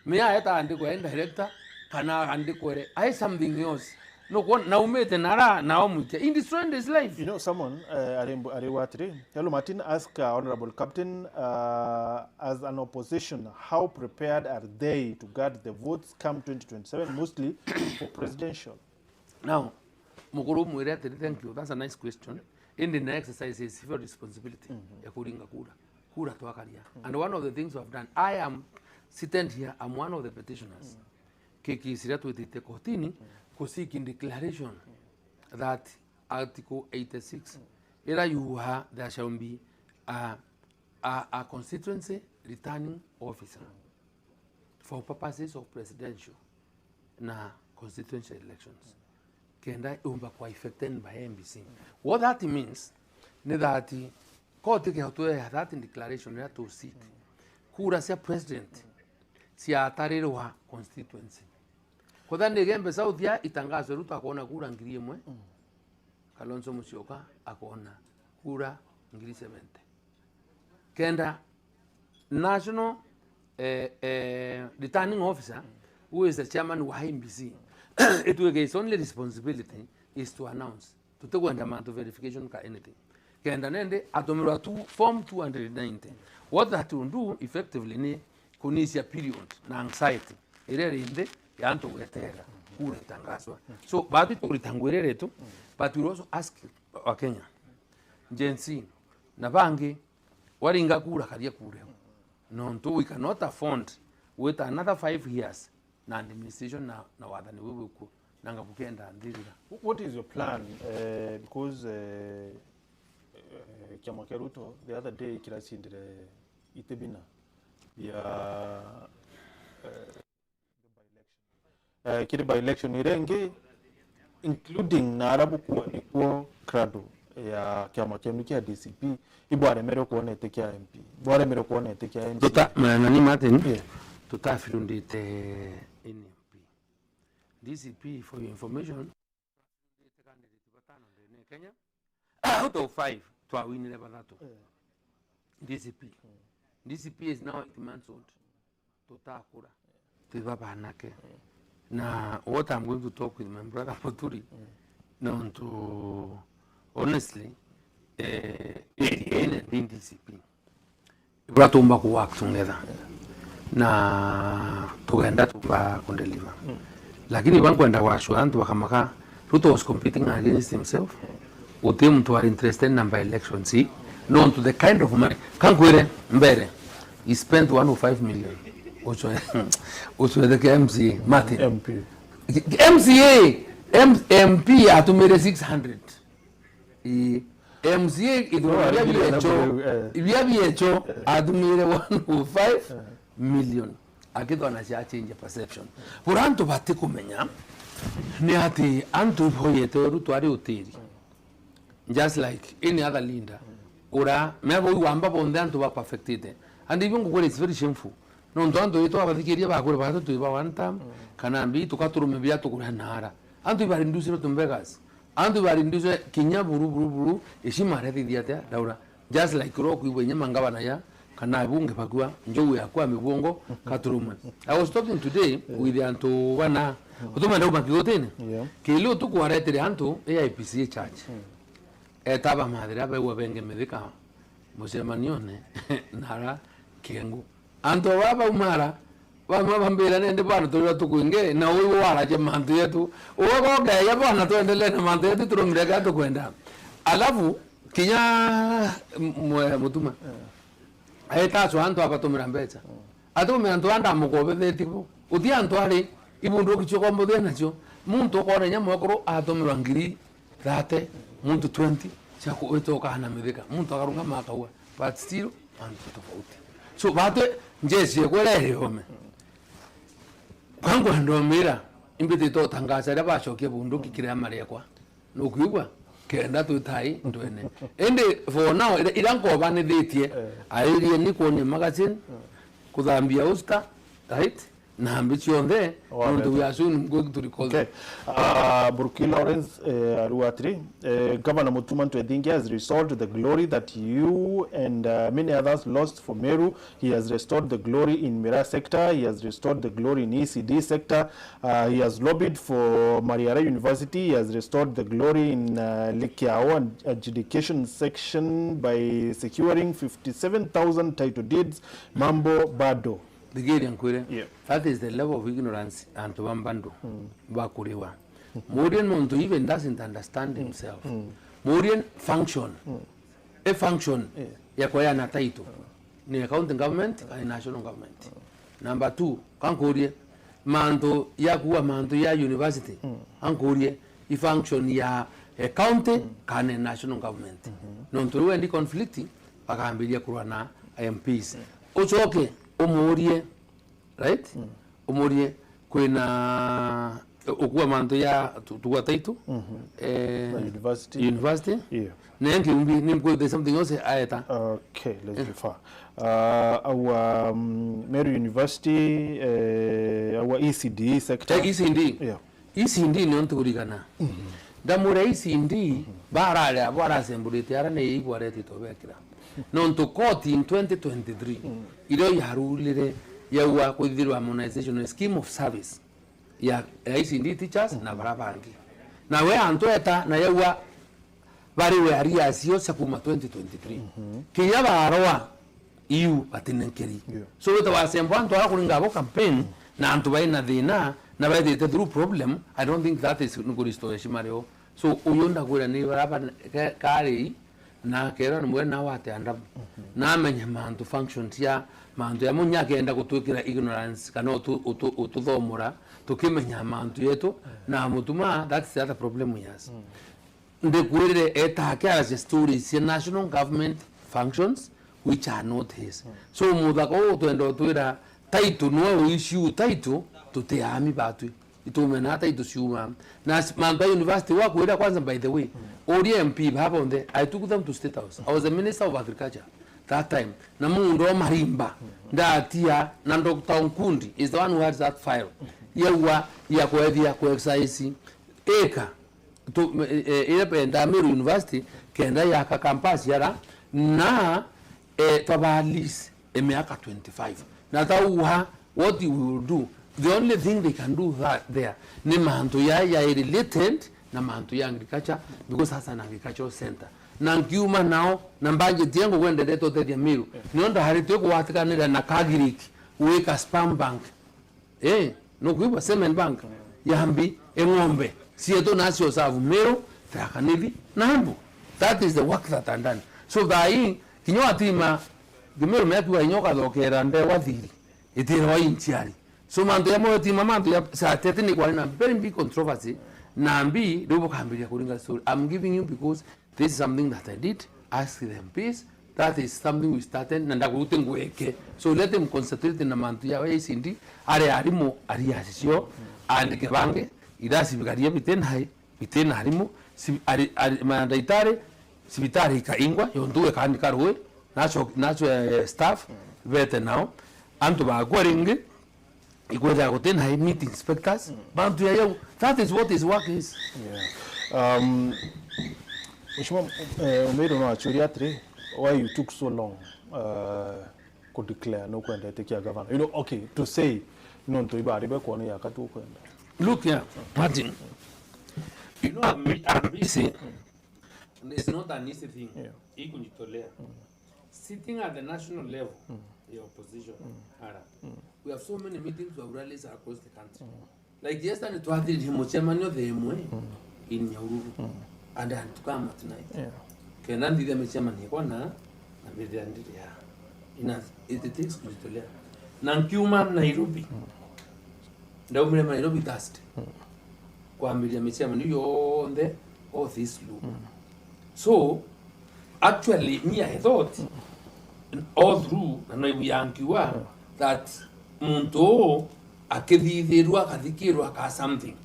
meya eta andikwa director kana andikwa I something else no na umete nara na omutia in this trend is life. You know, someone Ariwatri Hello Martin asked Honorable Captain as an opposition, how prepared are they to guard the votes come 2027, mostly for presidential? Now Mukuru Mureteri, thank you, that's a nice question. In the exercise is civil responsibility ya kuringa kura tuakaria. And one of the things we have done, I am sitting here, I'm one of the petitioners keki siratu itite kotini seeking declaration that Article 86 there shall be a constituency returning officer for purposes of presidential na constituency elections kenda umba kwa effected by MBC. What that means ni that court ke hotoe that declaration ya to seek kura sia president sia atarirwa constituency kwa ndegembe South ya itangazo ruto akona kura ngiri imwe Kalonzo Musyoka akona kura ngiri 70 kenda national returning officer who is the chairman wa MBC it will his only responsibility is to announce to take amount of verification ka anything kenda nende atomirwa form 290 what that will do effectively ni kunisia period na anxiety irerinde yanto wetera kura tangaswa so batu turitangwerere tu but we also ask Kenya jensi na bangi waringa kura karia kure no to we cannot afford with another 5 years na administration na wadani wewe ku nanga kukenda ndirira. What is your plan because Chama cha Ruto the other day kirasindire itebina ya kiri by election irenge including na arabu kwa krado ya Chama cha DCP ibware mere kuona etekia MP bware mere kuona etekia MP nani Martin tutafirundite NMP DCP for your information Kenya out of 5 to win level that DCP is now 8 months old tutakura tubabanake. Now, what I'm going to talk with my brother Poturi, no, to honestly, in DCP, brought to work together. Na tukaenda tukundeliver. Lakini bankwenda washuantu wakamaka Ruto was competing against himself. Utim to are interested in number elections. See, known to the kind of money. Kankwere mbere. He spent 105 million. Also the MCA Martin MP atumere 600 MCA ibyabiyecho atumere 105 million akido anasha change perception puranto bati kumenya ni ati antu hoyete Ruto ari utiri just like any other leader ora mebo wamba bonde antu ba perfected and even go is very shameful. No ndo ito abadhikiria bakure bato tuiba wanta kanambi tukaturume bya tukuranara antu barindusiro tumbegas antu barindusiro kinya buru ishimare didiate daura just like roku ibwenye mangabana ya kana bunge bagwa njowe yakwa mibongo katurume. I was talking today with the antu wana utuma ndo bakigotene kilo tukuaretere antu AIPC church etaba madera bewa benge medika musemanione nara kengu anto baba umara bama bambira nende bana to tukuinge na wewe wala je mantu yetu uko ga ya bana to endelee na mantu yetu turumire ga to kwenda alafu kinya mutuma aita so anto apatumira mbecha atumira anto anda mukobe tipo Uthia ntwari ibundu kichoko mbuthia nacio muntu ukona nyamo akoro atomirwa ngiri 30 muntu 20 chako wetoka na mithika muntu akarunga makaua but still antu tofauti so batwe njesi kwelele home kwangu ndomira imbite to tangaza raba shoke bundu kikira marekwa nukwigwa kenda tutai ndwene ende for now irango banithitie airie niko ni magazine kuthambia usta right na ambition there and we are soon going to recall. Okay. Burki Lawrence Aruatri, Governor Mutumantu Edingi has restored the glory that you and many others lost for Meru. He has restored the glory in Mira sector. He has restored the glory in ECD sector. He has lobbied for Mariara University. He has restored the glory in Likiao education section by securing 57,000 title deeds. Mambo Bado. The Gideon Quire, that is the level of ignorance and to Bambando, Bakuriwa. Morian Monto even doesn't understand himself. Morian function, a function, Yakoyana Taito, near county government and national government. Number 2, Kankurie, Manto, Yakua Manto, Ya University, Ankurie, he function ya a county and national government. Non to any conflicting, Pakambilia Kurana, I am peace. Also, okay. Umurie, right? Umurie kwina okuwa manto ya tuwa taitu university. Yeah. Nengi umbi nimko there's something else ayata. Okay, let's refer. Our Meru University, our ECD sector. ECD. Yeah. ECD ni onto kurigana. Damure ECD bara sembulite ara ne igwareti to bekira. Non to court in 2023 ilo yarulire yawa kuthirwa harmonization scheme of service ya ICD teachers na barabangi na we antoeta na yawa bari we aria sio sakuma 2023 kiya barwa EU atinenkeri so we tawasembo anto akuringa bo campaign na anto baina thina na baide the true problem. I don't think that is good restoration Mario so uyonda kwira ni baraba kare na kera nimwe na wate anda na menya mantu functions ya mantu ya munya kenda kutwikira ignorance kana ututhomora tukimenya mantu yetu na mutuma. That's the other problem yes ndekwirire etake as stories in national government functions which are not his so muthako twendo twira taitu no issue taitu tuteami batu itumena taitu siuma na Mamba University wakwira kwanza. By the way, ODMP happened there. I took them to State House. I was the Minister of Agriculture that time. Namundo Marimba, Datia, Nando Town Kundi is the one who has that file. Yawa, Yakwevia, Kwexaisi, Eka, to Meru University, Kenda Yaka campus Yara, na Tabalis, Emeaka 25. Natauha, what you will do. The only thing they can do there, ni mahantu ya related na mahantu ya agriculture because has an agricultural center. Na nkiuma nao na mbanje tiengo wende deto tedia Meru. Nionda harito ko watikanira na Kagiriki weka spam bank. No kuiba semen bank. Yambi engombe. Sieto nasio savu Meru takanili nambu. That is the work that I'm done. So dai kinyo atima Meru mekiwa inyoka lokera nde wathiri. Itiro inchiari. So manto ya moyo manto ya sa tetini kwa na very big controversy na mbi dobo kambilia kuringa story. I'm giving you because this is something that I did. Ask them peace. That is something we started na ndakuute ngweke. So let them concentrate na manto ya ECD are arimo ari asio and kebange idasi bikaria bitena harimo ari mandaitare sibitari kaingwa yonduwe kandi karwe nacho staff vete now anto ba gwaringe ikweza kutena high meet inspectors bantu ya yau. That is what his work is. Mheshimiwa Umeru no achuriatri, why you took so long to declare no kwenda take your governor, you know, okay, to say no to ibari be kwona yakatu kwenda. Look here, Martin, you know I'm busy. It's not an easy thing. Ikunjitolea sitting at the national level, the opposition we have so many meetings of rallies across the country. Like yesterday, to have the chairman of the MOA in Nyahururu, and then to come tonight. Can be the chairman here, and be the end. It takes to learn. Nankuma Nairobi. ndaumire Nairobi Thursday kwambiria michemano yothe of this loop. So actually me I thought all through na ibiyankiwa that muntu akithithirwa akathikirwa aka something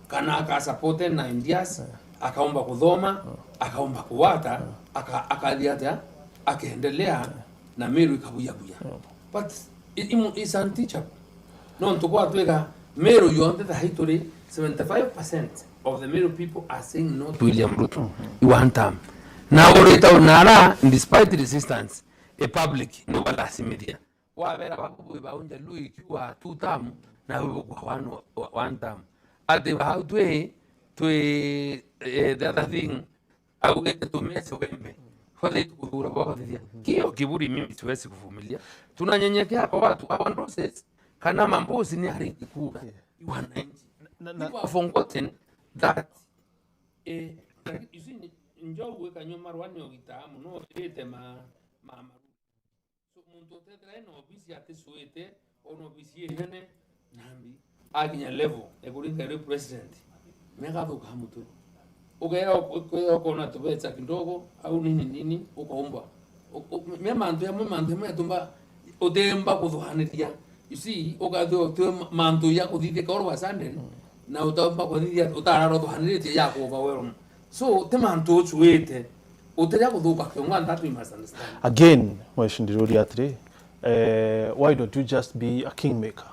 kana aka supported na Indias akaomba kuthoma akaomba kuwata akathiata akaendelea na Meru ikabuya but it's unteachable. No tukwa tweka Meru yonde the history 75% of the Meru people are saying no to William Ruto. One time na oreta unara despite resistance a public no balasi media wa vera bakubu baunja lui kwa 2 term na wewe kwa 1 term at the how to the other thing au get to mess wembe kwa hiyo kudura baba dhia kio kiburi mimi siwezi kuvumilia tunanyenyekea kwa watu our process kana mambo si ni hariki kura wananchi you are forgotten that you see njowe kanyoma rwani ogitamu no ete ma so muntu tetra no bisi ate suete ono bisi hene nambi aginya level ekuringa re president mega to kamuto ugera ukona tubetsa kindogo au nini ukaomba memandu ya memandu metumba odemba kudhuhaniria you see ugatho to mandu ya kuthithia korwa sande na utomba kuthithia utararo dhuhaniria ya kuoverwhelm. So temantu chuete uteja kuthuka kyongwa that we must understand. Again, mweshindiri atri, why don't you just be a kingmaker?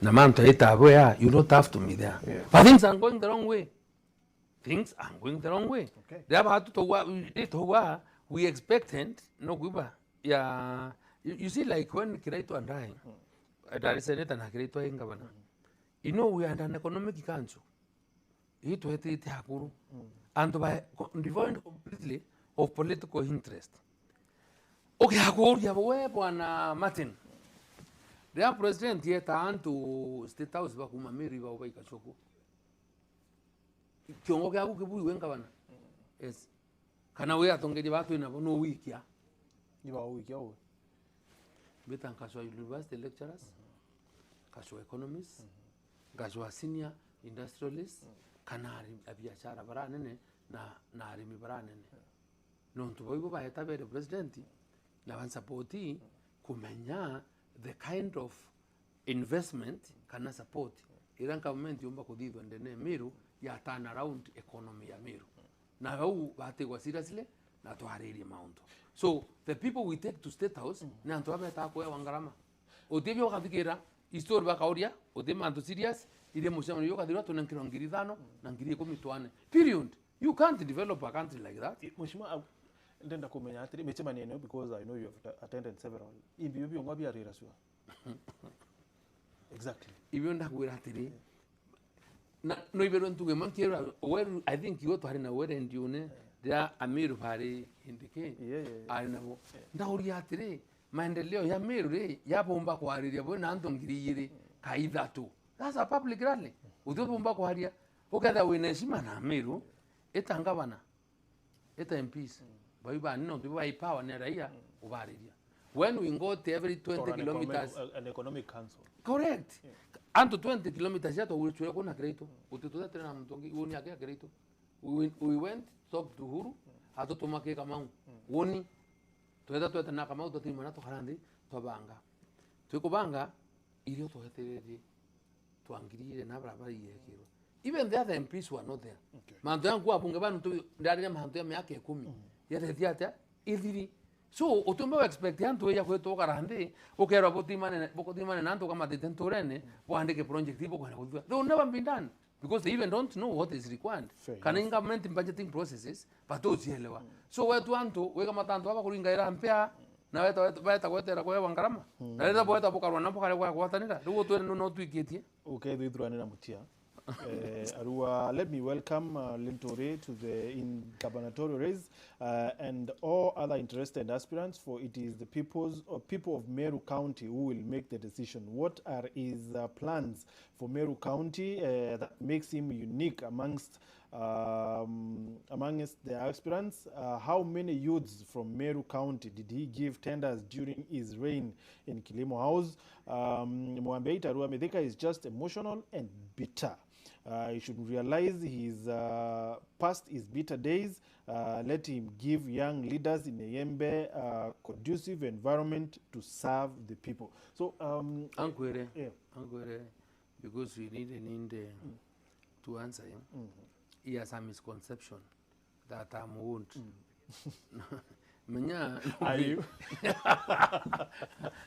Na manto itabu ya you don't have to be there. But things are going the wrong way. Things are going the wrong way. Therefore to we expected no kuba ya you see like when Kiraito and I Dar es Salaam na Kiraito ingabana. You know we are an economic council. It was it hakuru and by devoid completely of political interest. Okay, hakuru ya bwana Martin. The president yeta antu state house ba kumamiri ba ubaika choko. Kiongo kya kukibuyi wengabana. Yes. Kana we atongeje batu ina no wiki ya. Iba wiki ya. Betan kaswa university lecturers, kaswa economists, kaswa senior industrialists, kanari abiashara baranene na arimi baranene. Nontu boibo ba etabere president na bansapoti kumenya the kind of investment kana support iran government yomba kudhidwa ndene Meru ya turn around economy ya Meru. Na hau bategwa seriously na tuhariri maunto. So the people we take to state house na antu abeta ko ya wangarama otebyo kathikira histori bakauria otema antu serious ile musema yo kathira to nankiro ngiri thano na ngiri 10 period. You can't develop a country like that. Mheshimiwa ndenda kumenya atiri mechema ni because I know you have attended several ibyo ngwabi arira swa. Exactly. Ibyo ndakwira atiri na no ibero ntuge mankira where I think you to harina where ndiune dia Amiru pari indike arinabo ndauri atire maendeleo ya Meru re yabomba kwariria bona antongiriyire kaithatu. That's a public rally udobomba kwaria ukatha wineshima na Meru etangabana eta MPs baiba no biba power ne raia ubariria when we go to every 20 kilometers an economic council. Correct. Anto 20 kilometers ya to ulichukua kuna Kiraito utitoza tena mtongi woni yake Kiraito we went talk to Huru ato tomake kama woni tweta na kama uto timana to harandi to banga twikubanga ilio to hetereri twangirire na barabara yekiro even the other MPs were not there. Manto yangu apunge banu tu ndari ya manto ya miaka 10 yete tiata idhiri. So utumba expect yanto ya kweto karande okero botimane nanto kama detentorene boandike project ibo kwa kudwa. They will never be done because they even don't know what is required. Kana government budgeting processes batozielewa. So wetu anto weka matanto aba kuringaira mpya na weta kwetera kwa wangarama. Na leta boeta bokarwa napo kale kwa kwatanira. Rugo tu no tuiketie. Okay, thithurane na mutia. Arua, let me welcome Lintore to the gubernatorial race and all other interested aspirants, for it is the people of Meru County who will make the decision. What are his plans for Meru County that makes him unique amongst amongst the aspirants. How many youths from Meru County did he give tenders during his reign in Kilimo House? Mwambe Tarua Mithika is just emotional and bitter. He should realize his past his bitter days. Let him give young leaders in Yembe a conducive environment to serve the people. So, Ankwere, yeah. Ankwere, because we need an Inde to answer him. He has a misconception that I'm old. Are you?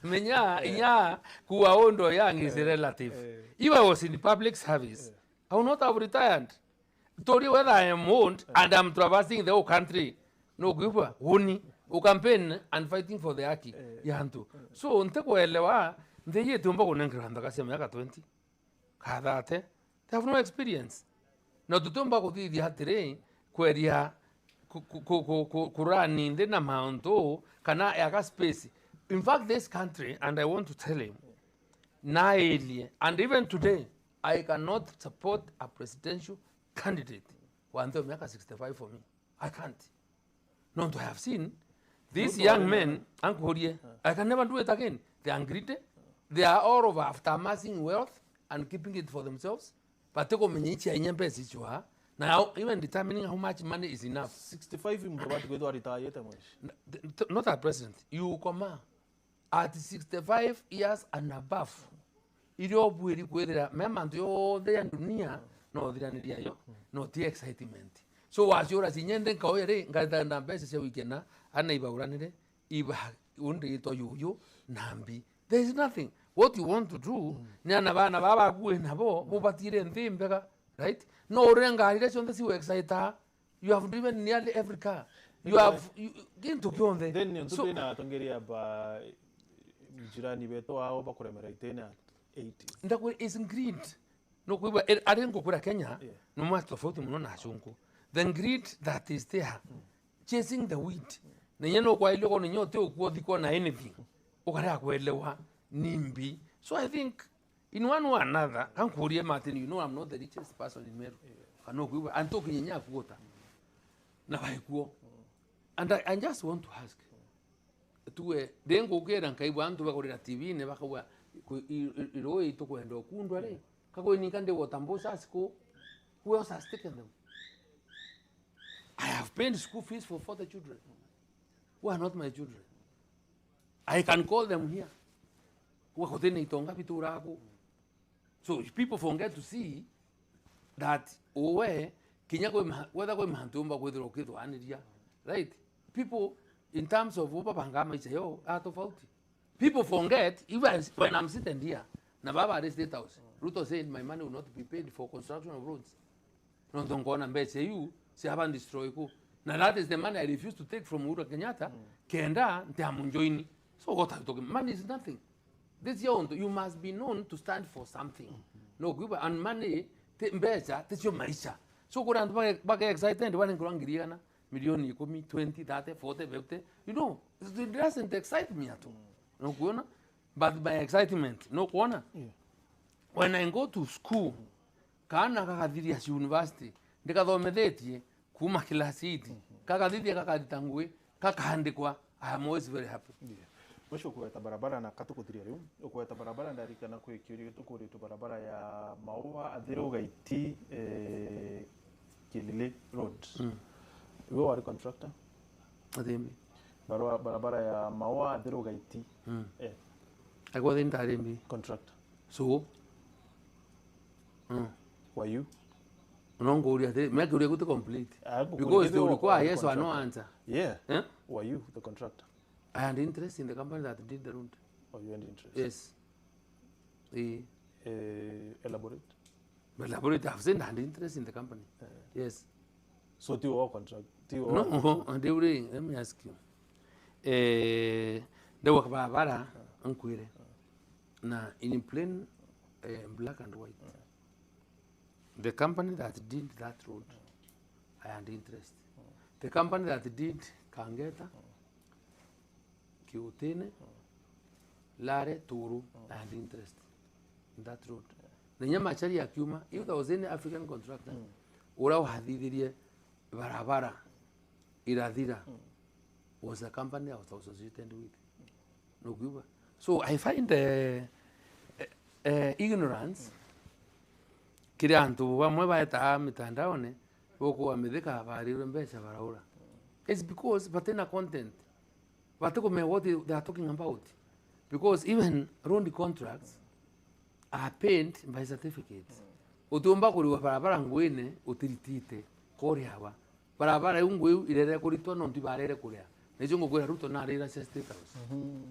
Menya, kuwa ondo young is relative. If I was in public service, I would not have retired. Told you whether I am old and I'm traversing the whole country. No group, huni, who campaign and fighting for the Aki. Yantu. So, Nteko Elewa, the year Tumbo Nenkran, the Kasemaka 20. Kadate, they have no experience. Now, to Tumbo the Hattere, Queria, Kurani, then amount, Kana Aka space. In fact, this country, and I want to tell him, naili, and even today, I cannot support a presidential candidate who until make 65 for me. I can't. Not to have seen these young men, Uncle, I can never do it again. They are greedy. They are all over after amassing wealth and keeping it for themselves. But now, even determining how much money is enough. 65 Not a president. You come at 65 years and above. No the excitement. So as you are seeing the coere, Gardana best weekend, and neighbor running Iba undi to you, Nambi. There is nothing. What you want to do, Nanavana Baba Guinabo, Bobati and Timberga, right? No renga, on the sea excited. You have driven nearly every car. You have gained to go on there. Then you so Tongeria by Jirani Beto over Koremeritaina 80s. That way is greed. No, I didn't go to Kenya. No matter what you know, the greed that is there, chasing the wheat. The yellow while you on your tail, what you call anything. Nimbi. So I think in one way or another, Uncle Martin, you know, I'm not the richest person in Meru. I know we were talking in your water. Now I go. And I just want to ask to then go get and Kaiwan to go to TV, never go. Iroi to go and do Kundwale. Kago Nikande Watambosa school. Who else has taken them? I have paid school fees for 40 children who are not my children. I can call them here. So if people forget to see that whether right? People in terms of out of faulty. People forget, even when I'm sitting here, Nababa State House, Ruto said my money will not be paid for construction of roads. No, don't go and say you, say haven't destroyed. Now that is the money I refuse to take from Uhuru Kenyatta. Kenda, Tamunjoini. So what are you talking? Money is nothing. This you must be known to stand for something. No, and money, that's your maisha. So go and back excited, one in Grangriana, million, 20, 30, 40, 50. You know, it doesn't excite me at all. No corner, but by excitement, no corner. When I go to school, Kana Kakadirias University, the Kadomedeti, Kuma Kilasiti, Kakadidi Kakaditangwe, Kakahandikwa, I am always very happy. Mwisho kuweta barabara na katukutiria riu ukuweta barabara ndarikana kwikiri tukuritu barabara ya Maua Athiru Gaiti Kilile Road. Wewe wari contractor? Ademi. Barabara ya Maua Athiru Gaiti. I got in Ademi. Contractor. So? Were you? No go there. Make you go to complete. Because they require yes or no answer. Yeah. Were you the contractor? I had interest in the company that did the road. Oh, you had interest? Yes. Elaborate? Elaborate. I've said I had interest in the company. Yes. So do you all contract? No, and they were, let me ask you. There was Barbara and Query. Now, in plain black and white, the company that did that road, I had interest. The company that did Kangeta, Kiutene, Lare, Turu, I had interest in that road. The Nyamachari Akuma, if there was any African contractor ura wathithirie barabara irathira was a company I was associated with. No good. So I find ignorance kiri antu bamwe baeta mitandaone boko wametheka barirwe mbeca baraura. It's because batena content bateko me what they are talking about, because even road contracts are paid by certificates. Utumba kuri barabara ngwene utiritite kori hawa barabara yungwe irere kuri tono ndibarere kuria nejongo kwa Ruto na rira State House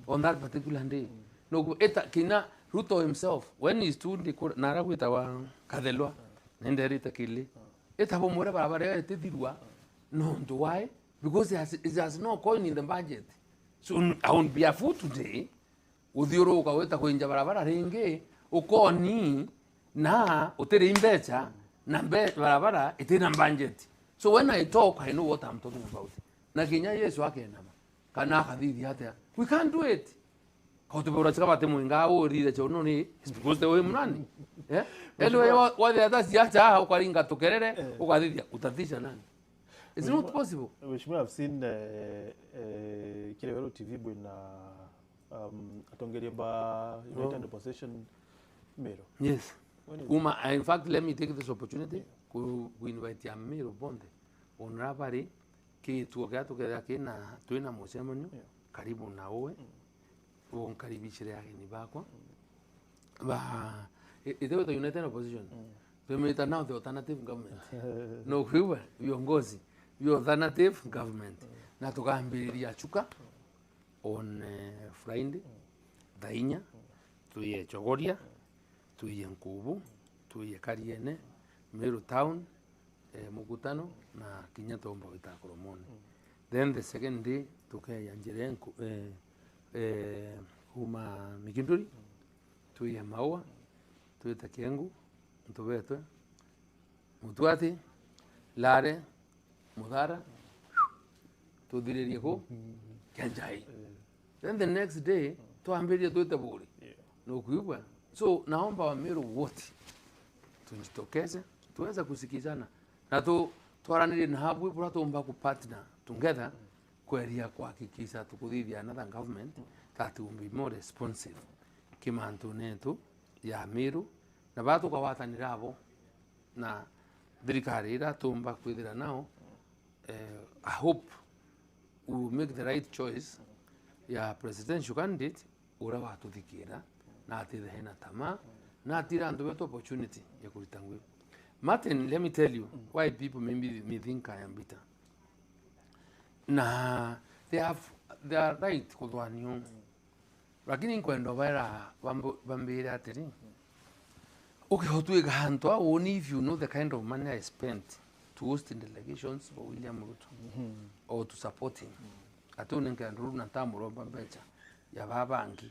on that particular day. No eta kina Ruto himself when he stood na rakwita wa kathelwa nende rita kili eta bomora barabara etedirwa no ndo why, because it has no coin in the budget. So I won't be a fool today uthioro ukaweta kuinja barabara ringi ukoni na utere imbecha na barabara itina budget. So when I talk, I know what I'm talking about. Na Kenya Yesu akenama kana hadithi hata we can't do it. Kwa tubora chaka bate mwinga ori chono ni is because the way mnani. Yeah. Anyway, what the others yacha ukaringa tokerere ukadithia utatisha nani. It's not possible. Which may have seen Kilewero TV bwina atongeria ba United Possession Mero. Yes. In fact, let me take this opportunity to invite Amiro Bonde on Rabari ki tuokea kina tuina musemonyo karibu na uwe unkaribishire ageni bakwa ba itewe the United Opposition tumeita now the alternative government no huwa viongozi the alternative government na tukaambiriria chuka on Friday Dainya tuye Chogoria tuye Nkubu tuye Kariene Meru Town mukutano na Kinyatomba witakoromoni. Then the second day tukaya njire kuma Mikinduri tuye Maua tuye Takiengu ntubetwe Mutwati Lare Mudhara tudiririe ko Kenjai. Then the next day tuambirie tuite buri no kuibwa. So naomba Wameru wote tujitokeze tuweza kusikizana na twaranire na hapo bora tuomba ku partner together kweria kuhakikisha tukuthithia another government that will be more responsive kimantu netu ya Meru na batu kwa watanira abo na thirikari ira tumba kwithira nao. I hope we will make the right choice ya presidential candidate ura watuthikira na atithe hena tama na atira andu wetu opportunity ya kuritangwe. Martin, let me tell you why people may think I am bitter. Na they are right kudwanyo. Lakini kwendo baira bambira atiri. Ukihotwe gahanto only if you know the kind of money I spent to host in delegations for William Ruto or to support him. Atone kan runa tamuro bambecha ya babangi.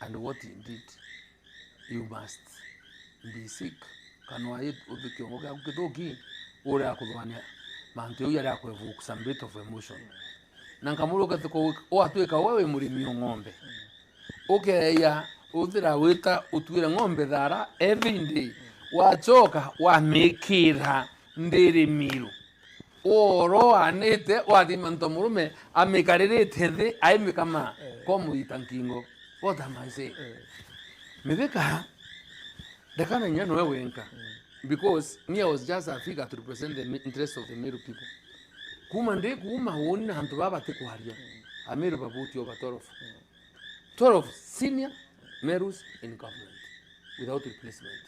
And what he did, you must be sick. Kanwa yetu ukiongoka ukitoki ule akudwania mantu yale akwevu some bit of emotion nankamulo katiko watweka wewe murimi ng'ombe ya uthira wita utwira ng'ombe thara every day wachoka wamekira ndiri miru oro anete wathimanto murume amekarerete the aimekama komu itankingo. What am I saying? Mithika dakana nyano wewe enka, because me I was just a figure to represent the interests of the Meru people. Kuma nde kuma woni hantu baba te kuharia Ameru babuti over 12 senior Merus in government without replacement.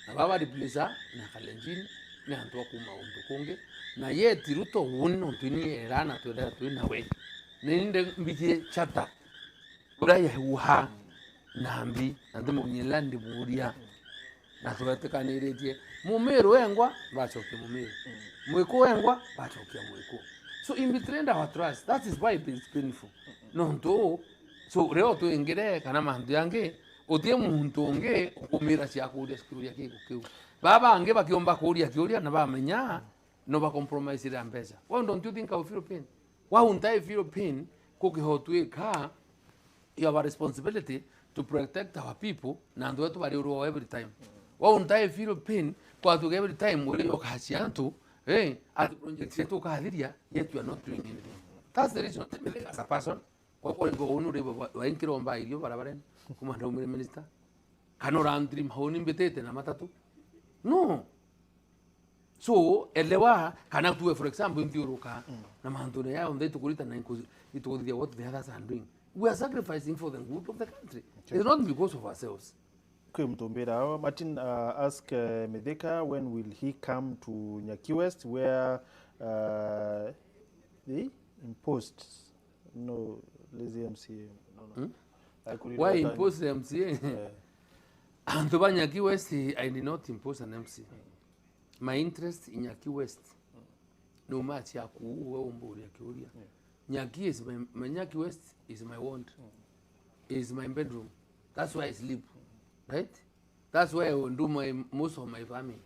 Na baba replacer na Kalenjin na hantu kuma undu konge na yeti Ruto woni ontuni erana to da to na we ninde mbije chata uraya uha nambi ndimo nyelandi buria na tuweteka niretie Mumeru wengwa bachoke Mumeru mweko wengwa bachoke mweko. So in between our trust, that is why it is painful. No ndo so reo tu ingere kana mandu yange otie muntu onge kumira cia kuria sikuria kiku baba ange bakiomba kuria na bamenya no ba compromise ira mpesa. Why don't you think of European? Why won't I feel pain kukihotweka you have a responsibility to protect our people na ndo wetu bari uro every time. wa untae feel pain kwa tu every time ule okasi antu at project yetu kahadiria yet you are not doing anything. That's the reason as a person kwa kwa ngo unu wa inkiro mba ilio barabara kuma ndo minister kanora dream honi mbetete na matatu no. So elewa kana tuwe for example ndiuruka na mandone yao ndai tukulita na itukudia what the others are doing. We are sacrificing for the good of the country. Okay. It's not because of ourselves. Martin asked Medeka when will he come to Nyaki West where they imposed lazy MCA. No. Why impose the MCA? And to Nyaki West, I did not impose an MCA. My interest in Nyaki West, no matter Nyaki is my Nyaki West is my want, is my bedroom. That's why I sleep, right? That's why I will do most of my farming.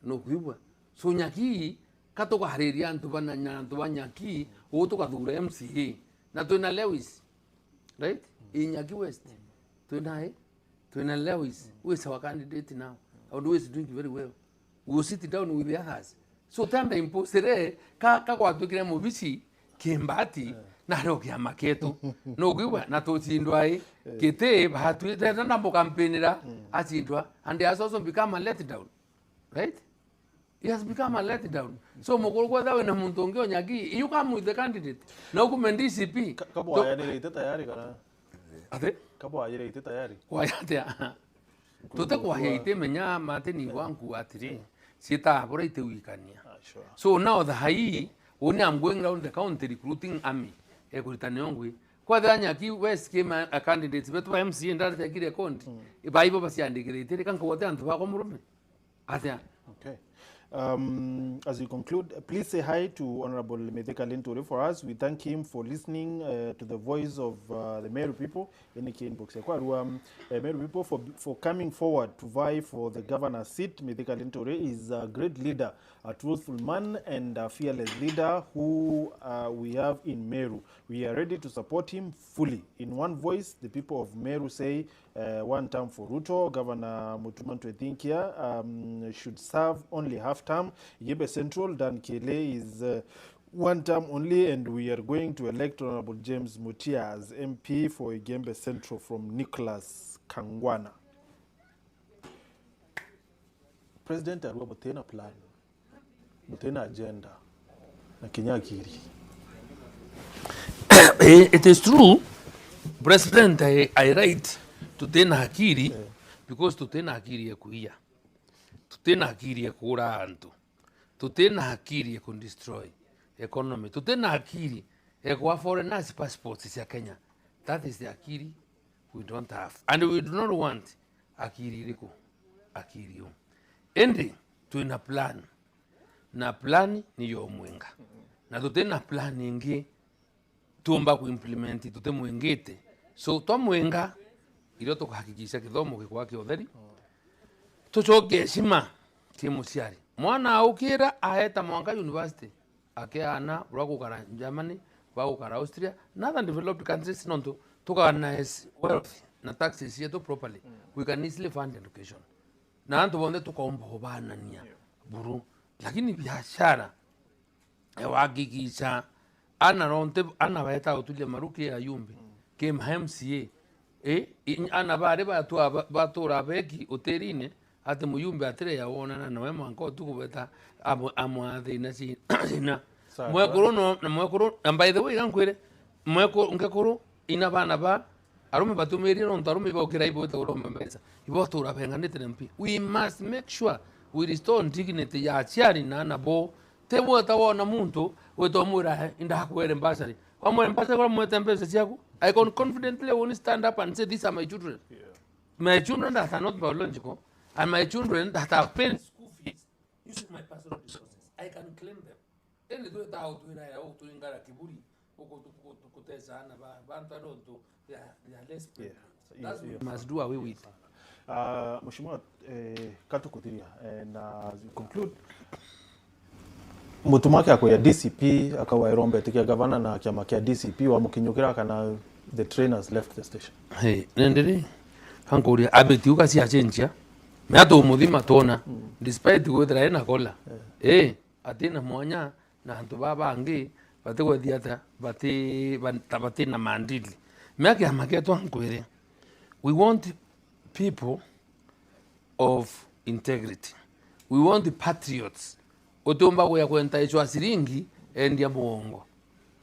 No kuiba. So Nyaki katoka hariria antubana Nyaki utoka dura MCA na tuina Lewis, right? In Nyaki West, tuina Lewis who is our candidate now. Although is doing very well. We will sit down with the others. So time the imposere ka kwa tukira mobisi kimbati na ro kia maketo no gwa na to tindwai kete bahatu na mbo campaignera atindwa and he has also become a letdown, right? He has become a letdown. So mokoro dawe na muntu ngeo Nyaki you come with the candidate na uko DCP kabo ayane ite tayari kana ate kabo ayane ite tayari kwa yate tote kwa yate menya mateni wangu atiri sita bora ite wikania. So now the high only I'm going around the country recruiting army ekuritaniongwe kwa the Nyaki West came a candidate but MC and that take account iba ibo basi andikire kanko wote antu ba komurume atia. Okay. As we conclude, please say hi to Honorable Medeka Linturi for us. We thank him for listening to the voice of the Meru people in the inbox. Meru people for coming forward to vie for the governor's seat. Medeka Linturi is a great leader, a truthful man and a fearless leader who we have in Meru. We are ready to support him fully. In one voice, the people of Meru say one term for Ruto. Governor Mutumantu Ethinkia should serve only half term. Yebe Central, Dan Kele is one term only, and we are going to elect Honorable James Mutia as MP for Igembe Central from Nicholas Kangwana. President Arua butena plan, butena agenda, na Kinyakiri. It is true, President, I write to tena hakiri because to tena hakiri ya kuia. Tutena hakiri ya kura antu. Tutena hakiri ya destroy economy. Tutena hakiri ya kuwa foreigners passports ya Kenya. That is the hakiri we don't have. And we do not want hakiri liko. Hakiri yo. Ending, tuina plan. Na plan ni yo mwenga. Na tutena plan ingi tuomba kuimplementi. Tutemu engete. So tuwa mwenga iloto kuhakikisha kidomo kikuwa kiodheri. Tuchoke shima kimusiari mwana aukira aeta mwanga university akeana uragukara Germany bagukara Austria northern developed countries nonto tukaganize wealth na taxes yetu properly we can easily fund education na antu bonde tukaomba hobana nia buru lakini biashara ewagikisha ana ronte ana baeta utulia maruki ya yumbi ke MCA ana bare batura beki uterine ate muyumbe atire ya wona na wema nko tukubeta amwathe na sina mwekuru no na mwekuru and by the way gankwire mwekuru ngekuru ina bana ba arume batumiri no ntarume bokira ibo tawro mbesa ibo tura benganite mpi. We must make sure we restore dignity ya chiari na nabo tebo tawona muntu weto mura inda kwere mbasari kwa mwe mbasari kwa mwe tempesa chiaku I can confidently only stand up and say these are my children. My children that are not biological and my children that have paid school fees using my personal resources. I can claim them. Then they do it out when I out to ingara kiburi to kutesa na bantu adonto they are less paid. That's what we must do away with. Mheshimiwa Katukutiria, and as we conclude, mutumake ako ya DCP akawa irombe tikia governor na kiama kia DCP wa mukinyukira kana the trainers left the station. Hey, nendere hankoria abetiuka si achenja meato muthima tona despite gwethira ena kola atina mwanya na antu babangi batigwe thiata bati na mandili meake amaketo ankwire we want people of integrity, we want the patriots otomba gwa kwenta echo asiringi endia muongo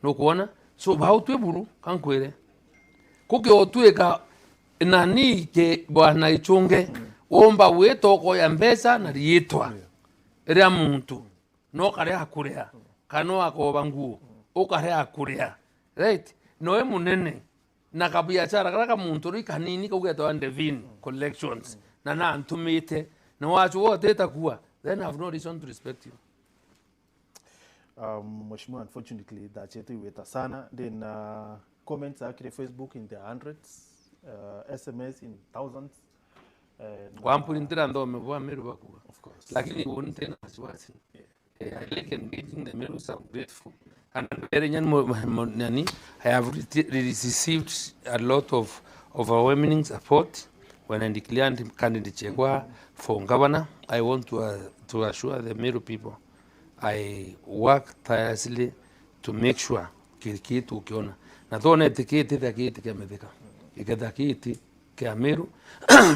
no kuona so bautwe buru kankwire kuke otweka nani ke bwana ichunge omba wetoko ya mbesa na rietwa ria muntu no kare akurea kano akoba nguo okare akurea right no emunene na kabiachara kaka muntu ri kanini kugetwa Devin collections na antumite na wacho wote takuwa then I have no reason to respect you. Mheshimiwa, unfortunately that yetu iweta sana, then comments actually Facebook in the hundreds, SMS in thousands. Kwa mpulintira ndo mwa Meru bakuwa of course, lakini wonte na wasiwasi. I like engaging the Meru, so I'm grateful and very nani I have received a lot of overwhelming support when I declared candidate for governor. I want to assure the Meru people I work tirelessly to make sure kitu ukiona na tuone tiketi za kiti kimefika ikenda kiti kia Meru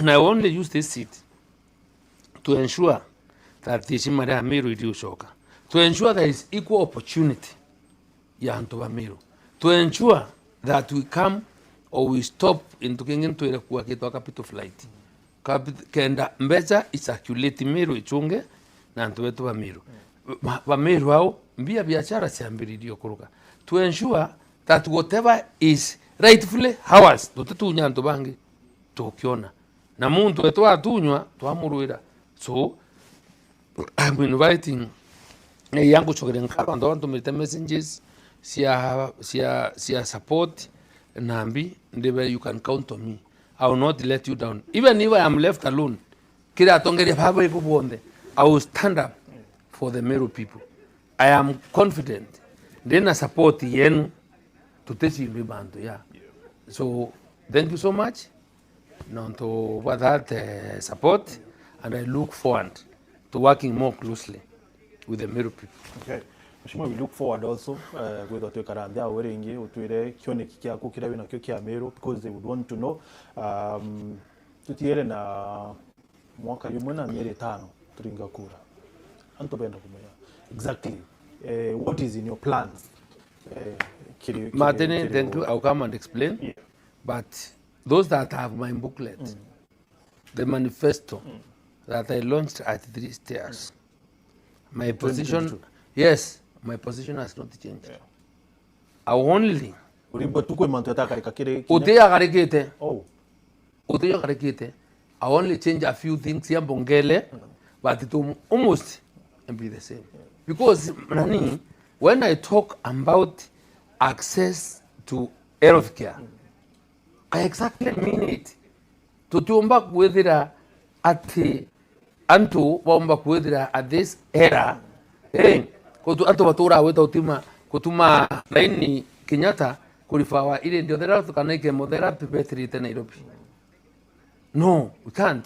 na I only use this seat to ensure that the Shimara Meru idiushoka, to ensure there is equal opportunity ya antu wa Meru, to ensure that we come or we stop into into ile kuwa kitu capital flight kenda mbeza isacculate Meru ichunge na antu wetu wa Meru wa Meru hao mbia biashara siambiridio kuruka, to ensure that whatever is rightfully ours tutunya antu bangi tukiona na muntu wetu atunywa twamuruira. So I'm inviting yangu chogerenka ndo antu mete messages sia support nambi ndebe you can count on me. I will not let you down even if I am left alone. Kira tongere baba ikubonde I will stand up for the Meru people. I am confident then support yenu tutechi libanto so thank you so much for that support and I look forward to working more closely with the Meru people. Okay. Mheshimiwa, we look forward also with otwe karambia werenge utwire kione kikia kukirawe na kyo kia Meru because they would want to know tutiere na mwaka yumwe na mieri 5 turinga kura anto benda kumenya exactly what is in your plans. Martin, thank you. I'll come and explain. Yeah. But those that have my booklet, the manifesto that I launched at 3 stairs, my position, yes, my position has not changed. Yeah. I only I only change a few things here, Bongele, but it will almost be the same. Because when I talk about access to healthcare, I exactly mean it. Tutuomba kuwethira ati antu waomba kuwethira at this era kutu antu batura weta utima kutuma laini Kenyatta kulifawa ile ndio thera tukana chemotherapy betrite Nairobi. No, we can't.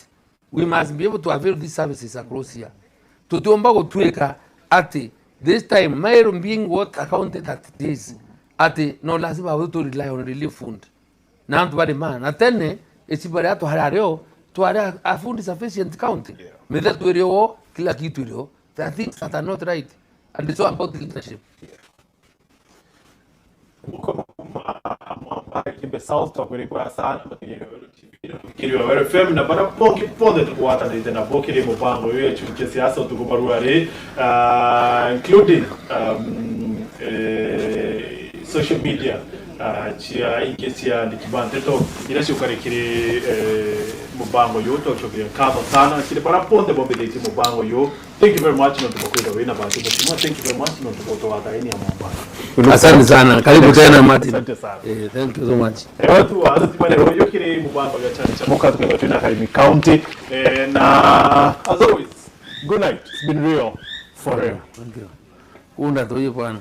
We must be able to avail these services across here. Tutuomba kutweka ati this time Meru being what accounted at this ati no lazima we to rely on relief fund na antu bari man atene esibari ato harareo to are a fund sufficient county metha turio kila kitu rio. There are things that are not right and it's all about leadership. Kimbe South talk very kwa sana kiri wa FM na bara poki ponde tukwata ndite na bokiri mupango yo Gichunki siasa tukubaruare including social media chia inkesia ndikibante to irasi ukarekire mubango yo to chokire kaza sana kile bara ponde bombe ndite mubango yo. Thank you very much no tukokwenda wina basi mheshimiwa, thank you very much no tukotoa kaini ya mambo. Asante sana, karibu tena Martin. Asante sana. Thank you so much. Watu asante royo kile mubango ya chani cha moka tukenda tena Karimi County na as always good night. It's been real forever. Thank you. Una toyo bwana.